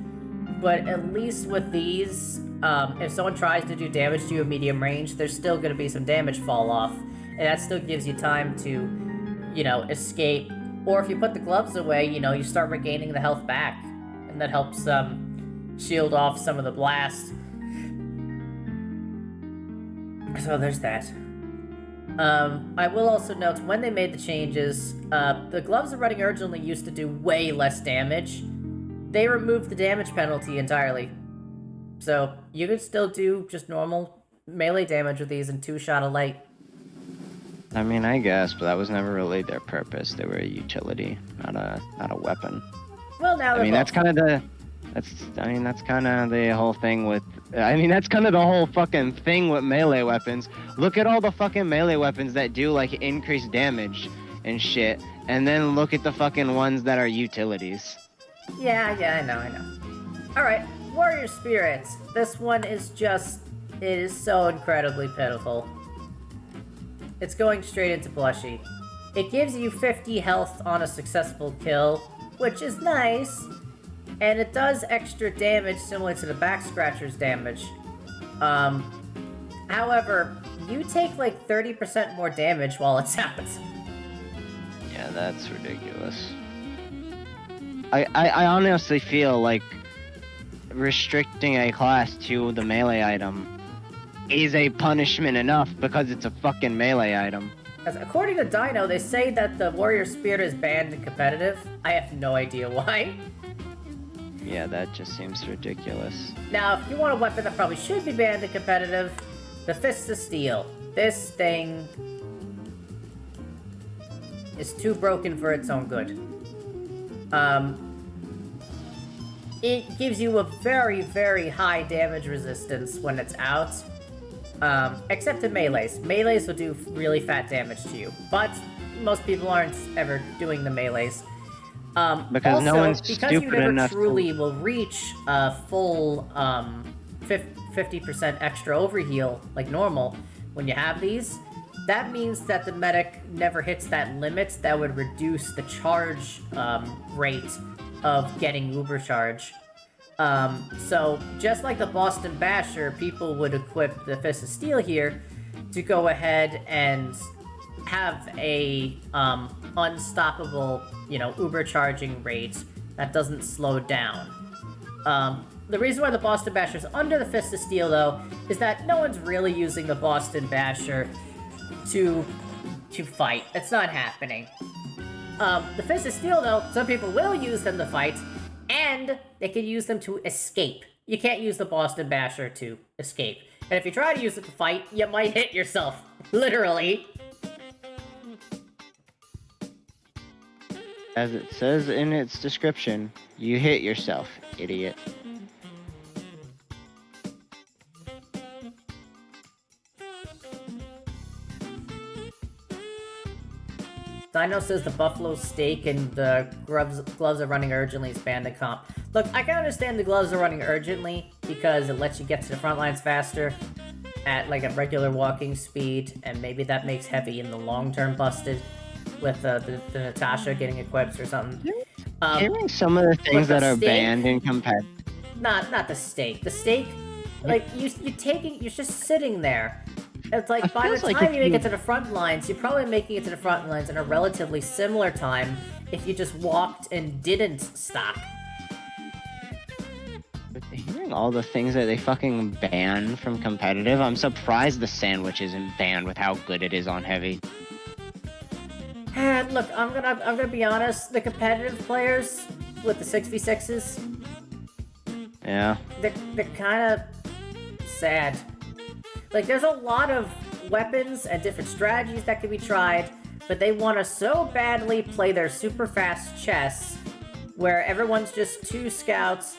But at least with these, if someone tries to do damage to you at medium range, there's still going to be some damage fall off. And that still gives you time to, escape. Or if you put the gloves away, you start regaining the health back. And that helps shield off some of the blast. So there's that. I will also note, when they made the changes, the gloves of running urgently used to do way less damage. They removed the damage penalty entirely. So you could still do just normal melee damage with these in 2-shot of light. I mean, I guess, but that was never really their purpose. They were a utility, not a weapon. Well, now that's kind of the whole thing with. That's kind of the whole fucking thing with melee weapons. Look at all the fucking melee weapons that do like increased damage and shit, and then look at the fucking ones that are utilities. Yeah, I know. Alright, Warrior Spirits. This one is it is so incredibly pitiful. It's going straight into Blushy. It gives you 50 health on a successful kill, which is nice, and it does extra damage similar to the Back Scratcher's damage. However, you take like 30% more damage while it's out. Yeah, that's ridiculous. I honestly feel like restricting a class to the melee item is a punishment enough because it's a fucking melee item. According to Dino, they say that the Warrior Spirit is banned in competitive. I have no idea why. Yeah, that just seems ridiculous. Now, if you want a weapon that probably should be banned in competitive, the Fists of Steel. This thing is too broken for its own good. It gives you a very, very high damage resistance when it's out. Except in melees. Melees will do really fat damage to you, but most people aren't ever doing the melees. Because also, no one's because stupid you never enough truly will reach a full 50% extra overheal like normal when you have these, that means that the medic never hits that limit that would reduce the charge rate of getting uber charge. So just like the Boston Basher, people would equip the Fist of Steel here to go ahead and have a unstoppable, uber charging rate that doesn't slow down. The reason why the Boston Basher is under the Fist of Steel, though, is that no one's really using the Boston Basher to fight. It's not happening. The Fist of Steel, though, some people will use them to fight, and they can use them to escape. you can't use the Boston Basher to escape. And if you try to use it to fight, you might hit yourself. Literally. As it says in its description, you hit yourself, idiot. Dino says the buffalo steak and the gloves are running urgently is banned in comp. Look, I can understand the gloves are running urgently because it lets you get to the front lines faster at like a regular walking speed, and maybe that makes heavy in the long term busted with the Natasha getting equipped or something. Hearing some of the things the that are steak- banned in competitive. Not the steak. The steak, like you're just sitting there. It's like by the feels like time if you make you- it to the front lines, you're probably making it to the front lines in a relatively similar time if you just walked and didn't stop. But hearing all the things that they fucking ban from competitive, I'm surprised the sandwich isn't banned with how good it is on heavy. And look, I'm gonna be honest. The competitive players with the 6v6s, Yeah. they're kind of sad. Like, there's a lot of weapons and different strategies that can be tried, but they want to so badly play their super fast chess, where everyone's just 2 scouts,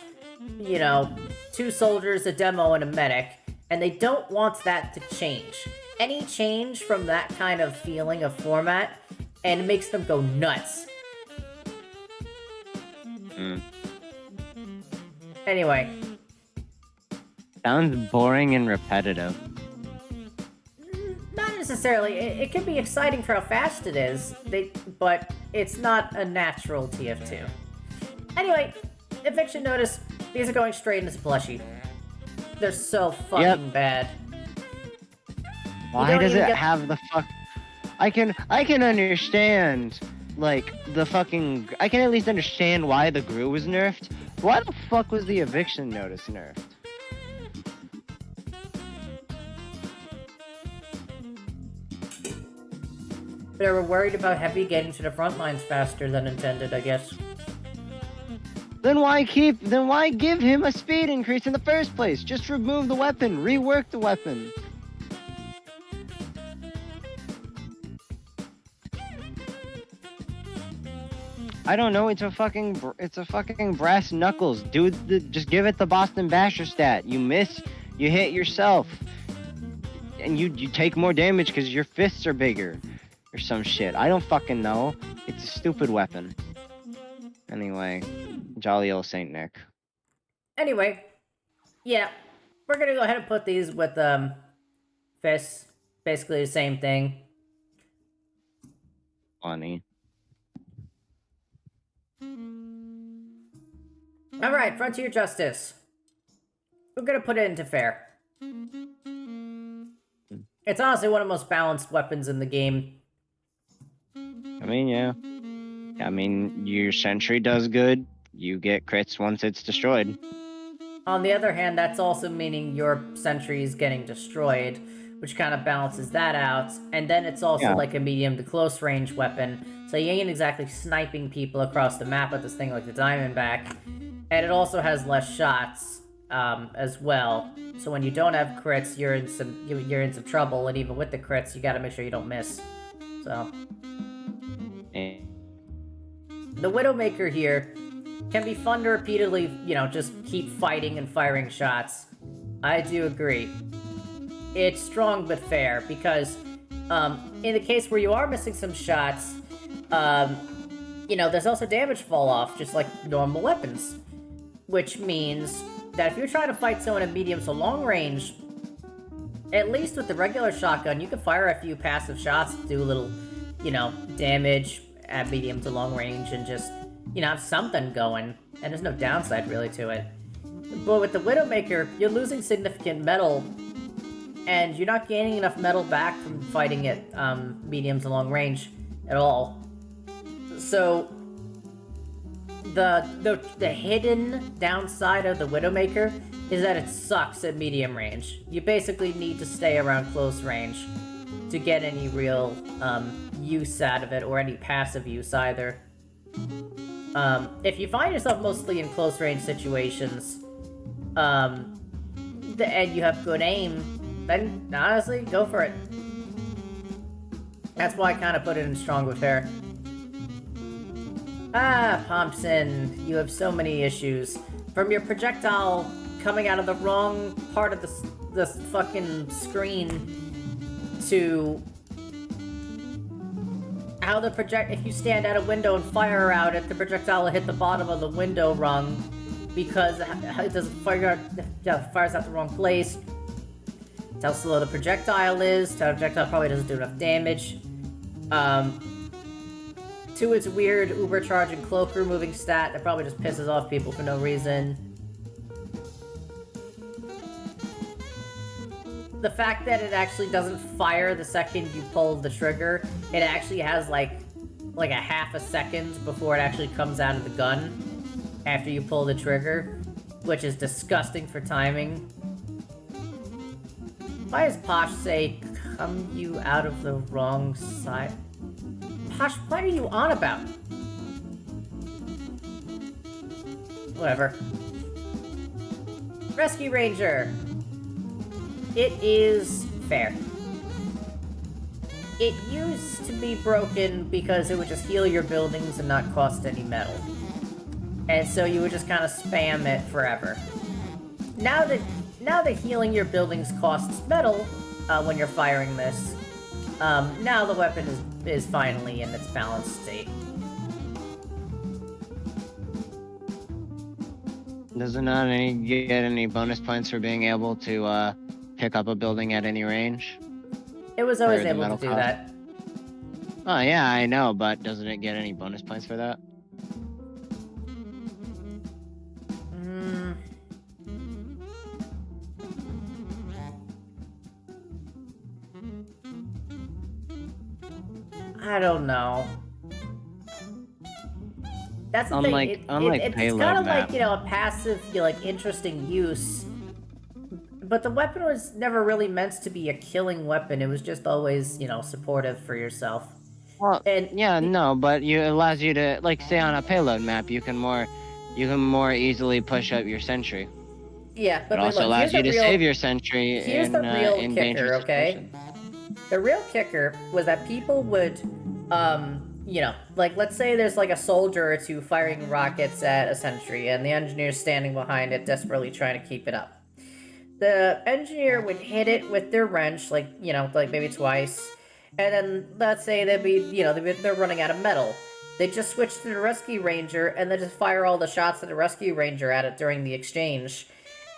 2 soldiers, a demo, and a medic, and they don't want that to change. Any change from that kind of feeling of format, and it makes them go nuts. Anyway. Sounds boring and repetitive. Not necessarily. It can be exciting for how fast it is, but it's not a natural TF2. Anyway, eviction notice. These are going straight into plushie. They're so fucking bad. Why does it have the fuck? I can understand, like, the fucking... I can at least understand why the GRU was nerfed. Why the fuck was the eviction notice nerfed? They were worried about Heavy getting to the front lines faster than intended, I guess. Then why give him a speed increase in the first place? Just remove the weapon, rework the weapon. I don't know, it's a fucking brass knuckles. Dude, just give it the Boston Basher stat. You miss, you hit yourself. And you take more damage because your fists are bigger. Or some shit. I don't fucking know. It's a stupid weapon. Anyway, jolly old Saint Nick. Anyway, yeah, we're gonna go ahead and put these with fists. Basically the same thing. Funny. Alright, Frontier Justice. We're gonna put it into fair. It's honestly one of the most balanced weapons in the game. I mean, yeah. I mean, your sentry does good. You get crits once it's destroyed. On the other hand, that's also meaning your sentry is getting destroyed, which kind of balances that out. And then it's also like a medium to close range weapon, so you ain't exactly sniping people across the map with this thing like the Diamondback. And it also has less shots as well. So when you don't have crits, you're in some trouble. And even with the crits, you got to make sure you don't miss. So the Widowmaker here can be fun to repeatedly, just keep fighting and firing shots. I do agree. It's strong but fair, because in the case where you are missing some shots, there's also damage fall off, just like normal weapons. Which means that if you're trying to fight someone at medium to long range, at least with the regular shotgun, you can fire a few passive shots to do a little, damage at medium to long range and just, have something going. And there's no downside really to it. But with the Widowmaker, you're losing significant metal, and you're not gaining enough metal back from fighting at medium to long range at all. So the hidden downside of the Widowmaker is that it sucks at medium range. You basically need to stay around close range to get any real use out of it, or any passive use either. If you find yourself mostly in close range situations, and you have good aim, then honestly, go for it. That's why I kind of put it in strong with fair. Ah, Thompson, you have so many issues. From your projectile coming out of the wrong part of the fucking screen to how the if you stand at a window and fire out it, the projectile will hit the bottom of the window rung because it doesn't fires out the wrong place. It's how slow the projectile is. The projectile probably doesn't do enough damage. 2, it's weird uber charge and cloak removing stat that probably just pisses off people for no reason. The fact that it actually doesn't fire the second you pull the trigger, it actually has like a half a second before it actually comes out of the gun after you pull the trigger, which is disgusting for timing. Why does Posh say, come you out of the wrong side? Posh, what are you on about? Whatever. Rescue Ranger! It is fair. It used to be broken because it would just heal your buildings and not cost any metal. And so you would just kind of spam it forever. Now that healing your buildings costs metal, when you're firing this, now the weapon is finally in its balanced state. Does it not get any bonus points for being able to pick up a building at any range? It was always Or the able to metal do cost? that. Oh yeah, I know, but doesn't it get any bonus points for that? I don't know. That's the Unlike- thing. unlike It's payload kind of map. like, a passive, interesting use. But the weapon was never really meant to be a killing weapon. It was just always, supportive for yourself. Well, And yeah, no, but it allows you to, like, say on a payload map, you can more easily push up your sentry. yeah, but It also look, allows here's you the to real, save your sentry here's in the real in kicker, dangerous okay? situations. The real kicker was that people would, let's say there's like a soldier or two firing rockets at a sentry, and the engineer's standing behind it, desperately trying to keep it up. The engineer would hit it with their wrench, like maybe twice, and then let's say they're running out of metal. They just switch to the rescue ranger, and they just fire all the shots of the rescue ranger at it during the exchange.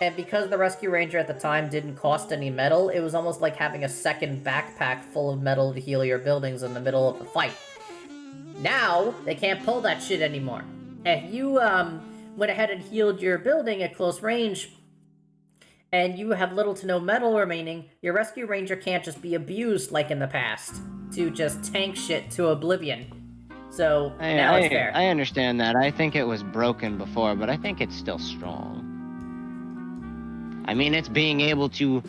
And because the rescue ranger at the time didn't cost any metal, it was almost like having a second backpack full of metal to heal your buildings in the middle of the fight. Now, they can't pull that shit anymore. If you went ahead and healed your building at close range, and you have little to no metal remaining, your rescue ranger can't just be abused like in the past to just tank shit to oblivion. So, now it's fair. I understand that. I think it was broken before, but I think it's still strong. I mean, it's being able to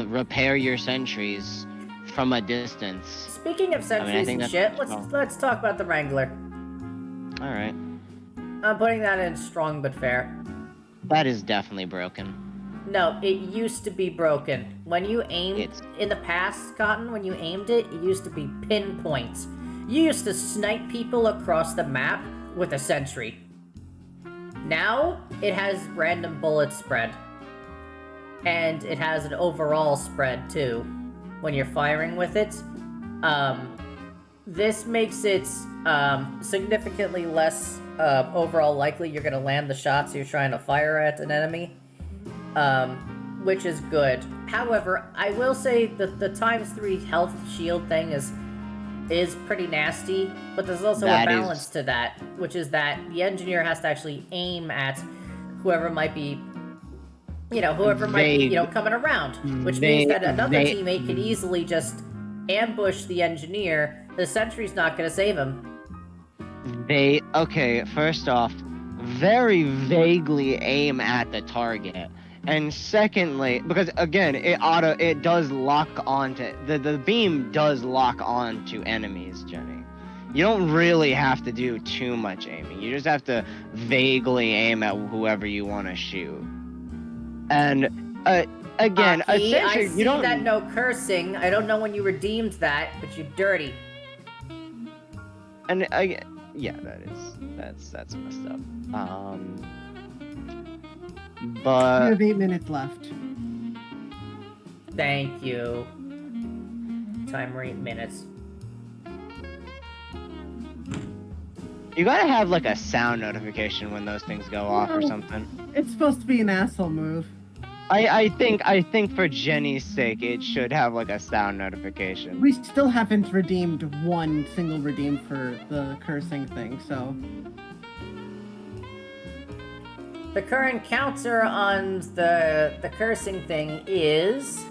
repair your sentries from a distance. Speaking of sentries think and that's shit, strong. let's talk about the Wrangler. Alright. I'm putting that in strong but fair. That is definitely broken. No, it used to be broken. When you aimed It's- in the past, Cotton, when you aimed it, it used to be pinpoint. You used to snipe people across the map with a sentry. Now, it has random bullet spread. And it has an overall spread, too, when you're firing with it. This makes it significantly less overall likely you're going to land the shots you're trying to fire at an enemy, which is good. However, I will say that the ×3 health shield thing is pretty nasty, but there's also a balance to that, which is that the engineer has to actually aim at whoever might be coming around, which means that another teammate could easily just ambush the engineer. The sentry's not going to save him. First off, very vaguely aim at the target. And secondly, because again, it does lock onto, the beam does lock onto enemies, Jenny. You don't really have to do too much aiming. You just have to vaguely aim at whoever you want to shoot. And again, a Aki, I sensor, see you don't. that no cursing. I don't know when you redeemed that, but you dirty. And yeah, that's messed up. You But have 8 minutes left. Thank you. Timer 8 minutes. you gotta have like a sound notification when those things go off or No. something. It's supposed to be an asshole move. I think for Jenny's sake, it should have like a sound notification. We still haven't redeemed one single redeem for the cursing thing, so The current counter on the cursing thing is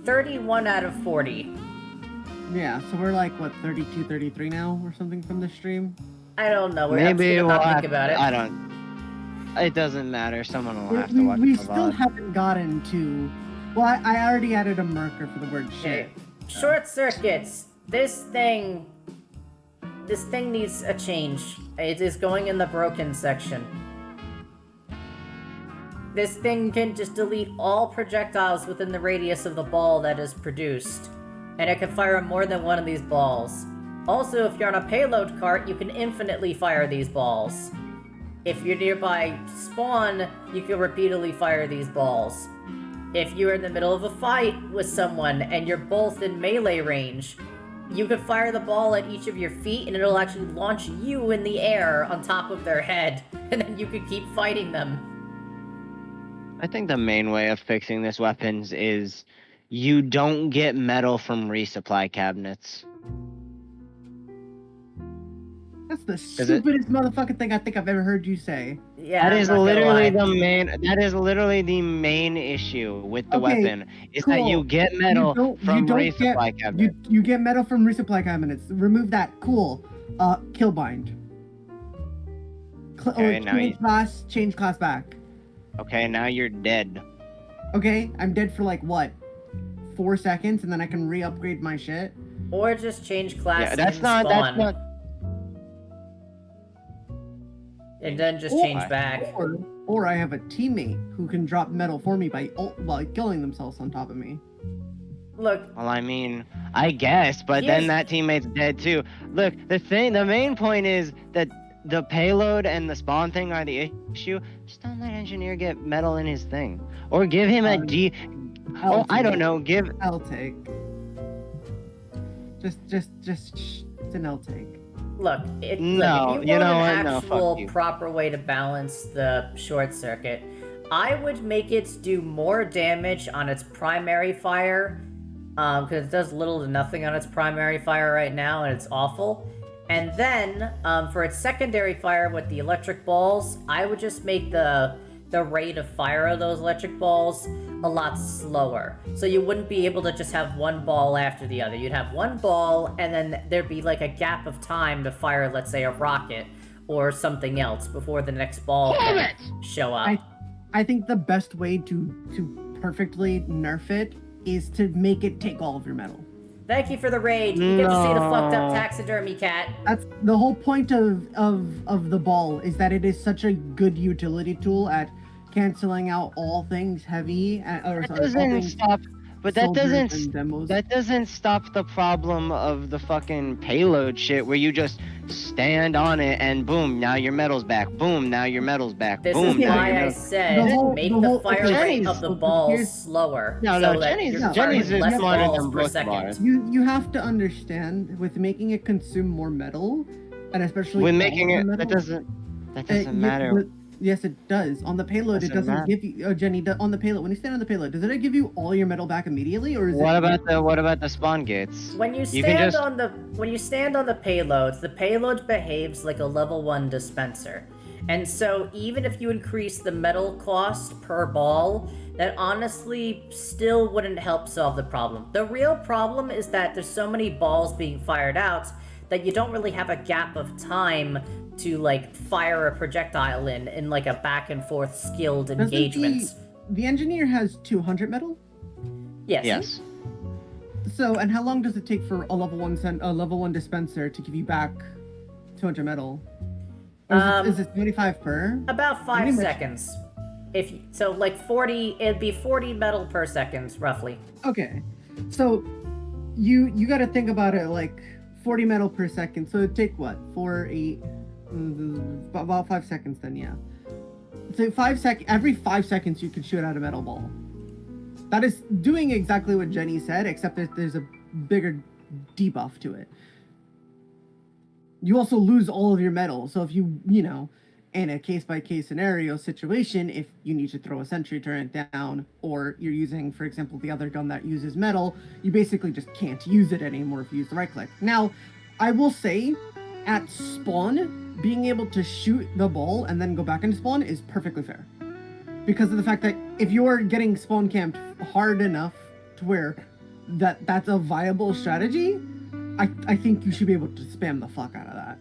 31 out of 40. yeah. So we're like what 32, 33 now or something from the stream. I don't know. We're just Maybe gonna we'll not have think about it. I don't. It doesn't matter. Someone will have to We, watch we the still VOD. haven't gotten to. Well, I already added a marker for the word shit. Okay. Short circuits. This thing needs a change. It is going in the broken section. This thing can just delete all projectiles within the radius of the ball that is produced. And it can fire more than one of these balls. Also, if you're on a payload cart, you can infinitely fire these balls. If you're nearby spawn, you can repeatedly fire these balls. If you're in the middle of a fight with someone and you're both in melee range, you can fire the ball at each of your feet and it'll actually launch you in the air on top of their head, and then you can keep fighting them. I think the main way of fixing this weapons is you don't get metal from resupply cabinets. That's the it- stupidest motherfucking thing I think I've ever heard you say. Yeah, That I'm is not gonna literally lie. the main. That is literally the main issue with the Okay, weapon. Is that you cool. get metal from resupply get cabinets. you get metal from resupply cabinets. Remove that. Cool. Kill bind. Okay, now Change class back. Okay, now you're dead. Okay, I'm dead for like what? 4 seconds, and then I can re-upgrade my shit. Or just change class Yeah, that's and not. spawn. That's not. And then just Or- change back. Or I have a teammate who can drop metal for me by killing themselves on top of me. Look, Well, I mean, I guess, but Here's- then that teammate's dead too. Look, the main point is that the payload and the spawn thing are the issue. Just don't let engineer get metal in his thing, or give him a D. Oh, I don't know. Give. I'll take. Just, it's an I'll take. look, No, if you you know want an what? No, actual fuck you. proper way to balance the short circuit, I would make it do more damage on its primary fire, because it does little to nothing on its primary fire right now, and it's awful. And then, for its secondary fire with the electric balls, I would just make the rate of fire of those electric balls a lot slower. So you wouldn't be able to just have one ball after the other. You'd have one ball, and then there'd be like a gap of time to fire, let's say, a rocket or something else before the next ball can show up. I think the best way to perfectly nerf it is to make it take all of your metal. Thank you for the raid. You get to see the fucked up No. taxidermy cat. That's the whole point of the ball, is that it is such a good utility tool at canceling out all things heavy or That sorry, all doesn't things stop. But that soldiers doesn't. and demos. That doesn't stop the problem of the fucking payload shit where you just stand on it and boom, now your metal's back. Boom, now your metal's back. This boom, is now why your I metal's said make the the whole- fire okay, rate Jenny's- of the okay, balls here's- slower. No, so no, that Jenny's- you're Jenny's firing is less smarter balls than per both of second. ours. You have to understand, with making it consume more metal, and especially When all making the it, metal, that doesn't matter. but- yes, it does. On the payload, it Doesn't doesn't matter. give you. Jenny, on the payload, when you stand on the payload, does it give you all your metal back immediately, or is What it? about the spawn gates? When you You stand can just- on the payloads, the payload behaves like a level 1 dispenser. And so even if you increase the metal cost per ball, that honestly still wouldn't help solve the problem. The real problem is that there's so many balls being fired out that you don't really have a gap of time to like fire a projectile in like a back and forth skilled Doesn't engagement. the engineer has 200 metal. Yes. Yes. So, and how long does it take for a level one dispenser to give you back 200 metal? Or is it 25 per? About 5 Pretty much. seconds. so like 40, it'd be 40 metal per second, roughly. Okay, so you got to think about it like 40 metal per second. So it'd take what? 4, 8, about 5 seconds then, yeah. So every 5 seconds you could shoot out a metal ball. That is doing exactly what Jenny said, except that there's a bigger debuff to it. You also lose all of your metal. So if you know, in a case-by-case scenario situation, if you need to throw a sentry turret down, or you're using, for example, the other gun that uses metal, you basically just can't use it anymore if you use the right click. Now, I will say, at spawn, being able to shoot the ball and then go back into spawn is perfectly fair. Because of the fact that if you're getting spawn camped hard enough to where that's a viable strategy, I think you should be able to spam the fuck out of that.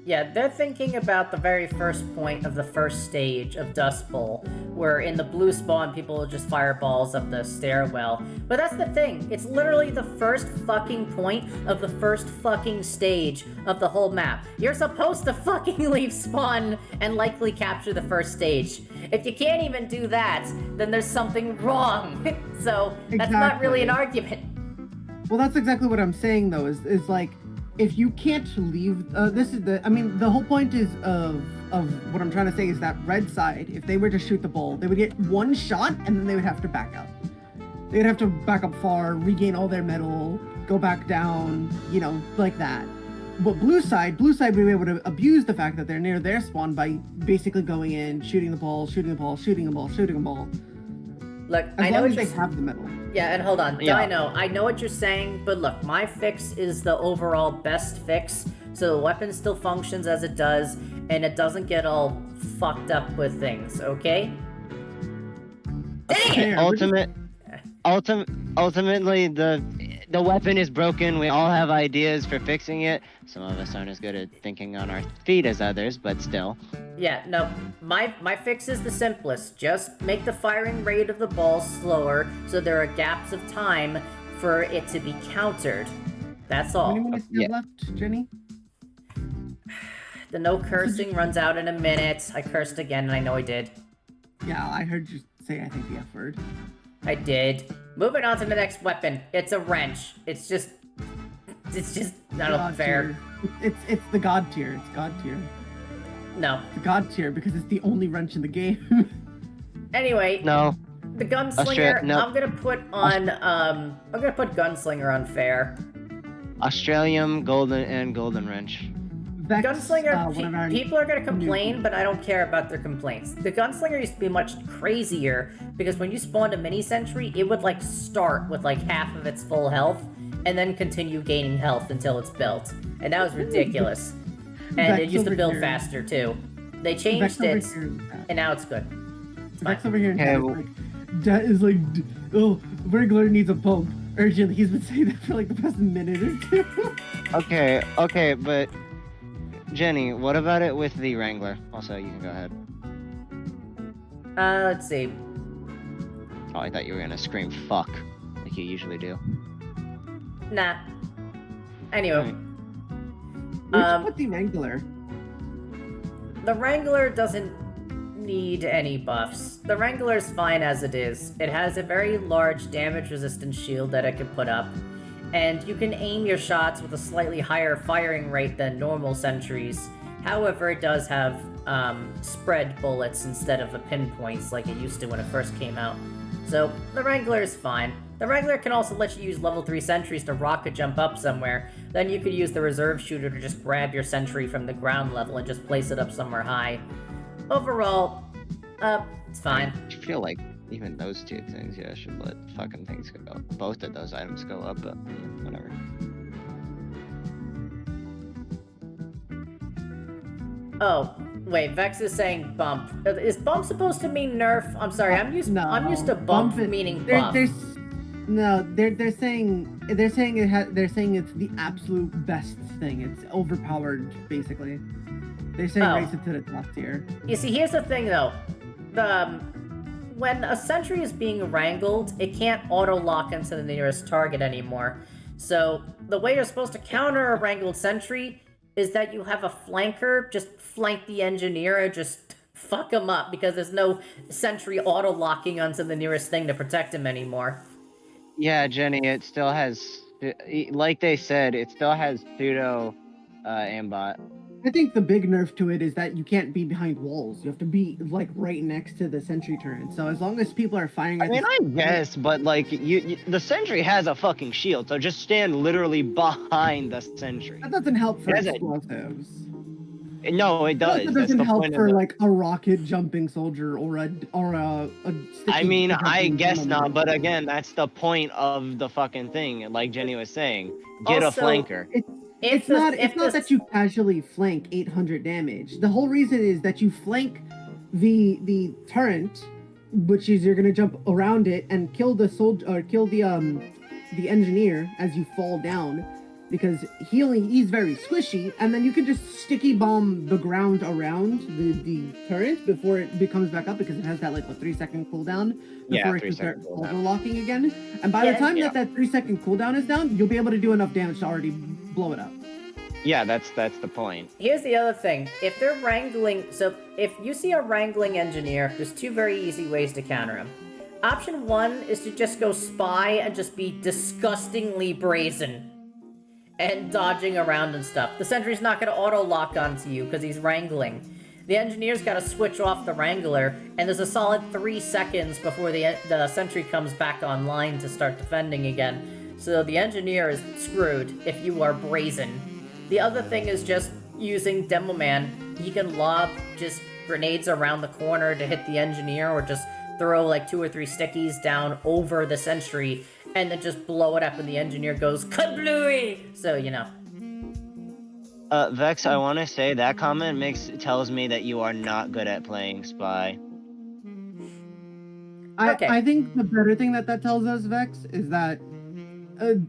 Yeah, they're thinking about the very first point of the first stage of Dust Bowl, where in the blue spawn, people will just fire balls up the stairwell. But that's the thing, it's literally the first fucking point of the first fucking stage of the whole map. You're supposed to fucking leave spawn and likely capture the first stage. If you can't even do that, then there's something wrong. So, that's not really an argument. Well, that's exactly what I'm saying, though, is like, if you can't leave, the whole point is of what I'm trying to say is that red side, if they were to shoot the ball, they would get one shot and then they would have to back up. They'd have to back up far, regain all their metal, go back down, like that. But blue side would be able to abuse the fact that they're near their spawn by basically going in, shooting the ball, shooting the ball, shooting a ball, shooting a ball. Look, as I know long what as they you're... have the metal. Yeah, and hold on, Yeah. I know what you're saying, but look, my fix is the overall best fix, so the weapon still functions as it does, and it doesn't get all fucked up with things, okay? Dang it! Ultimately, the weapon is broken. We all have ideas for fixing it. Some of us aren't as good at thinking on our feet as others, but still. Yeah, no, my fix is the simplest. Just make the firing rate of the ball slower, so there are gaps of time for it to be countered. That's all. How many minutes do you have left, Jenny? The no cursing runs out in a minute. I cursed again, and I know I did. Yeah, I heard you say, I think, the F word. I did. Moving on to the next weapon. It's a wrench. It's just not fair. It's the god tier. It's god tier. No. The god tier because it's the only wrench in the game. Anyway. No. The gunslinger. No. I'm gonna put gunslinger on fair. Australian golden wrench. Vex, Gunslinger, people are gonna complain, but I don't care about their complaints. The Gunslinger used to be much crazier, because when you spawned a mini-sentry, it would, like, start with, like, half of its full health, and then continue gaining health until it's built. And that was ridiculous. And it used to build faster, too. They changed it, and now it's good. It's Vex fine. over here is like, oh, Wrangler needs a pump. Urgently, he's been saying that for, like, the past minute or two. Okay, but... Jenny, what about it with the Wrangler? Also, you can go ahead. Let's see. Oh, I thought you were gonna scream fuck, like you usually do. Nah. Anyway. Where'd you put the Wrangler? The Wrangler doesn't need any buffs. The Wrangler's fine as it is. It has a very large damage-resistant shield that it can put up. And you can aim your shots with a slightly higher firing rate than normal sentries. However, it does have spread bullets instead of the pinpoints like it used to when it first came out. So, the Wrangler is fine. The Wrangler can also let you use level 3 sentries to rocket jump up somewhere. Then you could use the reserve shooter to just grab your sentry from the ground level and just place it up somewhere high. Overall, it's fine. I feel like even those two things, yeah, should let fucking things go. Both of those items go up, but whatever. Oh, wait, Vex is saying bump. Is bump supposed to mean nerf? I'm sorry, I'm used to bump meaning buff. They're saying it's the absolute best thing. It's overpowered, basically. They're saying raise it to the top tier. You see, here's the thing though. When a sentry is being wrangled, it can't auto-lock into the nearest target anymore. So, the way you're supposed to counter a wrangled sentry is that you have a flanker just flank the engineer and just fuck him up because there's no sentry auto-locking onto the nearest thing to protect him anymore. Yeah, Jenny, it still has, like they said, it still has pseudo aimbot. I think the big nerf to it is that you can't be behind walls. You have to be like right next to the sentry turret. So as long as people are firing I at mean, the I guess, but like, the sentry has a fucking shield, so just stand literally behind the sentry. that doesn't help for It doesn't- explosives. No, it It does. also That's doesn't the help point for of the... like a rocket jumping soldier or a sticky I mean, I jumping guess gentleman. not, but again, that's the point of the fucking thing. Like Jenny was saying, get Also, a flanker. It's not that you casually flank 800 damage. The whole reason is that you flank the turret, which is you're gonna jump around it and kill the soldier or kill the engineer as you fall down, because he's very squishy, and then you can just sticky bomb the ground around the turret before it becomes back up, because it has that like a 3-second cooldown before it can start auto locking again. And by the time that 3-second cooldown is down, you'll be able to do enough damage to already blow it up. Yeah, that's the point. Here's the other thing. If they're wrangling... So, if you see a wrangling engineer, there's two very easy ways to counter him. Option 1 is to just go spy and just be disgustingly brazen. And dodging around and stuff. The sentry's not going to auto-lock onto you because he's wrangling. The engineer's got to switch off the wrangler, and there's a solid 3 seconds before the sentry comes back online to start defending again. So the engineer is screwed if you are brazen. The other thing is just using Demo Man. He can lob just grenades around the corner to hit the engineer, or just throw like 2 or 3 stickies down over the sentry, and then just blow it up and the engineer goes kablooey! So, you know. Vex, I want to say that comment tells me that you are not good at playing Spy. I think the better thing that tells us, Vex, is that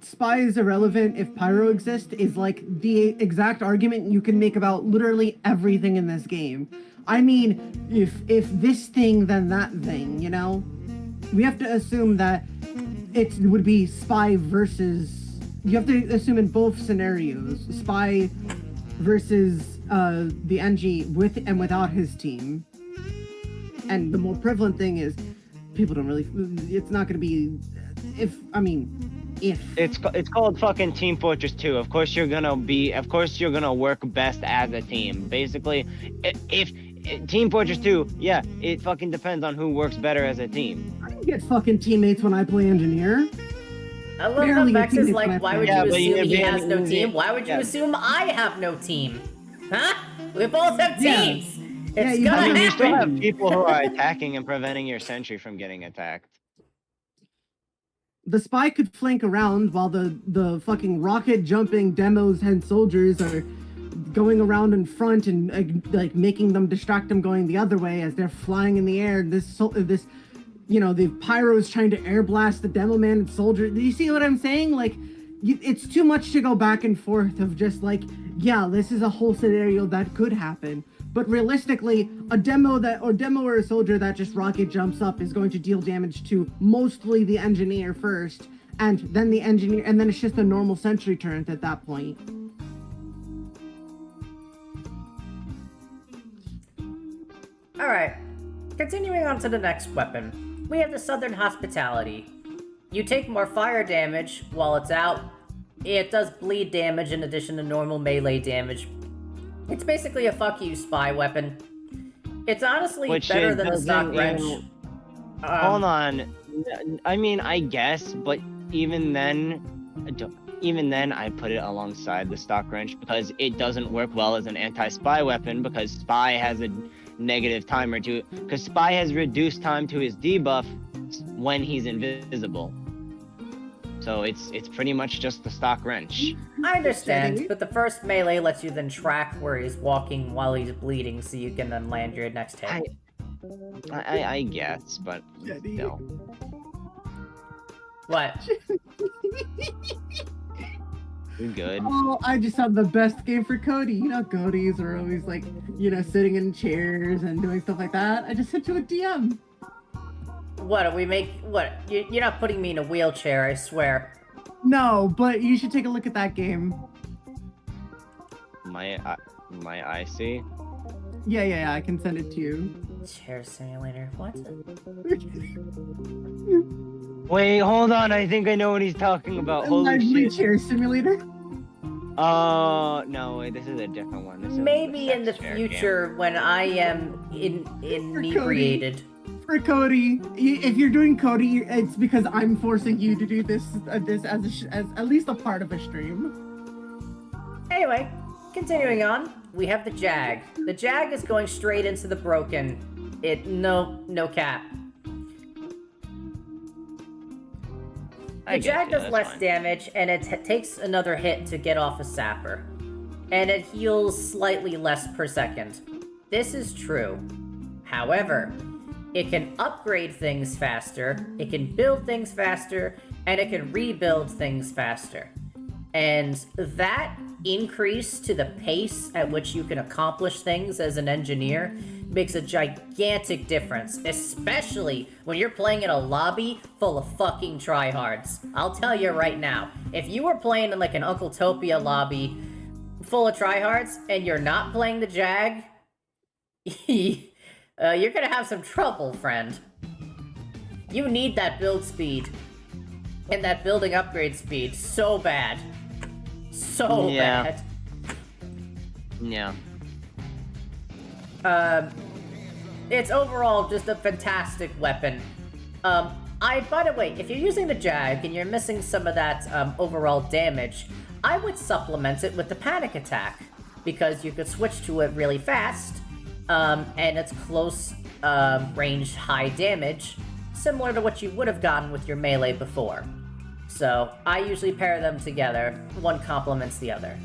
Spy is irrelevant if Pyro exists is like the exact argument you can make about literally everything in this game. I mean, if this thing, then that thing, you know? We have to assume that it would be Spy versus... You have to assume in both scenarios, Spy versus the NG with and without his team. And the more prevalent thing is, people don't really... It's not going to be... If... It's called fucking Team Fortress 2. Of course you're gonna work best as a team. Basically, if Team Fortress 2, yeah, it fucking depends on who works better as a team. I don't get fucking teammates when I play engineer. I love how Vex is like, why would you assume he has no team? Why would you assume I have no team? Huh? We both have teams! It's gonna happen! You still have people who are attacking and preventing your sentry from getting attacked. The Spy could flank around while the fucking rocket jumping demos and soldiers are going around in front and like making them distract them going the other way as they're flying in the air. This you know, the Pyro is trying to air blast the demo man and soldier. Do you see what I'm saying? Like, it's too much to go back and forth of just like, yeah, this is a whole scenario that could happen. But realistically, a demo or a soldier that just rocket jumps up is going to deal damage to mostly the engineer first, and then the engineer, and then it's just a normal sentry turret at that point. Alright, continuing on to the next weapon. We have the Southern Hospitality. You take more fire damage while it's out. It does bleed damage in addition to normal melee damage. It's basically a fuck you spy weapon. It's honestly better than the stock wrench. Hold on. I mean, I guess, but even then I put it alongside the stock wrench because it doesn't work well as an anti-spy weapon, because spy has a negative timer to it, because spy has reduced time to his debuff when he's invisible. So it's pretty much just the stock wrench. I understand, but the first melee lets you then track where he's walking while he's bleeding, so you can then land your next hit. I guess, but no. What? You're good. Oh, I just had the best game for Cody. You know, Codys are always like, you know, sitting in chairs and doing stuff like that. I just sent you a DM. What, you're not putting me in a wheelchair, I swear. No, but you should take a look at that game. My IC? Yeah, I can send it to you. Chair simulator. What? Wait, hold on. I think I know what he's talking about. Holy Lively shit. chair simulator. Oh, no, wait, this is a different one. This is Maybe the in the sex chair game. When I am inebriated. For Cody, if you're doing Cody, it's because I'm forcing you to do this as at least a part of a stream. Anyway, continuing on, we have the Jag. The Jag is going straight into the broken. No cap. The Jag does less damage, and it takes another hit to get off a sapper. And it heals slightly less per second. This is true. However, it can upgrade things faster, it can build things faster, and it can rebuild things faster. And that increase to the pace at which you can accomplish things as an engineer makes a gigantic difference, especially when you're playing in a lobby full of fucking tryhards. I'll tell you right now, if you were playing in like an Uncletopia lobby full of tryhards and you're not playing the Jag, you're gonna have some trouble, friend. You need that build speed and that building upgrade speed so bad. So bad. Yeah. It's overall just a fantastic weapon. By the way, if you're using the Jag and you're missing some of that overall damage, I would supplement it with the panic attack, because you could switch to it really fast, and it's close range high damage, similar to what you would have gotten with your melee before. So I usually pair them together, one complements the other.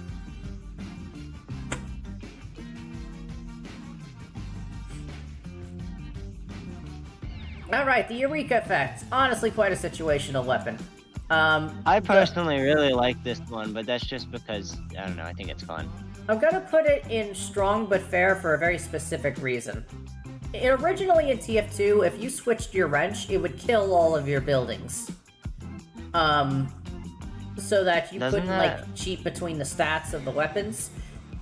Alright, the Eureka effect. Honestly, quite a situational weapon. I personally really like this one, but that's just because, I don't know, I think it's fun. I'm gonna put it in strong but fair for a very specific reason. Originally in TF2, if you switched your wrench, it would kill all of your buildings. So that you couldn't, like, cheat between the stats of the weapons.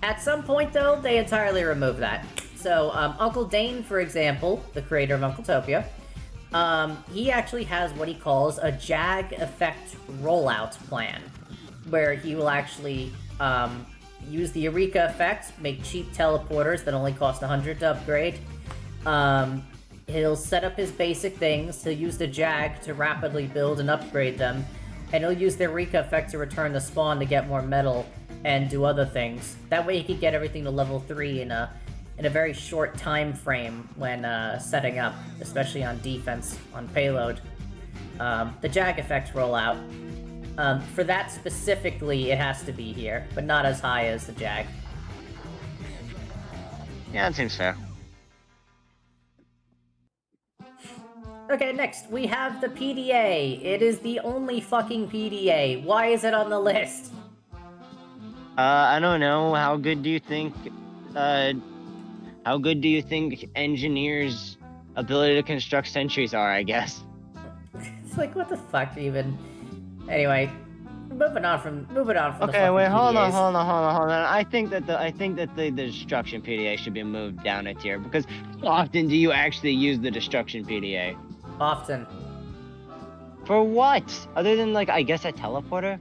At some point, though, they entirely removed that. So, Uncle Dane, for example, the creator of Uncletopia, he actually has what he calls a Jag effect rollout plan, where he will actually use the Eureka effect, make cheap teleporters that only cost 100 to upgrade. He'll set up his basic things, he'll use the Jag to rapidly build and upgrade them, and he'll use the Eureka effect to return the spawn to get more metal and do other things. That way he can get everything to level 3 in a very short time frame when setting up, especially on defense, on payload. The Jag effect rollout. For that specifically, it has to be here, but not as high as the Jag. Yeah, that seems fair. Okay, next, we have the PDA. It is the only fucking PDA. Why is it on the list? I don't know. How good do you think engineers' ability to construct sentries are, I guess? It's like, what the fuck, even? Anyway, moving on from the Okay, wait, hold PDAs. on. I think that the destruction PDA should be moved down a tier, because how often do you actually use the destruction PDA? Often. For what? Other than, like, I guess a teleporter?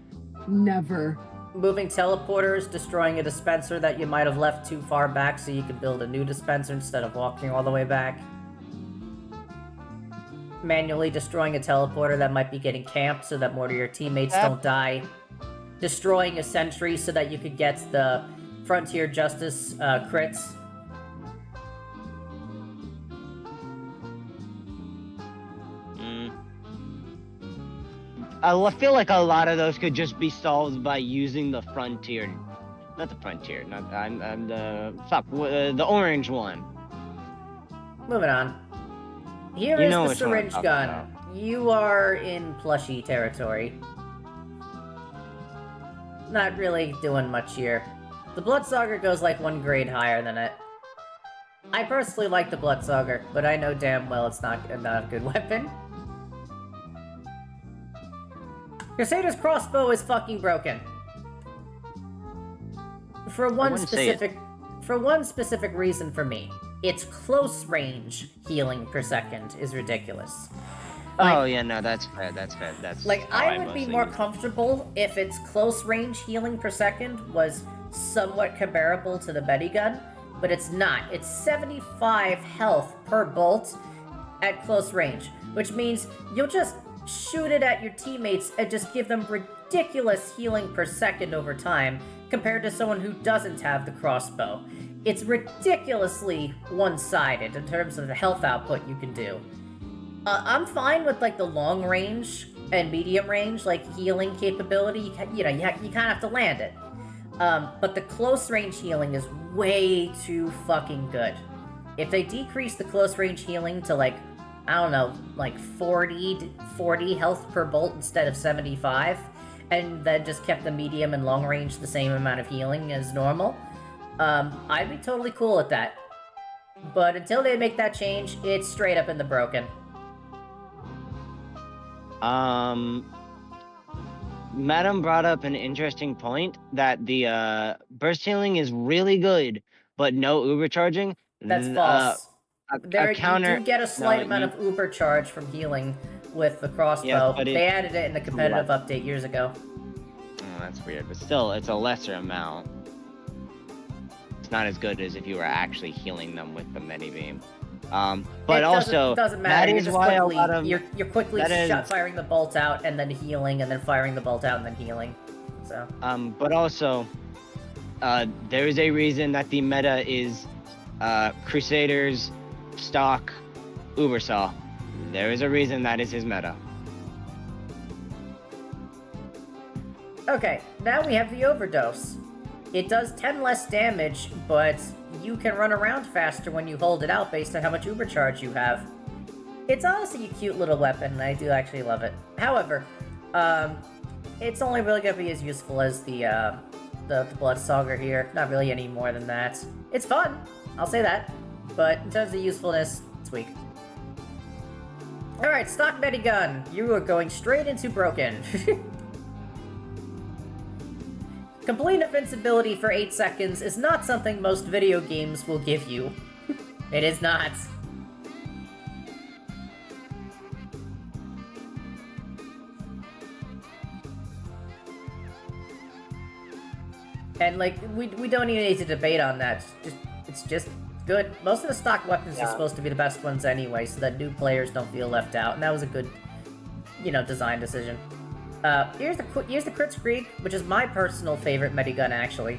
Never. Moving teleporters, destroying a dispenser that you might have left too far back so you could build a new dispenser instead of walking all the way back. Manually destroying a teleporter that might be getting camped so that more of your teammates don't die. Destroying a sentry so that you could get the Frontier Justice crits. I feel like a lot of those could just be solved by using the Frontier. Not the Frontier, I'm the orange one. Moving on. Here is the syringe gun. You are in plushy territory. Not really doing much here. The Bloodsucker goes like one grade higher than it. I personally like the Bloodsucker, but I know damn well it's not a good weapon. Crusader's crossbow is fucking broken. For one specific for one specific reason for me. Its close range healing per second is ridiculous. Oh yeah, no, that's fair. That's Like, how I would be mostly more use it. comfortable if its close range healing per second was somewhat comparable to the Betty gun, but it's not. It's 75 health per bolt at close range, which means you'll just shoot it at your teammates and just give them ridiculous healing per second over time compared to someone who doesn't have the crossbow. It's ridiculously one-sided in terms of the health output you can do. I'm fine with, like, the long range and medium range, like, healing capability. You kind of have to land it. But the close range healing is way too fucking good. If they decrease the close range healing to, like, I don't know, like 40 health per bolt instead of 75, and then just kept the medium and long range the same amount of healing as normal, I'd be totally cool with that. But until they make that change, it's straight up in the broken. Madam brought up an interesting point that the burst healing is really good, but no uber charging. That's false. A counter. You do get a slight no, amount of uber charge from healing with the crossbow. Yeah, but they added it in the competitive update years ago. Oh, that's weird, but still, it's a lesser amount. It's not as good as if you were actually healing them with the Medibeam. But it also, doesn't matter. that is why a lot of... You're quickly firing the bolt out and then healing, and then firing the bolt out and then healing. So. But also, there is a reason that the meta is Crusaders, stock, Ubersaw. There is a reason that is his meta. Okay, now we have the overdose. It does 10 less damage, but you can run around faster when you hold it out based on how much uber charge you have. It's honestly a cute little weapon, and I do actually love it. However, it's only really gonna be as useful as the Bloodstalker here. Not really any more than that. It's fun, I'll say that, but in terms of usefulness, it's weak. Alright, stock Medigun. You are going straight into broken. Complete invincibility for 8 seconds is not something most video games will give you. It is not. And, like, we don't even need to debate on that. It's just good. Most of the stock weapons are supposed to be the best ones anyway, so that new players don't feel left out, and that was a good, design decision. Here's the Kritzkrieg, which is my personal favorite Medigun, actually.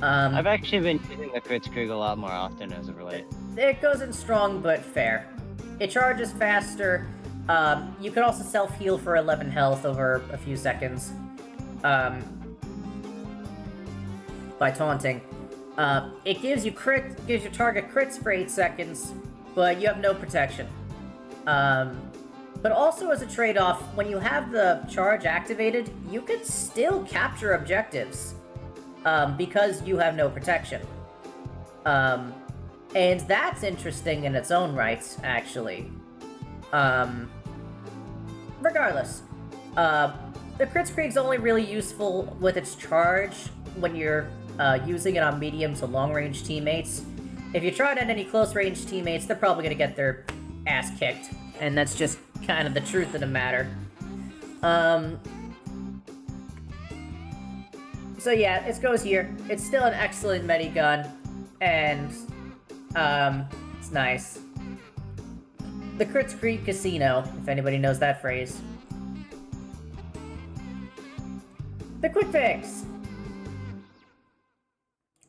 I've actually been using the Kritzkrieg a lot more often as of late. It goes in strong but fair. It charges faster. You can also self-heal for 11 health over a few seconds. By taunting. It gives your target crits for 8 seconds, but you have no protection. But also as a trade-off, when you have the charge activated, you can still capture objectives, because you have no protection. And that's interesting in its own right, actually. Regardless, the Kritzkrieg's only really useful with its charge when you're using it on medium to long-range teammates. If you try it on any close-range teammates, they're probably gonna get their ass kicked, and that's just kind of the truth of the matter. So yeah, it goes here. It's still an excellent Medigun, and it's nice. The Kritzkrieg Casino, if anybody knows that phrase. The Quick Fix!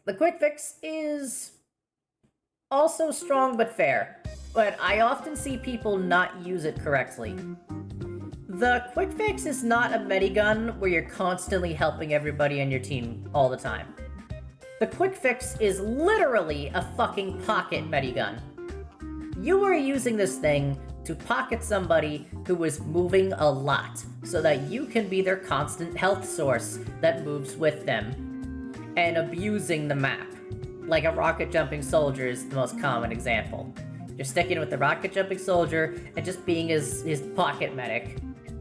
The Quick Fix is also strong but fair, but I often see people not use it correctly. The Quick Fix is not a Medigun where you're constantly helping everybody on your team all the time. The Quick Fix is literally a fucking pocket Medigun. You are using this thing to pocket somebody who is moving a lot, so that you can be their constant health source that moves with them, and abusing the map. Like a rocket jumping soldier is the most common example. You're sticking with the rocket jumping soldier and just being his pocket medic,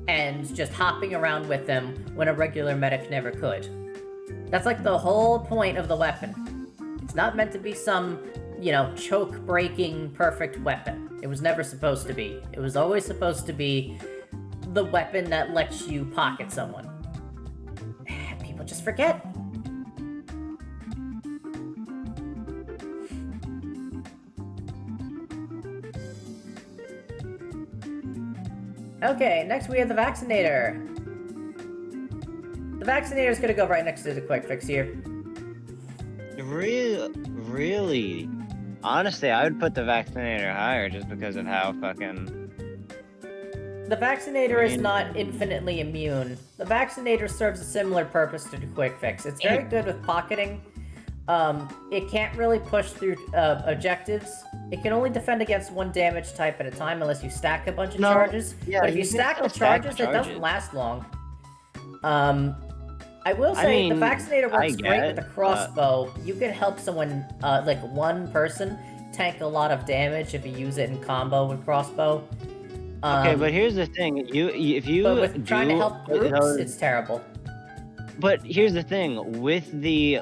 and just hopping around with him when a regular medic never could. That's like the whole point of the weapon. It's not meant to be some, choke-breaking perfect weapon. It was never supposed to be. It was always supposed to be the weapon that lets you pocket someone. People just forget. Okay, next we have the Vaccinator. The Vaccinator's gonna go right next to the Quick Fix here. Really? Honestly, I would put the Vaccinator higher just because of how fucking... The Vaccinator is not infinitely immune. The Vaccinator serves a similar purpose to the Quick Fix. It's very good with pocketing. It can't really push through objectives. It can only defend against one damage type at a time unless you stack a bunch of charges. Yeah, but if you can stack still the charges, it doesn't last long. I will say, I mean, the Vaccinator works I great get with the crossbow. You can help someone, like one person, tank a lot of damage if you use it in combo with crossbow. Okay, but here's the thing. If you But with trying to help groups, it's terrible. But here's the thing. With the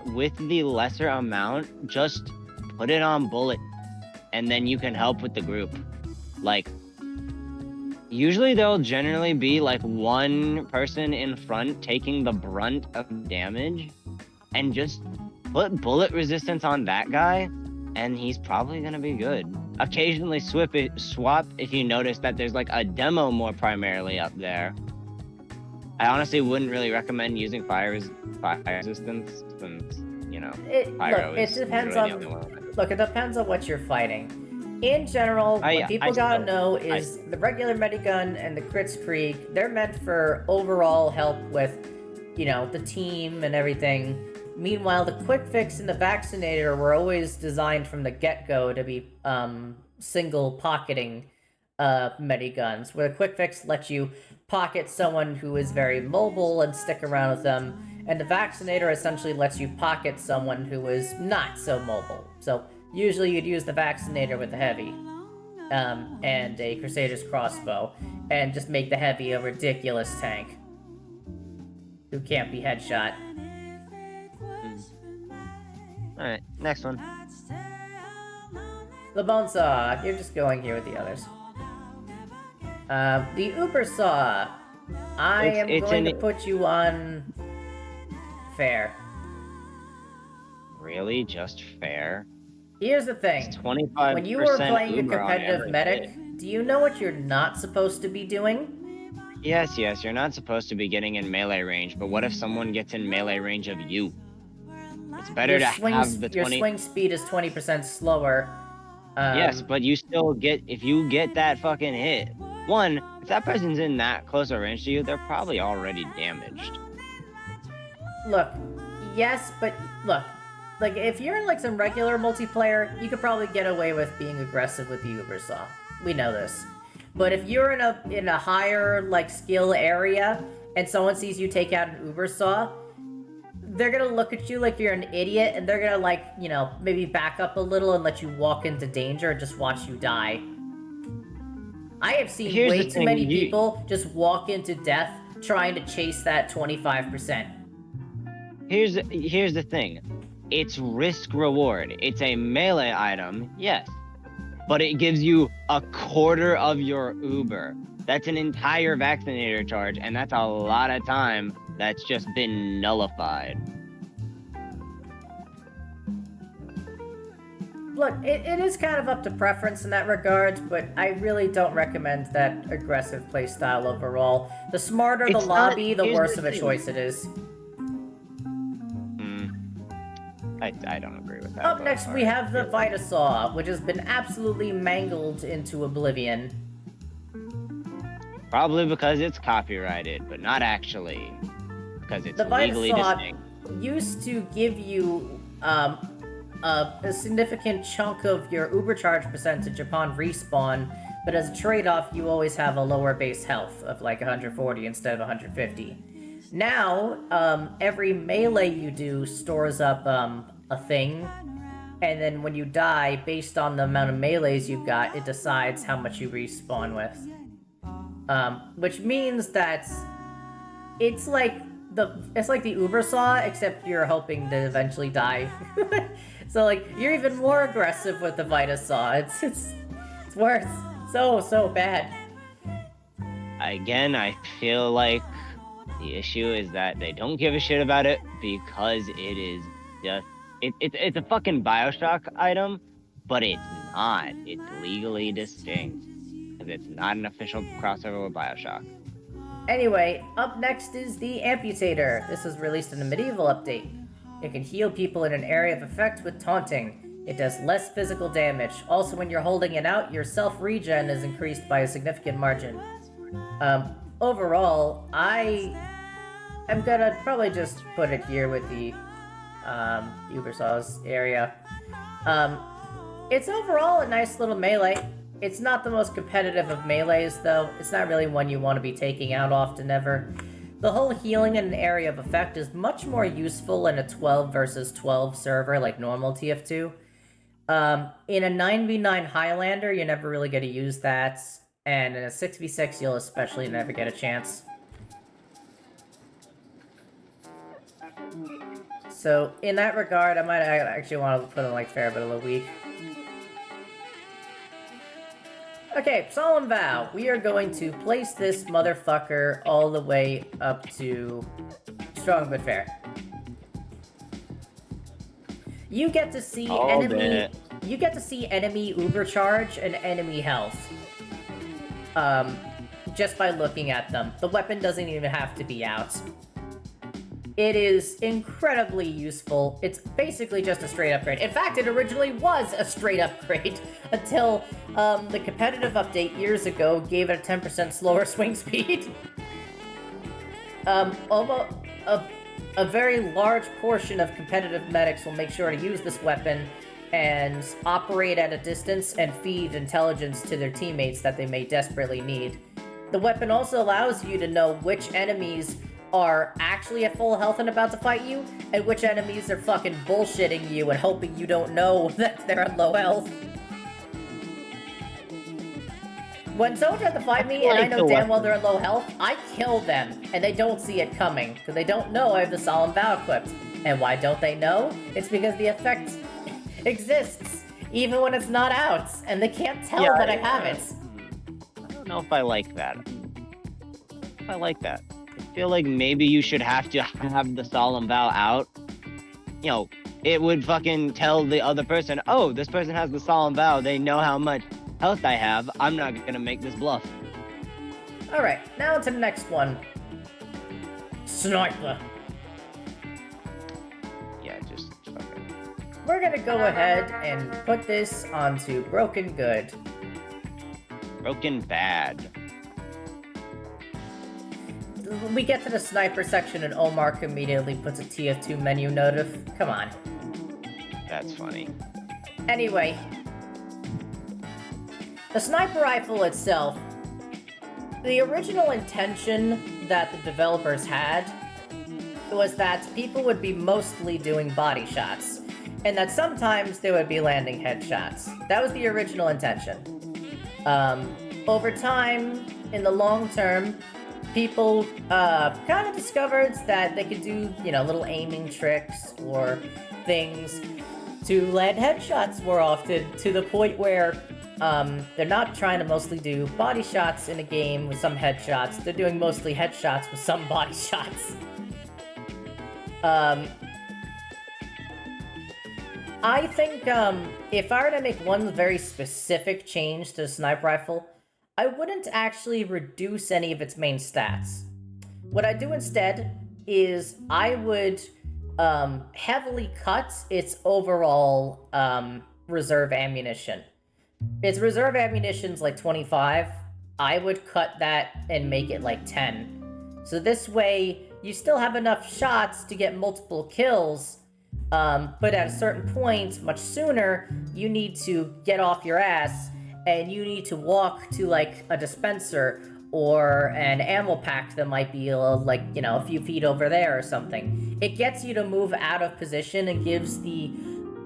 lesser amount, just put it on bullet, and then you can help with the group. Like, usually there'll generally be like one person in front taking the brunt of damage, and just put bullet resistance on that guy, and he's probably gonna be good. Occasionally swap if you notice that there's like a demo more primarily up there. I honestly wouldn't really recommend using fire resistance since, pyro it is depends really on. the only one. Look, it depends on what you're fighting. In general, what people gotta know is the regular medigun and the Kritzkrieg, they're meant for overall help with, the team and everything. Meanwhile, the Quick Fix and the Vaccinator were always designed from the get-go to be single pocketing mediguns, where the Quick Fix lets you pocket someone who is very mobile and stick around with them, and the Vaccinator essentially lets you pocket someone who is not so mobile. So usually you'd use the Vaccinator with the heavy, and a Crusader's crossbow, and just make the heavy a ridiculous tank who can't be headshot. Alright, next one. The Bonesaw, you're just going here with the others. The Uber Saw, I am going to put you on fair. Really? Just fair? Here's the thing. It's 25% when you are playing Uber a on competitive every medic, hit. do you know what you're not supposed to be doing? Yes, you're not supposed to be getting in melee range, but what if someone gets in melee range of you? It's better to have the 20... Your swing speed is 20% slower. Yes, but you still get... If you get that fucking hit... One, if that person's in that close a range to you, they're probably already damaged. Look, yes, but look, like if you're in like some regular multiplayer, you could probably get away with being aggressive with the Uber Saw. We know this. But if you're in a higher like skill area and someone sees you take out an Uber Saw, they're gonna look at you like you're an idiot, and they're gonna like, maybe back up a little and let you walk into danger and just watch you die. I have seen way too many people just walk into death trying to chase that 25%. Here's the thing. It's risk reward. It's a melee item, yes. But it gives you a quarter of your Uber. That's an entire Vaccinator charge, and that's a lot of time that's just been nullified. Look, it is kind of up to preference in that regard, but I really don't recommend that aggressive playstyle overall. The smarter the lobby, the worse of a choice it is. I don't agree with that. Up next, we have the Vitasaw, which has been absolutely mangled into oblivion. Probably because it's copyrighted, but not actually. Because it's legally distinct. The Vitasaw used to give you a significant chunk of your Uber charge percentage upon respawn, but as a trade-off, you always have a lower base health of like 140 instead of 150. Now, every melee you do stores up a thing, and then when you die, based on the amount of melees you got, it decides how much you respawn with. Which means that it's like the Uber Saw, except you're hoping to eventually die. So like you're even more aggressive with the Vitasaur. It's worse. So bad. Again, I feel like the issue is that they don't give a shit about it because it is just it's a fucking Bioshock item, but it's not. It's legally distinct because it's not an official crossover with Bioshock. Anyway, up next is the Amputator. This was released in a medieval update. It can heal people in an area of effect with taunting. It does less physical damage. Also, when you're holding it out, your self-regen is increased by a significant margin. Overall, I am gonna probably just put it here with the Ubersaw's area. It's overall a nice little melee. It's not the most competitive of melees, though. It's not really one you want to be taking out often ever. The whole healing in an area of effect is much more useful in a 12 versus 12 server like normal TF2. In a 9v9 Highlander, you're never really going to use that, and in a 6v6, you'll especially never get a chance. So, in that regard, I might actually want to put in like fair bit of a week. Okay, Solemn Vow. We are going to place this motherfucker all the way up to Strong but Fair. You get to see You get to see enemy uber charge and enemy health. Just by looking at them. The weapon doesn't even have to be out. It is incredibly useful. It's basically just a straight upgrade. In fact, it originally was a straight upgrade until the competitive update years ago gave it a 10% slower swing speed. Almost a very large portion of competitive medics will make sure to use this weapon and operate at a distance and feed intelligence to their teammates that they may desperately need. The weapon also allows you to know which enemies are actually at full health and about to fight you, and which enemies are fucking bullshitting you and hoping you don't know that they're at low health. When someone tries to fight me and I know damn well they're at low health, I kill them, and they don't see it coming, because they don't know I have the Solemn Vow equipped. And why don't they know? It's because the effect exists, even when it's not out, and they can't tell that I have it. I don't know if I like that. I feel like maybe you should have to have the Solemn Vow out. You know, it would fucking tell the other person, oh, this person has the Solemn Vow, they know how much health I have, I'm not gonna make this bluff. Alright, now to the next one. Sniper. Yeah, just fucking... We're gonna go ahead and put this onto Broken Good. Broken Bad. We get to the sniper section and Omar immediately puts a TF2 menu notif. Come on. That's funny. Anyway. The sniper rifle itself, the original intention that the developers had was that people would be mostly doing body shots, and that sometimes they would be landing headshots. That was the original intention. Over time, in the long term, people kind of discovered that they could do, you know, little aiming tricks or things to land headshots more often, to the point where they're not trying to mostly do body shots in a game with some headshots. They're doing mostly headshots with some body shots. I think if I were to make one very specific change to the sniper rifle, I wouldn't actually reduce any of its main stats. What I'd do instead is I would heavily cut its overall reserve ammunition. Its reserve ammunition's like 25. I would cut that and make it like 10. So this way, you still have enough shots to get multiple kills, but at a certain point, much sooner, you need to get off your ass and you need to walk to like a dispenser or an ammo pack that might be like, you know, a few feet over there or something. It gets you to move out of position and gives the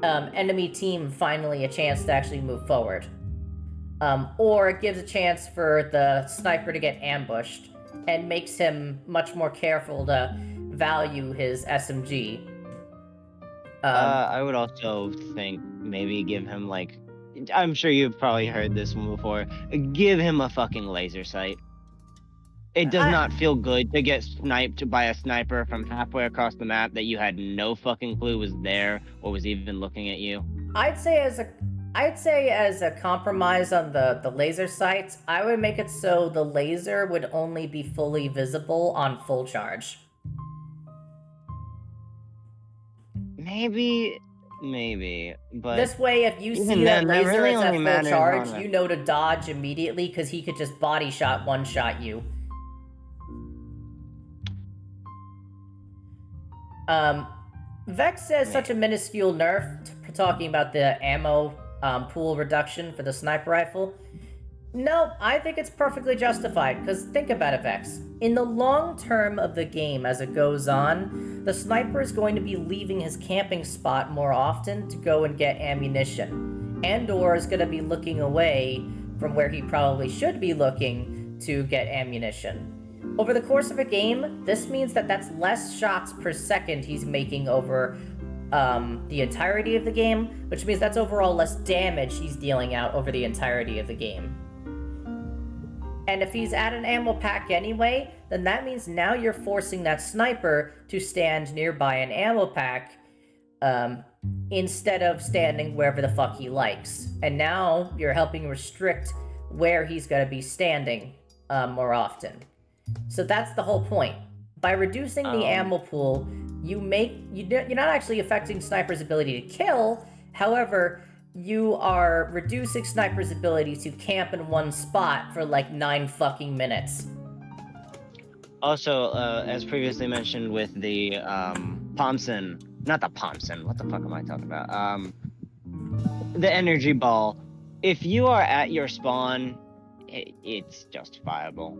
enemy team finally a chance to actually move forward. Or it gives a chance for the sniper to get ambushed and makes him much more careful to value his SMG. I would also think maybe give him like, I'm sure you've probably heard this one before. Give him a fucking laser sight. It does not feel good to get sniped by a sniper from halfway across the map that you had no fucking clue was there or was even looking at you. I'd say as a compromise on the laser sights, I would make it so the laser would only be fully visible on full charge. Maybe, but This way, if you even see that then, that laser really is at only full matters charge, on a- you know to dodge immediately because he could just body shot, one shot you. Vex says such a minuscule nerf, talking about the ammo pool reduction for the sniper rifle. No, I think it's perfectly justified, because think about it, Vex. In the long term of the game, as it goes on, the sniper is going to be leaving his camping spot more often to go and get ammunition, and/or is going to be looking away from where he probably should be looking to get ammunition. Over the course of a game, this means that that's less shots per second he's making over the entirety of the game, which means that's overall less damage he's dealing out over the entirety of the game. And if he's at an ammo pack anyway, then that means now you're forcing that sniper to stand nearby an ammo pack instead of standing wherever the fuck he likes. And now you're helping restrict where he's going to be standing more often. So that's the whole point. By reducing the ammo pool, you're not actually affecting Sniper's ability to kill. However, you are reducing Sniper's ability to camp in one spot for like 9 fucking minutes. Also, as previously mentioned with the Thompson, not the Thompson, what the fuck am I talking about? The energy ball. If you are at your spawn, it's justifiable.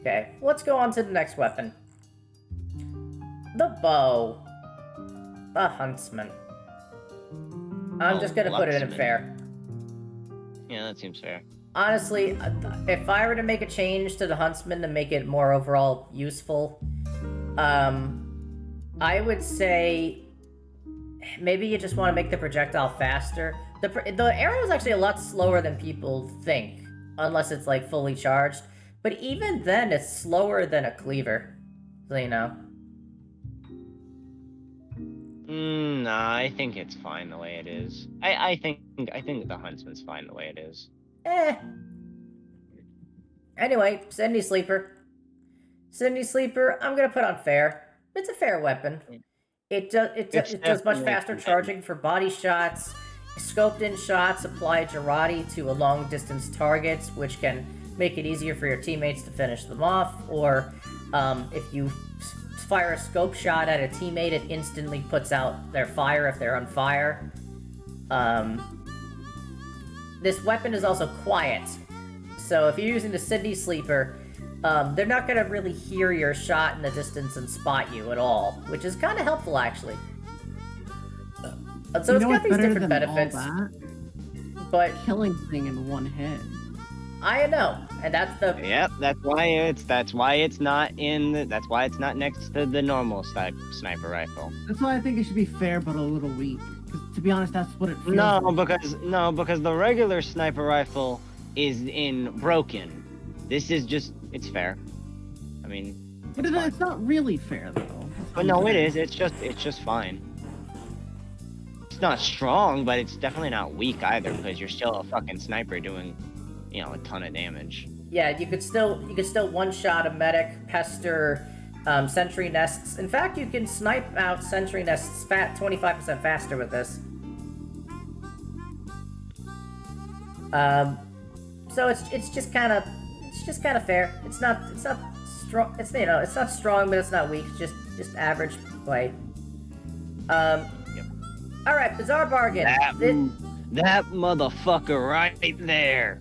Okay, let's go on to the next weapon. The bow. The huntsman. I'm just gonna put it in fair. Yeah, that seems fair. Honestly, if I were to make a change to the huntsman to make it more overall useful, I would say maybe you just want to make the projectile faster. The arrow is actually a lot slower than people think, unless it's like fully charged. But even then, it's slower than a cleaver, so you know. Nah, I think it's fine the way it is. I think the huntsman's fine the way it is. Anyway, Cindy Sleeper. Cindy Sleeper, I'm gonna put on fair. It's a fair weapon. It does much faster charging for body shots. Scoped-in shots apply Jarate to a long-distance targets, which can make it easier for your teammates to finish them off. Or if you fire a scope shot at a teammate, it instantly puts out their fire if they're on fire. This weapon is also quiet, so if you're using the Cindy Sleeper, they're not going to really hear your shot in the distance and spot you at all, which is kind of helpful, actually. So it's got these different benefits, but killing thing in one hit. I know, and that's the... Yep, that's why it's not next to the normal sniper rifle. That's why I think it should be fair but a little weak. 'Cause to be honest, that's what it feels No, because the regular sniper rifle is in broken. This is just, it's fair. I mean, But it's not really fair though. but no, it is. It's just fine. It's not strong, but it's definitely not weak either because you're still a fucking sniper doing, a ton of damage. Yeah, you could still one-shot a medic, pester, sentry nests. In fact, you can snipe out sentry nests 25% faster with this. So it's just kind of fair. It's not strong. It's not strong, but it's not weak. It's just average play. All right, bizarre bargain. That motherfucker right there.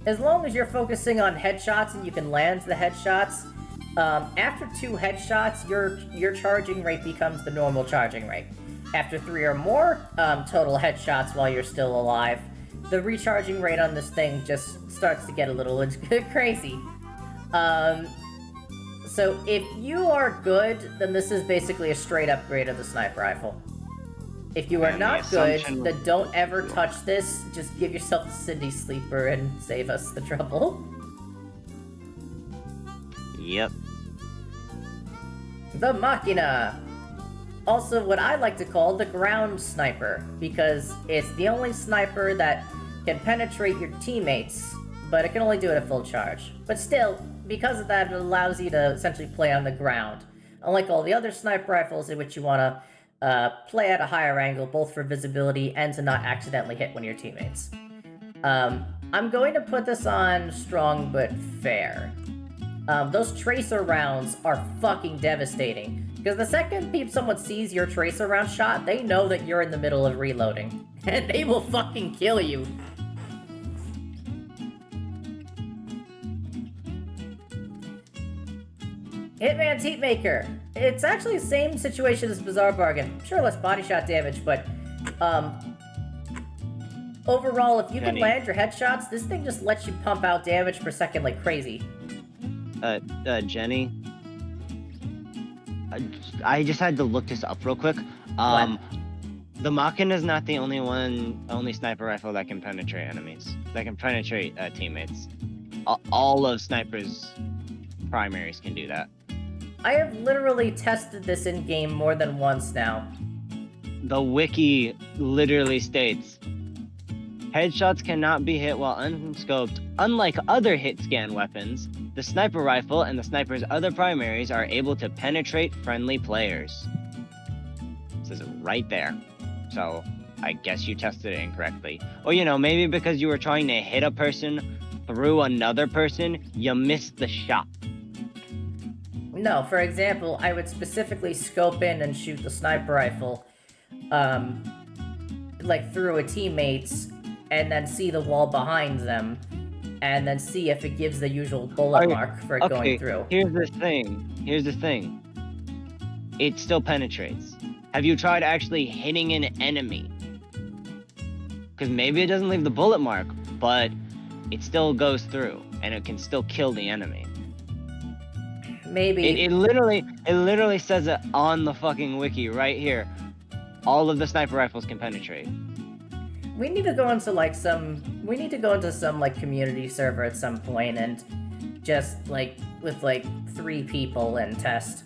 As long as you're focusing on headshots and you can land the headshots, after 2 headshots, your charging rate becomes the normal charging rate. After 3 or more total headshots while you're still alive, the recharging rate on this thing just starts to get a little crazy. So if you are good, then this is basically a straight upgrade of the sniper rifle. If you are And the not good, assumption- then don't ever touch this. Just give yourself a Cindy Sleeper and save us the trouble. Yep. The Machina! Also what I like to call the ground sniper, because it's the only sniper that can penetrate your teammates, but it can only do it at full charge. But still, because of that, it allows you to essentially play on the ground. Unlike all the other sniper rifles in which you want to play at a higher angle, both for visibility and to not accidentally hit one of your teammates. I'm going to put this on strong but fair. Those tracer rounds are fucking devastating. Because the second someone sees your tracer round shot, they know that you're in the middle of reloading. And they will fucking kill you. Hitman's Heatmaker. It's actually the same situation as Bizarre Bargain. Sure, less body shot damage, but overall, if you can Jenny. land your headshots, this thing just lets you pump out damage per second like crazy. Jenny. I just had to look this up real quick. What? The Machina is not the only sniper rifle that can penetrate enemies. That can penetrate teammates. All of snipers' primaries can do that. I have literally tested this in game more than once now. The wiki literally states, headshots cannot be hit while unscoped. Unlike other hit scan weapons, the sniper rifle and the sniper's other primaries are able to penetrate friendly players. It says it right there. So I guess you tested it incorrectly. Or maybe because you were trying to hit a person through another person, you missed the shot. No, for example, I would specifically scope in and shoot the sniper rifle, like through a teammate's, and then see the wall behind them, and then see if it gives the usual bullet mark for it going through. Here's the thing. It still penetrates. Have you tried actually hitting an enemy? Because maybe it doesn't leave the bullet mark, but it still goes through, and it can still kill the enemy. Maybe. It literally says it on the fucking wiki right here. All of the sniper rifles can penetrate. We need to go into some like community server at some point and just like with like 3 people and test.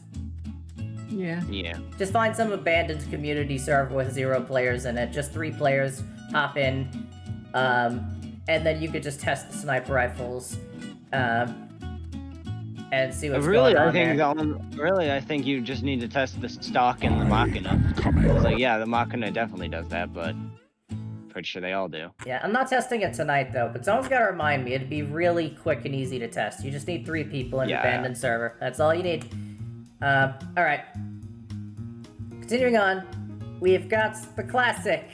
Yeah. Yeah. Just find some abandoned community server with 0 players in it. Just 3 players hop in, and then you could just test the sniper rifles, and see what's going on there. I think you just need to test the stock and the Machina. It's like, yeah, the Machina definitely does that, but pretty sure they all do. Yeah, I'm not testing it tonight though, but someone's gotta remind me. It'd be really quick and easy to test. You just need 3 people in an abandoned server. That's all you need. Alright. Continuing on, we've got the classic.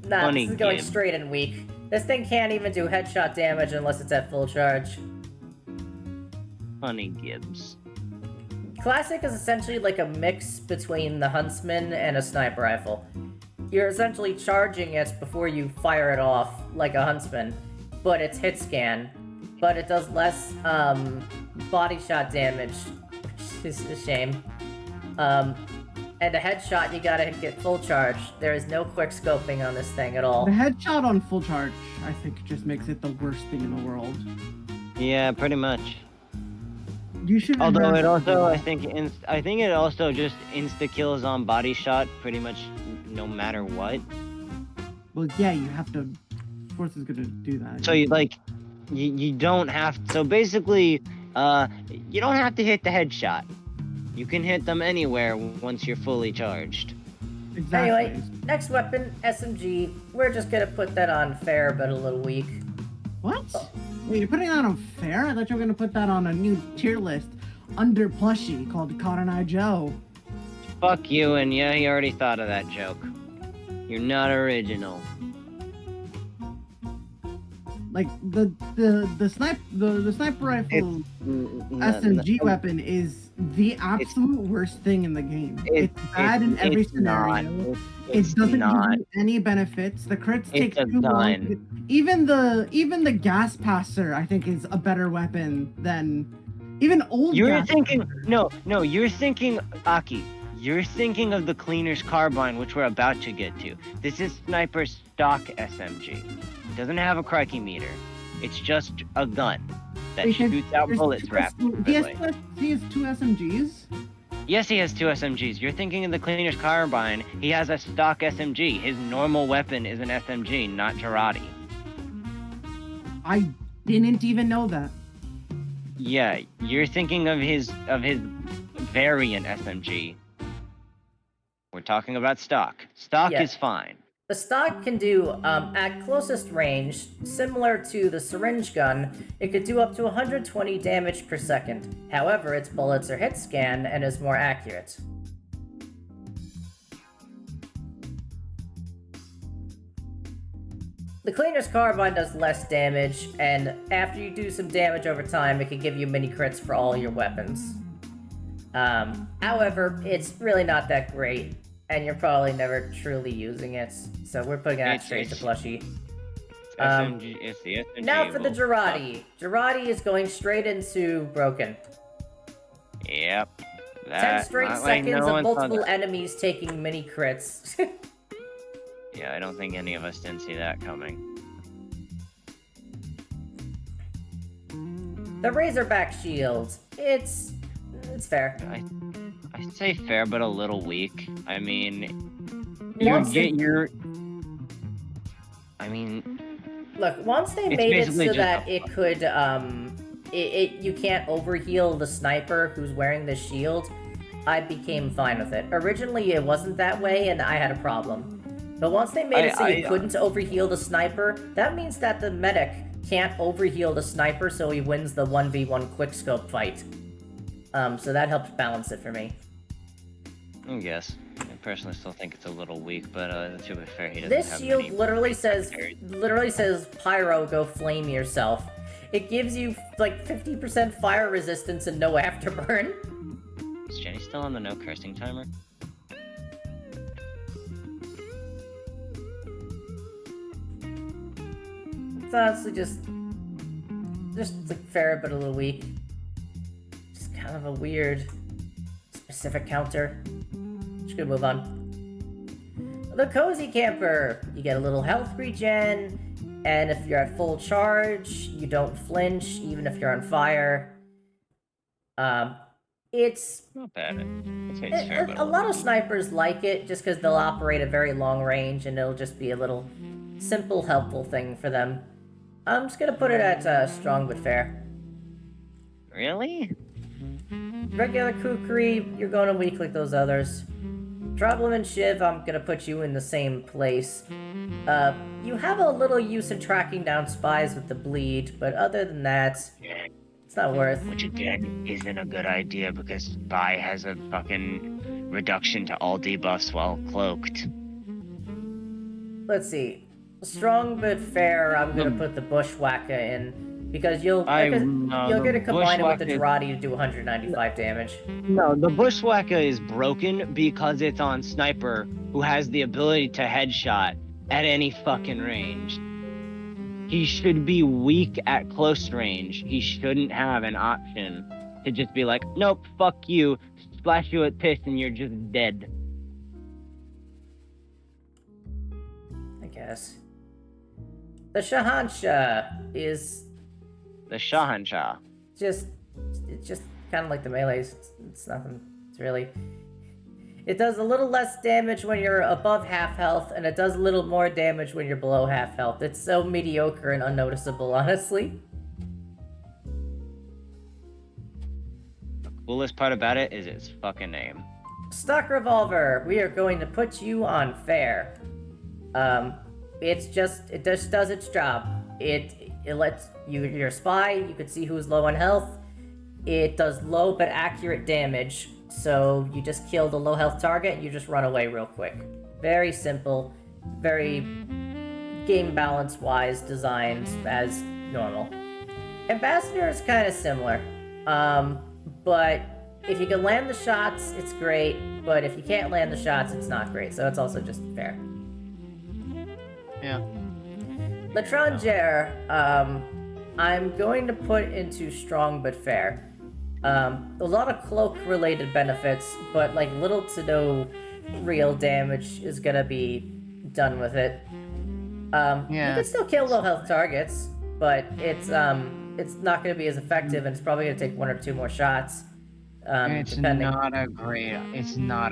Funny this is going game. straight and weak. This thing can't even do headshot damage unless it's at full charge. Funny Gibbs. Classic is essentially like a mix between the Huntsman and a sniper rifle. You're essentially charging it before you fire it off like a Huntsman, but it's hit scan, but it does less body shot damage, which is a shame. And a headshot, you gotta get full charge. There is no quick scoping on this thing at all. The headshot on full charge, I think, just makes it the worst thing in the world. Yeah, pretty much. You should. Although it also, I think it also just insta kills on body shot pretty much no matter what. Well, yeah, you have to. Force is gonna do that. So you don't have. So basically, you don't have to hit the headshot. You can hit them anywhere once you're fully charged. Exactly. Anyway, next weapon, SMG. We're just gonna put that on fair, but a little weak. What? Wait, you're putting that on fair? I thought you were gonna put that on a new tier list under plushie called Cotton Eye Joe. Fuck you, and yeah, he already thought of that joke. You're not original. Like the sniper rifle SMG weapon is the absolute worst thing in the game. It's bad in every scenario. It doesn't give you any benefits. The crits take too long. Even the gas passer, I think, is a better weapon than even old. You're thinking you're thinking Aki. You're thinking of the cleaner's carbine, which we're about to get to. This is sniper stock SMG. It doesn't have a crikey meter. It's just a gun that shoots out bullets rapidly. He has two SMGs? Yes, he has two SMGs. You're thinking of the cleaner's carbine. He has a stock SMG. His normal weapon is an SMG, not Girardi. I didn't even know that. Yeah, you're thinking of his variant SMG. We're talking about stock. Stock is fine. The stock can do, at closest range, similar to the syringe gun, it could do up to 120 damage per second. However, its bullets are hit scan and is more accurate. The cleaner's carbine does less damage, and after you do some damage over time, it can give you mini crits for all your weapons. However, it's really not that great, and you're probably never truly using it, so we're putting that straight to Plushy. It's the SMG. Now for the Girardi. Girardi is going straight into Broken. Yep. 10 straight seconds of multiple enemies taking mini crits. Yeah, I don't think any of us didn't see that coming. The Razorback shield. It's fair. I'd say fair, but a little weak. I mean, Look, once they made it so that it could, you can't overheal the sniper who's wearing the shield, I became fine with it. Originally, it wasn't that way, and I had a problem. But once they made it so you couldn't overheal the sniper, that means that the medic can't overheal the sniper, so he wins the 1v1 quickscope fight. So that helped balance it for me. I guess. I personally still think it's a little weak, but to be fair, he doesn't This have shield many... literally says, Pyro, go flame yourself. It gives you, like, 50% fire resistance and no afterburn. Is Jenny still on the no cursing timer? It's honestly just like fair but a little weak. Just kind of a weird specific counter. Just gonna move on. The Cozy Camper. You get a little health regen, and if you're at full charge, you don't flinch even if you're on fire. It's not bad. It's fair, but a lot of snipers like it just because they'll operate a very long range and it'll just be a little simple, helpful thing for them. I'm just gonna put it at strong but fair. Really? Regular Kukri, you're going to weak like those others. Problem and Shiv, I'm gonna put you in the same place. You have a little use in tracking down spies with the bleed, but other than that, it's not worth. Which again isn't a good idea because Spy has a fucking reduction to all debuffs while cloaked. Let's see. Strong but fair, I'm gonna put the Bushwhacker in because you're gonna combine it with the Girardi to do 195 damage. No, the Bushwhacker is broken because it's on Sniper, who has the ability to headshot at any fucking range. He should be weak at close range. He shouldn't have an option to just be like, nope, fuck you, splash you with piss and you're just dead. I guess. The Shahansha is... The Shahansha. It's just kind of like the melees. It's nothing. It's really... It does a little less damage when you're above half health, and it does a little more damage when you're below half health. It's so mediocre and unnoticeable, honestly. The coolest part about it is its fucking name. Stock Revolver, we are going to put you on fair. It just does its job. It lets you're a spy, you can see who's low on health. It does low but accurate damage, so you just kill the low health target and you just run away real quick. Very simple, very game balance-wise designed as normal. Ambassador is kind of similar, but if you can land the shots, it's great, but if you can't land the shots, it's not great, so it's also just fair. Yeah. L'Étranger, I'm going to put into strong but fair. A lot of cloak-related benefits, but like little to no real damage is gonna be done with it. You can still kill low health targets, but it's not gonna be as effective, and it's probably gonna take 1 or 2 more shots. It's Depending. not a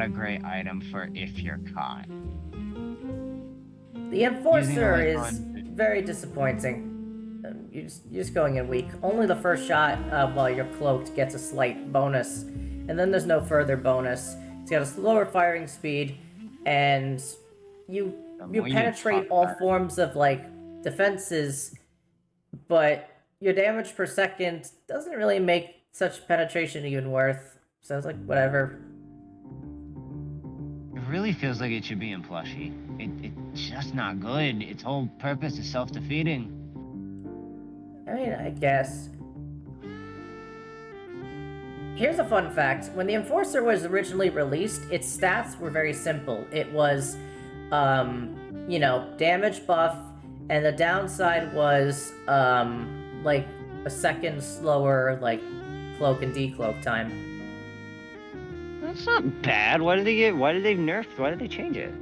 great item for if you're caught. The Enforcer Using is the very disappointing. You're just going in weak. Only the first shot while you're cloaked gets a slight bonus, and then there's no further bonus. It's got a slower firing speed, and you penetrate all forms of like defenses, but your damage per second doesn't really make such penetration even worth. So it's like whatever. It really feels like it should be in plushie. It's just not good. Its whole purpose is self-defeating. I mean, I guess. Here's a fun fact. When the Enforcer was originally released, its stats were very simple. It was, damage buff, and the downside was, like, a second slower, like, cloak and decloak time. That's not bad. Why did they nerf? Why did they change it?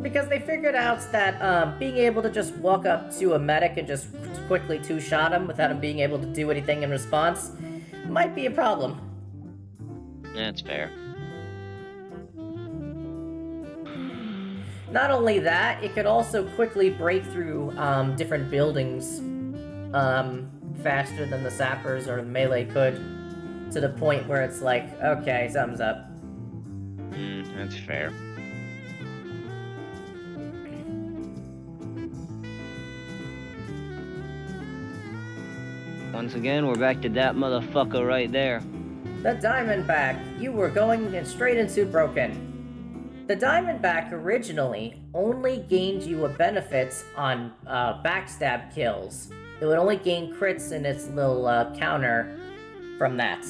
Because they figured out that being able to just walk up to a medic and just quickly two-shot him without him being able to do anything in response might be a problem. That's fair. Not only that, it could also quickly break through different buildings faster than the sappers or the melee could, to the point where it's like, okay, something's up. That's fair. Once again, we're back to that motherfucker right there. The Diamondback. You were going straight into Broken. The Diamondback originally only gained you a benefits on backstab kills. It would only gain crits in its little counter from that.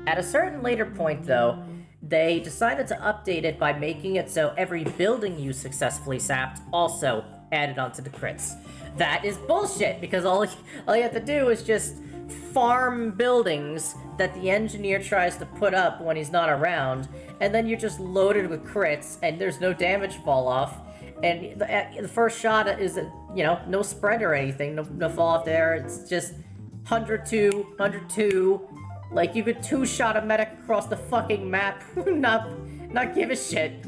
At a certain later point, though, they decided to update it by making it so every building you successfully sapped also added onto the crits. That is bullshit, because all you have to do is just farm buildings that the engineer tries to put up when he's not around, and then you're just loaded with crits, and there's no damage fall off, and the first shot is, no spread or anything, no fall off there, it's just 102, like you could two-shot a medic across the fucking map, not give a shit.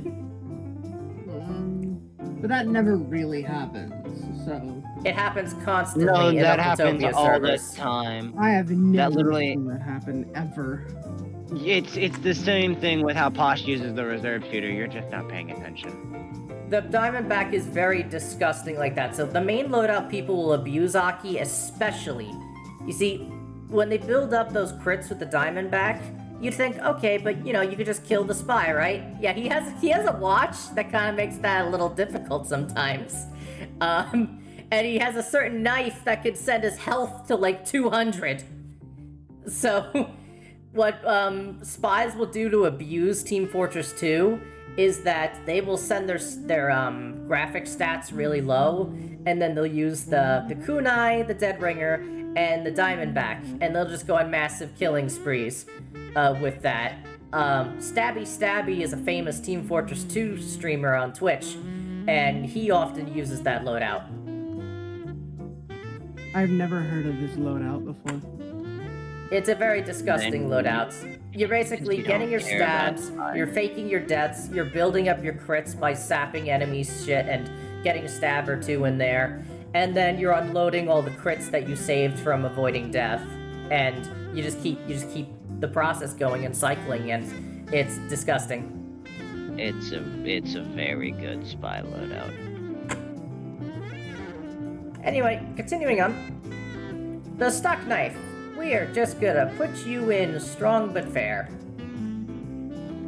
But that never really happens, so... It happens constantly No, in that Open happens Topia all servers. the time. I have never literally- seen that happen, ever. It's the same thing with how Posh uses the reserve shooter. You're just not paying attention. The Diamondback is very disgusting like that. So the main loadout people will abuse Aki, especially. You see, when they build up those crits with the Diamondback, you'd think, okay, but you could just kill the spy, right? Yeah, he has a watch that kind of makes that a little difficult sometimes. And he has a certain knife that could send his health to like 200. So, what spies will do to abuse Team Fortress 2 is that they will send their graphic stats really low, and then they'll use the kunai, the Dead Ringer, and the Diamondback, and they'll just go on massive killing sprees with that. Stabby is a famous Team Fortress 2 streamer on Twitch, and he often uses that loadout. I've never heard of this loadout before. It's a very disgusting loadout. You're basically You getting your don't care about stabs, time. you're faking your deaths, you're building up your crits by sapping enemies' shit and getting a stab or two in there, and then you're unloading all the crits that you saved from avoiding death, and you just keep the process going and cycling, and it's disgusting. It's a very good spy loadout. Anyway, continuing on. The stock knife. We are just gonna put you in strong but fair.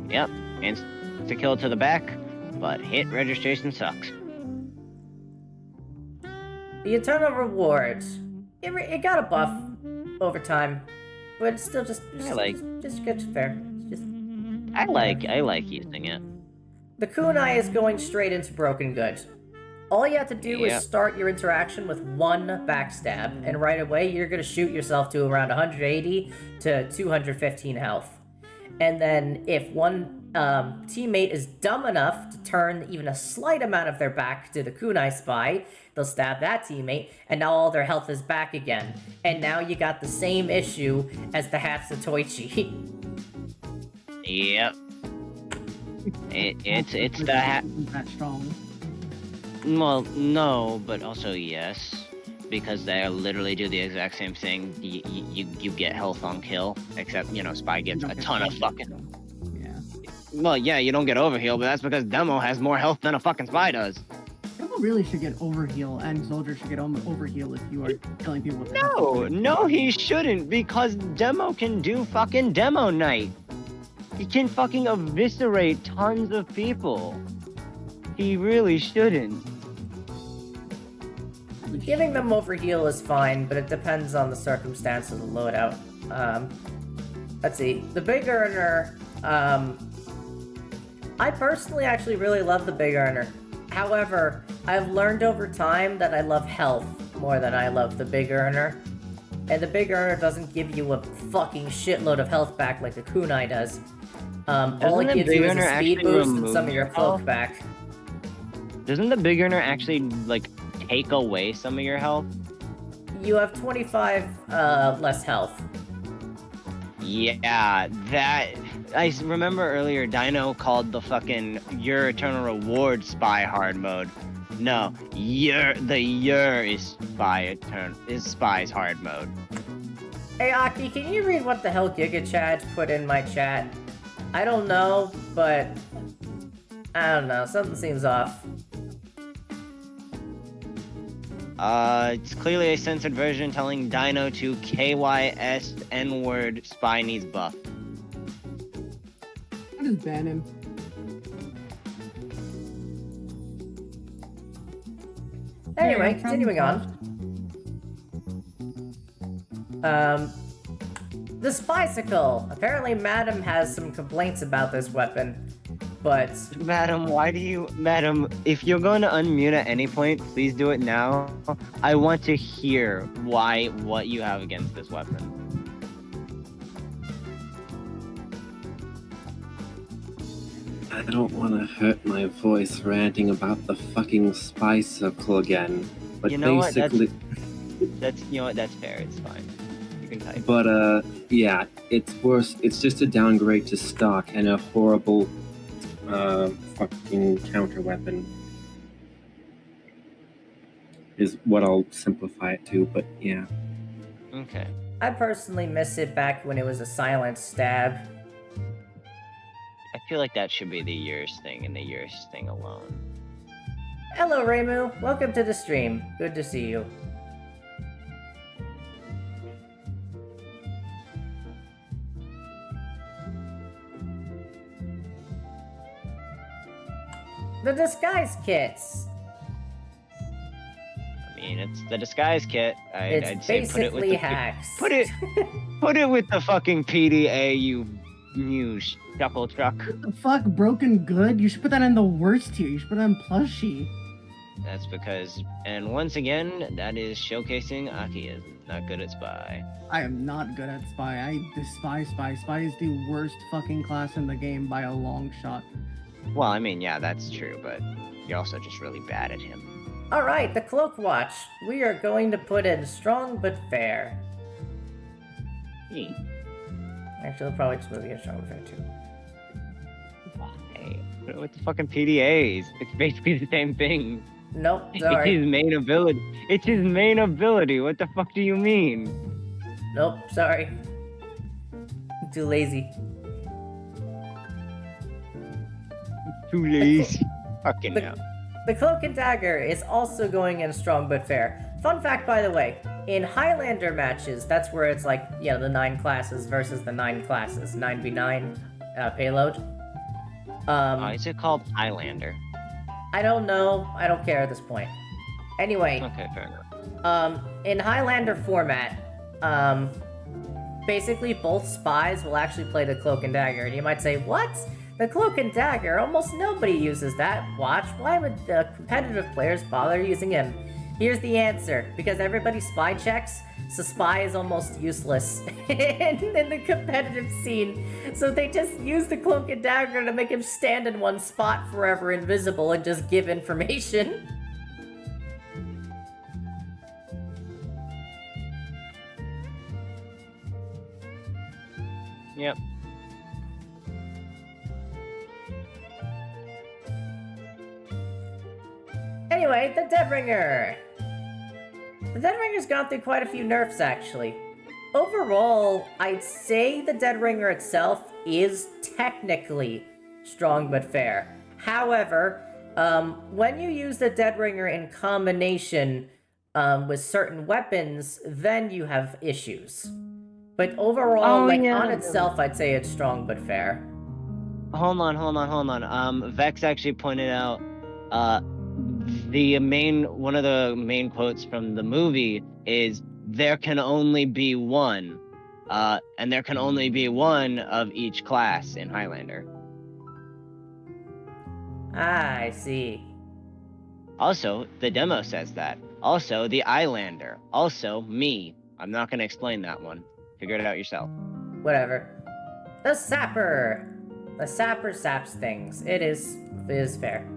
Yep, insta kill to the back, but hit registration sucks. The Eternal Reward. It got a buff over time, but it's still just good fare. It's just I like using it. the kunai is going straight into broken goods. All you have to do is Yep. start your interaction with one backstab, and right away you're gonna shoot yourself to around 180 to 215 health. And then if one teammate is dumb enough to turn even a slight amount of their back to the kunai spy, they'll stab that teammate, and now all their health is back again. And now you got the same issue as the Hatsatoichi. Yep. It's the Isn't that strong? Well, no, but also yes, because they literally do the exact same thing. You get health on kill, except Spy gets a ton of fucking. Yeah. Well, yeah, you don't get overheal, but that's because Demo has more health than a fucking Spy does. People really should get overheal, and soldiers should get overheal if you are killing people with No, he shouldn't, because Demo can do fucking Demo Night. He can fucking eviscerate tons of people. He really shouldn't. Giving them overheal is fine, but it depends on the circumstance of the loadout. Let's see. The Big Earner, I personally actually really love the Big Earner. However, I've learned over time that I love health more than I love the Big Earner. And the Big Earner doesn't give you a fucking shitload of health back like the kunai does. All it the gives Big you is Earner a speed actually boost and remove some of your your cloak health? back. Doesn't the Big Earner actually, take away some of your health? You have 25 less health. Yeah, that... I remember earlier Dino called the fucking Your Eternal Reward Spy hard mode. No, is Spy's hard mode. Hey Aki, can you read what the hell Giga Chad put in my chat? I don't know, but I don't know, something seems off. It's clearly a censored version telling Dino to KYS N-word Spy needs buff. I'll just ban him. Anyway, Yeah, continuing on. The Spycicle. Apparently Madam has some complaints about this weapon, but Madam, if you're going to unmute at any point, please do it now. I want to hear what you have against this weapon. I don't want to hurt my voice ranting about the fucking spy circle again, but You know what, basically, That's fair, it's fine. You can type. but yeah, it's worse. It's just a downgrade to stock and a horrible fucking counter weapon is what I'll simplify it to. But yeah, Okay. I personally miss it back when it was a silent stab. I feel like that should be the yours thing and the yours thing alone. Hello Reimu, welcome to the stream. Good to see you. The disguise kits. I mean, it's the disguise kit. It's I'd say basically hacks. Put it with the fucking PDA, you shuffle truck. What the fuck? Broken good? You should put that in the worst tier. You should put that in plushie. That's because, and once again, that is showcasing Aki is not good at spy. I am not good at spy. I despise spy. Spy is the worst fucking class in the game by a long shot. Well, I mean, yeah, that's true, but you're also just really bad at him. Alright, the Cloak Watch. We are going to put in strong but fair. Hey, Actually, we'll probably just move it strong but fair too. why? Put it with the fucking PDAs. It's basically the same thing. Nope, It's sorry. his main ability. It's his main ability. What the fuck do you mean? Nope, sorry. I'm too lazy. Too lazy. Fucking The- hell. The Cloak and Dagger is also going in strong but fair. Fun fact, by the way, in Highlander matches, that's where it's like, you know, the 9 classes versus the 9 classes, 9v9 payload. Why is it called Highlander? I don't know. I don't care at this point. Anyway, Okay, fair enough. In Highlander format, basically both spies will actually play the Cloak and Dagger, and you might say, what? The Cloak and Dagger? Almost nobody uses that. Watch, why would the competitive players bother using him? Here's the answer, because everybody spy checks, so spy is almost useless in the competitive scene. So they just use the Cloak and Dagger to make him stand in one spot forever invisible and just give information. Yep. Anyway, the Dead Ringer. The Dead Ringer's gone through quite a few nerfs, actually. Overall, I'd say the Dead Ringer itself is technically strong but fair. However, when you use the Dead Ringer in combination with certain weapons, then you have issues. But overall, on itself, I'd say it's strong but fair. Hold on. Vex actually pointed out, one of the main quotes from the movie is, there can only be one, and there can only be one of each class in Highlander. Ah, I see. Also, the demo says that. Also, the Islander. Also, me. I'm not gonna explain that one. Figure it out yourself. Whatever. The Sapper. The Sapper saps things. It is fair.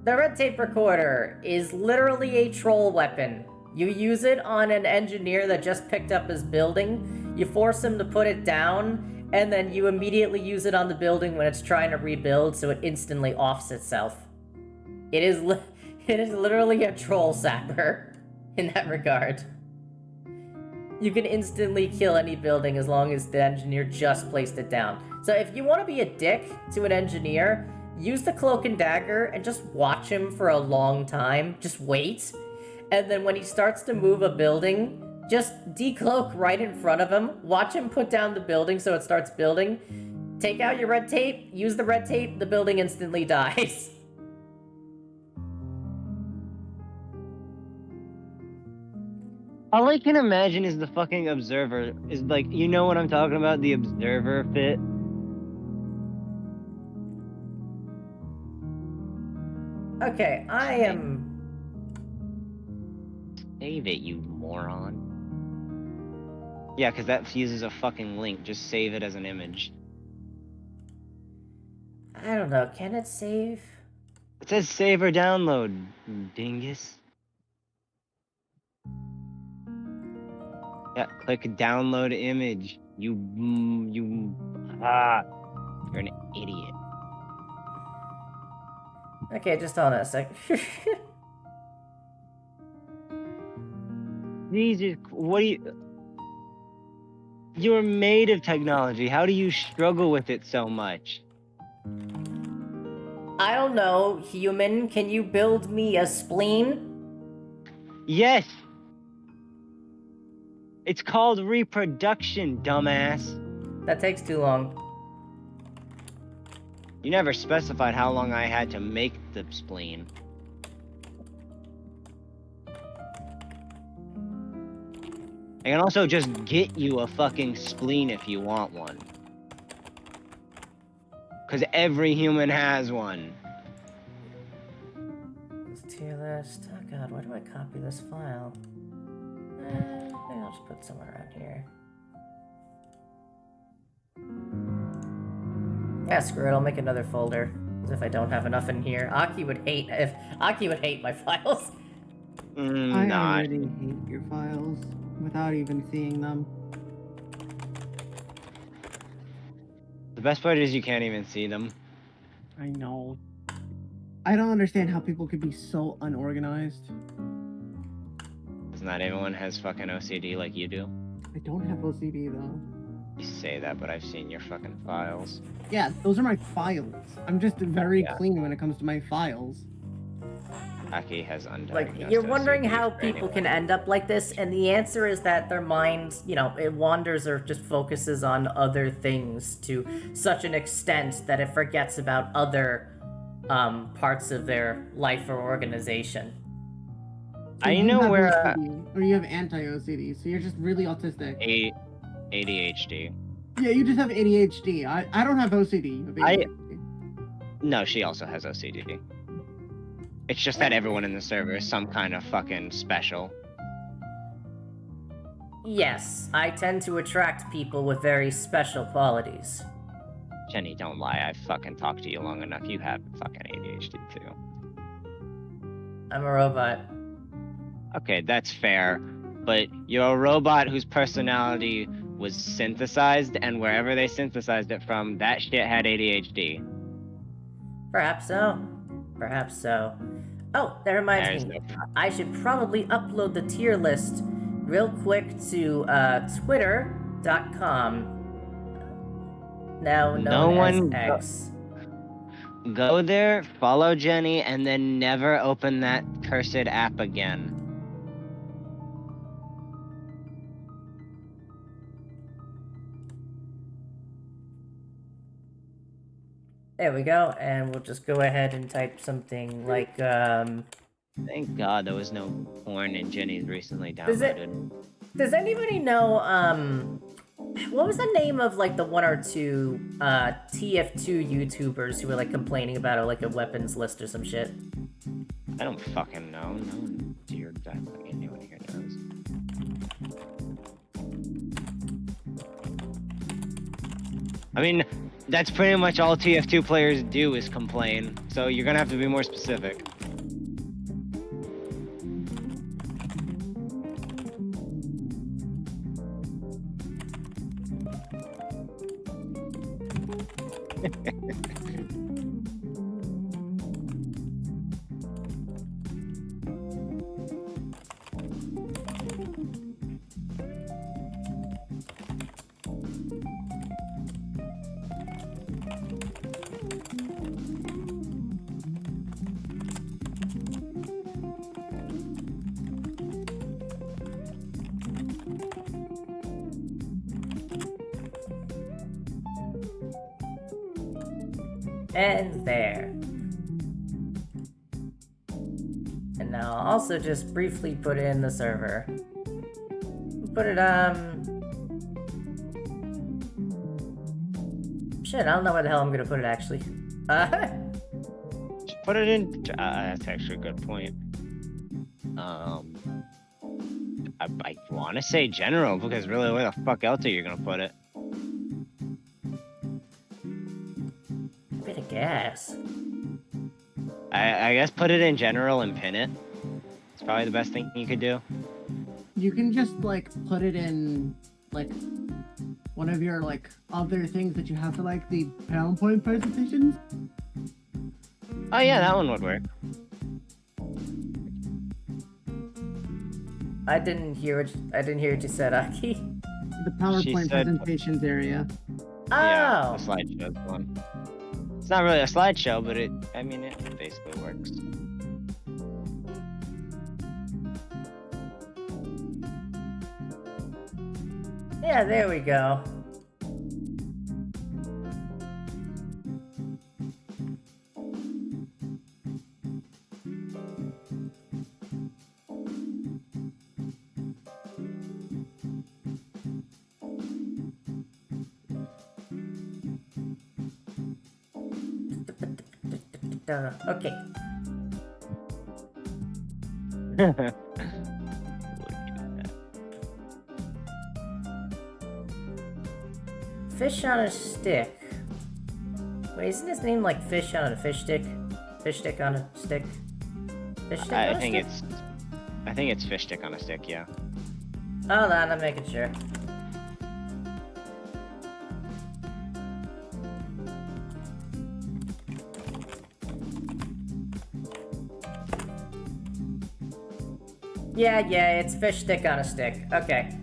The Red Tape Recorder is literally a troll weapon. You use it on an engineer that just picked up his building, you force him to put it down, and then you immediately use it on the building when it's trying to rebuild, so it instantly offs itself. It is literally a troll sapper in that regard. You can instantly kill any building as long as the engineer just placed it down. So if you want to be a dick to an engineer, use the Cloak and Dagger and just watch him for a long time. Just wait. And then when he starts to move a building, just decloak right in front of him. Watch him put down the building so it starts building. Take out your red tape, use the red tape, the building instantly dies. All I can imagine is the fucking observer. Is like, you know what I'm talking about? The observer fit. Okay, I am... Save it, you moron. Yeah, because that uses a fucking link. Just save it as an image. I don't know, can it save? It says save or download, dingus. Yeah, click download image. You're an idiot. Okay, just hold on a sec. Jesus, what do you... You're made of technology. How do you struggle with it so much? I don't know, human, can you build me a spleen? Yes! It's called reproduction, dumbass. That takes too long. You never specified how long I had to make the spleen. I can also just get you a fucking spleen if you want one. Because every human has one. This tier list. Oh god, where do I copy this file? Maybe I'll just put it somewhere around here. Yeah, screw it, I'll make another folder. As if I don't have enough in here. Aki would hate my files. I already hate your files without even seeing them. The best part is you can't even see them. I know. I don't understand how people could be so unorganized. Because not everyone has fucking OCD like you do. I don't have OCD though. You say that, but I've seen your fucking files. Yeah, those are my files. I'm just very clean when it comes to my files. Aki has undiagnosed Like, you're wondering OCD how for people anyone. can end up like this, and the answer is that their mind, it wanders or just focuses on other things to such an extent that it forgets about other parts of their life or organization. So I you know have where OCD, or you have anti-OCD, so you're just really autistic. ADHD. Yeah, you just have ADHD. I don't have OCD. You have ADHD. No, she also has OCD. It's just that everyone in the server is some kind of fucking special. Yes, I tend to attract people with very special qualities. Jenny, don't lie. I've fucking talked to you long enough. You have fucking ADHD too. I'm a robot. Okay, that's fair. But you're a robot whose personality was synthesized, and wherever they synthesized it from, that shit had ADHD. Perhaps so. Perhaps so. Oh, that reminds There's me. no I should probably upload the tier list real quick to twitter.com. Now known No one as X. Go there, follow Jenny, and then never open that cursed app again. There we go, and we'll just go ahead and type something like, Thank God there was no porn in Jenny's recently Does it- downloaded. Does anybody know, what was the name of, like, the one or two, TF2 YouTubers who were, like, complaining about, like, a weapons list or some shit? I don't fucking know. No one, dear God, anyone here knows. I mean, that's pretty much all TF2 players do is complain, so you're gonna have to be more specific. And there. And now I'll also just briefly put in the server. Put it, shit, I don't know where the hell I'm gonna put it, actually. Just put it in. That's actually a good point. I want to say general because really, where the fuck else are you gonna put it? Bit of gas. I guess put it in general and pin it. It's probably the best thing you could do. You can just like put it in like one of your like other things that you have for like the PowerPoint presentations. Oh yeah, that one would work. I didn't hear what you said, Aki. The PowerPoint said- presentations area. Yeah, Oh! the slideshow's one. It's not really a slideshow, but it basically works. Yeah, there we go. Okay. Fish on a stick. Wait, isn't his name like fish on a fish stick? Fish stick on a stick? Fish stick on a stick? I think it's fish stick on a stick, yeah. Hold on, I'm making sure. Yeah, it's fish stick on a stick. Okay.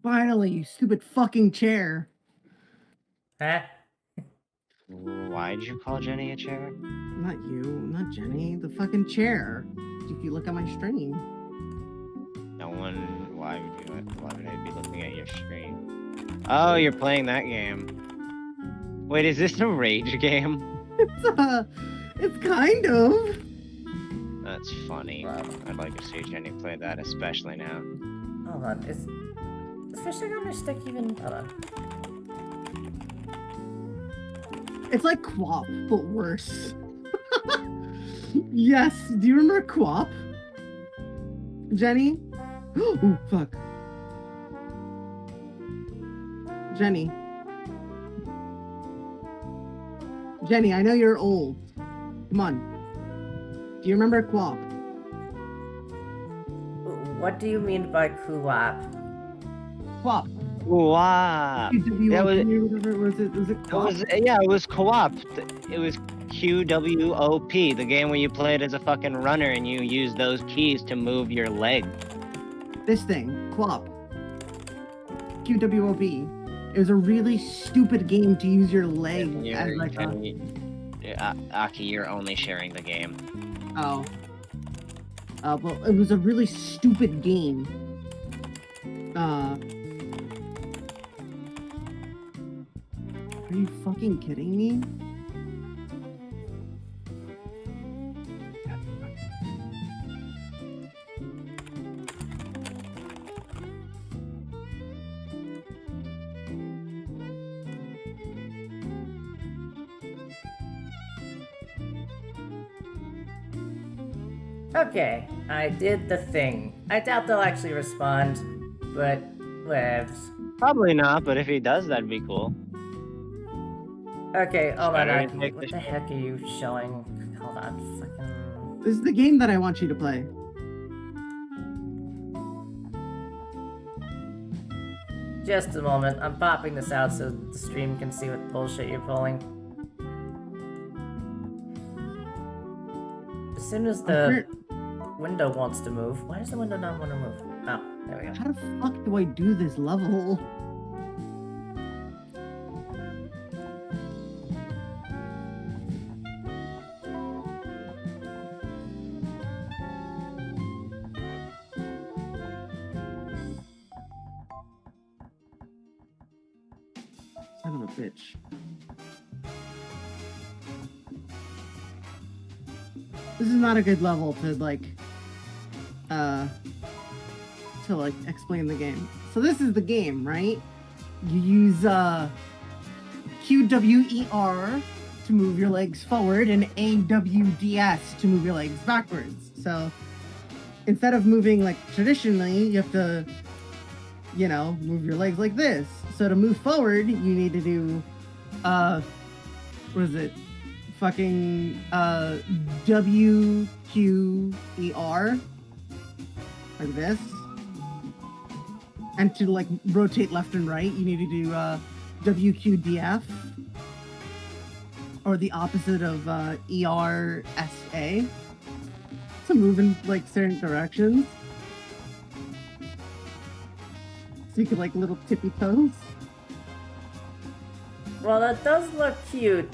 Finally, you stupid fucking chair. Huh? Why did you call Jenny a chair? Not you, not Jenny. The fucking chair. If you look at my stream. No one. Why would I be looking at your screen? Oh, you're playing that game. Wait, is this a rage game? It's kind of. That's funny. I'd like to see Jenny play that, especially now. Hold on, is fishing on my stick even? Hold on. It's like Quap, but worse. Yes. Do you remember Quap? Jenny? Oh, fuck. Jenny. Jenny, I know you're old. Come on. Do you remember Quap? What do you mean by Kuwap? Quap. Wow. That was. Was it Quap? It was co-op. It was QWOP, the game where you played as a fucking runner and you use those keys to move your leg. This thing, Quap. QWOP. It was a really stupid game to use your leg as like a... Aki, you're only sharing the game. Oh. Well, it was a really stupid game. Are you fucking kidding me? Okay, I did the thing. I doubt they'll actually respond, but whatevs. Probably not, but if he does, that'd be cool. Okay, hold on, Sorry, Aki. take What this the heck are you showing? Hold on, fucking... This is the game that I want you to play. Just a moment, I'm popping this out so the stream can see what bullshit you're pulling. As soon as the window wants to move, why does the window not want to move? Oh, there we go. How the fuck do I do this level? Son of a bitch. This is not a good level to explain the game. So this is the game, right? You use QWER to move your legs forward and AWDS to move your legs backwards. So instead of moving like traditionally, you have to, you know, move your legs like this. So to move forward, you need to do what is it? Fucking WQER like this. And to like rotate left and right, you need to do WQDF or the opposite of ERSA to move in like certain directions. So you could like little tippy toes. Well, that does look cute.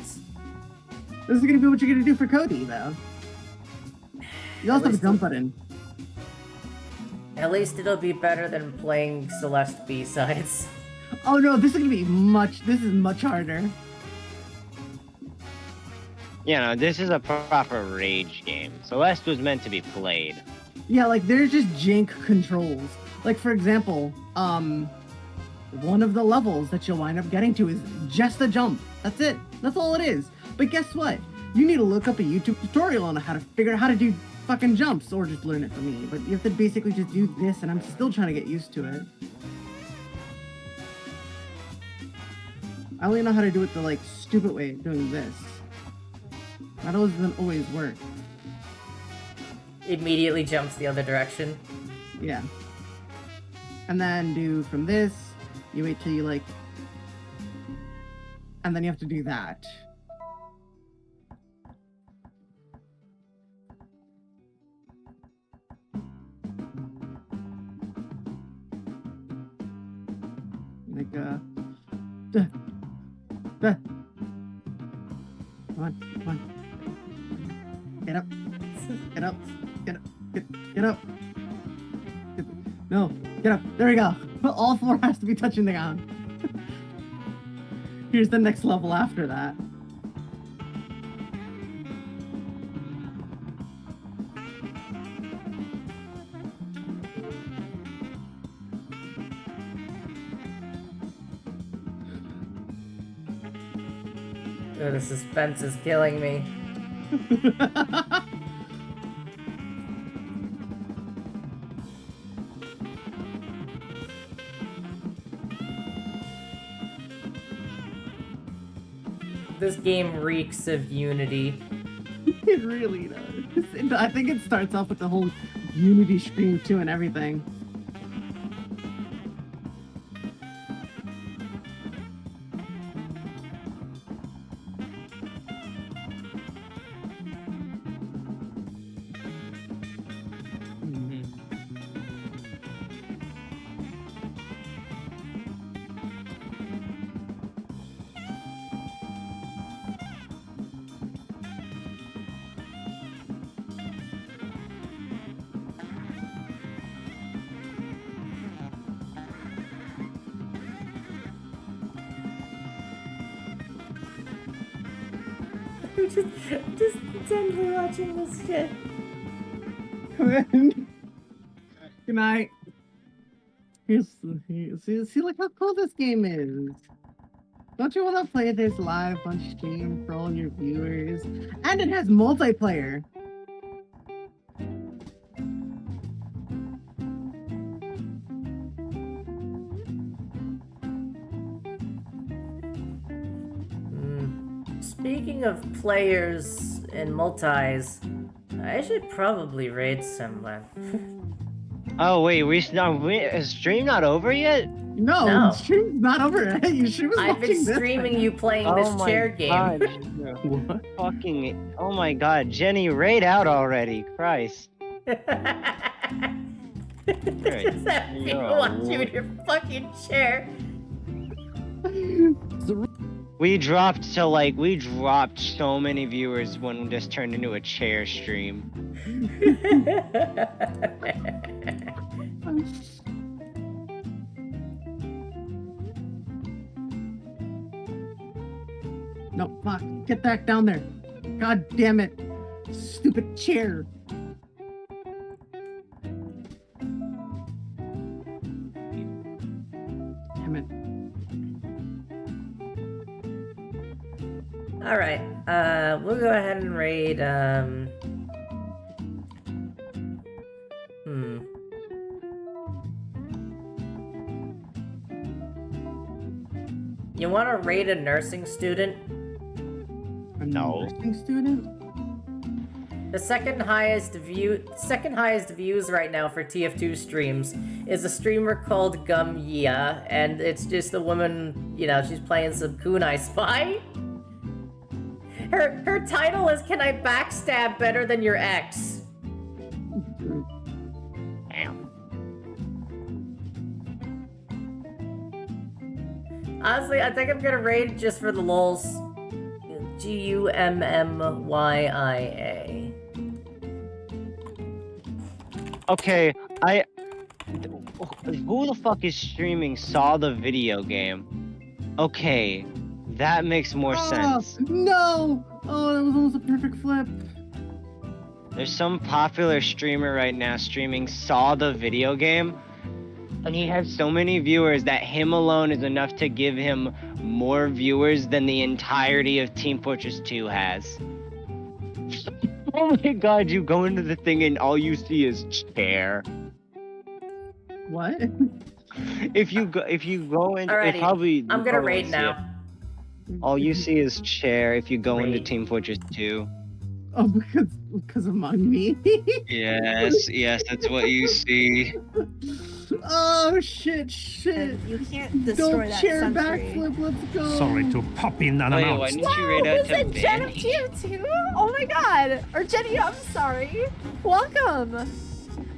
This is gonna be what you're gonna do for Cody, though. You also have a jump button. At least it'll be better than playing Celeste B-sides. Oh no, this is gonna be much harder. You know, this is a proper rage game. Celeste was meant to be played. Yeah, like there's just jank controls. Like for example, one of the levels that you'll wind up getting to is just a jump. That's it. That's all it is. But guess what? You need to look up a YouTube tutorial on how to figure out how to do fucking jumps, or just learn it from me. But you have to basically just do this, and I'm still trying to get used to it. I only know how to do it the like stupid way of doing this. That doesn't always work. Immediately jumps the other direction. Yeah. And then do from this, you wait till you like, and then you have to do that. Like, come on, come on. Get up. Get up. Get up. Get up. No, get up. There we go. All 4 has to be touching the ground. Here's the next level after that. Oh, the suspense is killing me. This game reeks of Unity. It really does. I think it starts off with the whole Unity stream too and everything. I'm just intently watching this shit. Good night. See, look how cool this game is. Don't you want to play this live on stream for all your viewers? And it has multiplayer. Speaking of players and multis, I should probably raid someone. Oh wait, is stream not over yet? No, No. stream's not over yet. You should was I've been watching this streaming right you playing this chair game. God. What? Fucking, oh my god, Jenny, raid out already, Christ. Just have me watch you in your fucking chair. We dropped so many viewers when we just turned into a chair stream. No, fuck. Get back down there. God damn it. Stupid chair. Damn it. Alright, we'll go ahead and raid, You wanna raid a nursing student? A No. nursing student? The second highest views right now for TF2 streams is a streamer called Gumya, and it's just a woman, you know, she's playing some Kunai Spy. Her title is "Can I backstab better than your ex?" Damn. Honestly, I think I'm gonna raid just for the lulz. Gummya. Okay, who the fuck is streaming saw the video game? Okay, that makes more sense. No! Oh, that was almost a perfect flip. There's some popular streamer right now streaming saw the video game, and he has so many viewers that him alone is enough to give him more viewers than the entirety of Team Fortress 2 has. Oh my god, you go into the thing and all you see is chair. What? If you go in, Alrighty, it probably. I'm gonna probably raid see now. it. All you see is chair if you go into Raid. Team Fortress 2. Oh, because among me? Yes, that's what you see. Oh, shit. You can't destroy Don't that chair sentry. backflip, let's go. Sorry to pop in Wait, why unannounced. didn't you raid out Who's to in Gen of Benny? TF2? Oh my god! Or Jenny, I'm sorry. Welcome!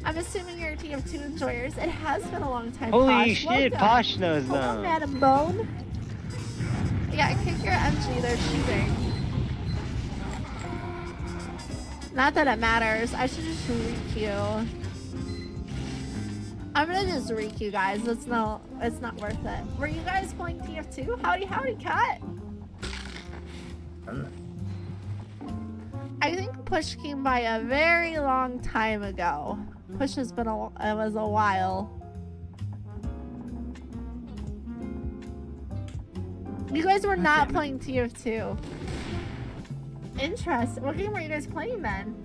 I'm assuming you're TF2 enjoyers. It has been a long time. Holy Posh. shit, Welcome. Posh knows Hello, them. Madam Bone. Yeah, kick your MG, they're cheating. Not that it matters. I should just reach you. I'm gonna just reek you guys. It's not worth it. Were you guys playing TF2? Howdy, cat. I think Push came by a very long time ago. Push has been it was a while. You guys were not playing TF2. Interesting. What game were you guys playing then?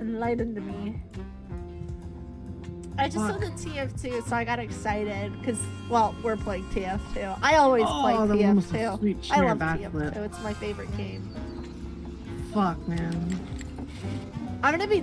Enlighten me. I just saw the TF2, so I got excited because, well, we're playing TF2. I always play TF2. I love TF2. It's my favorite game. Fuck, man. I'm gonna be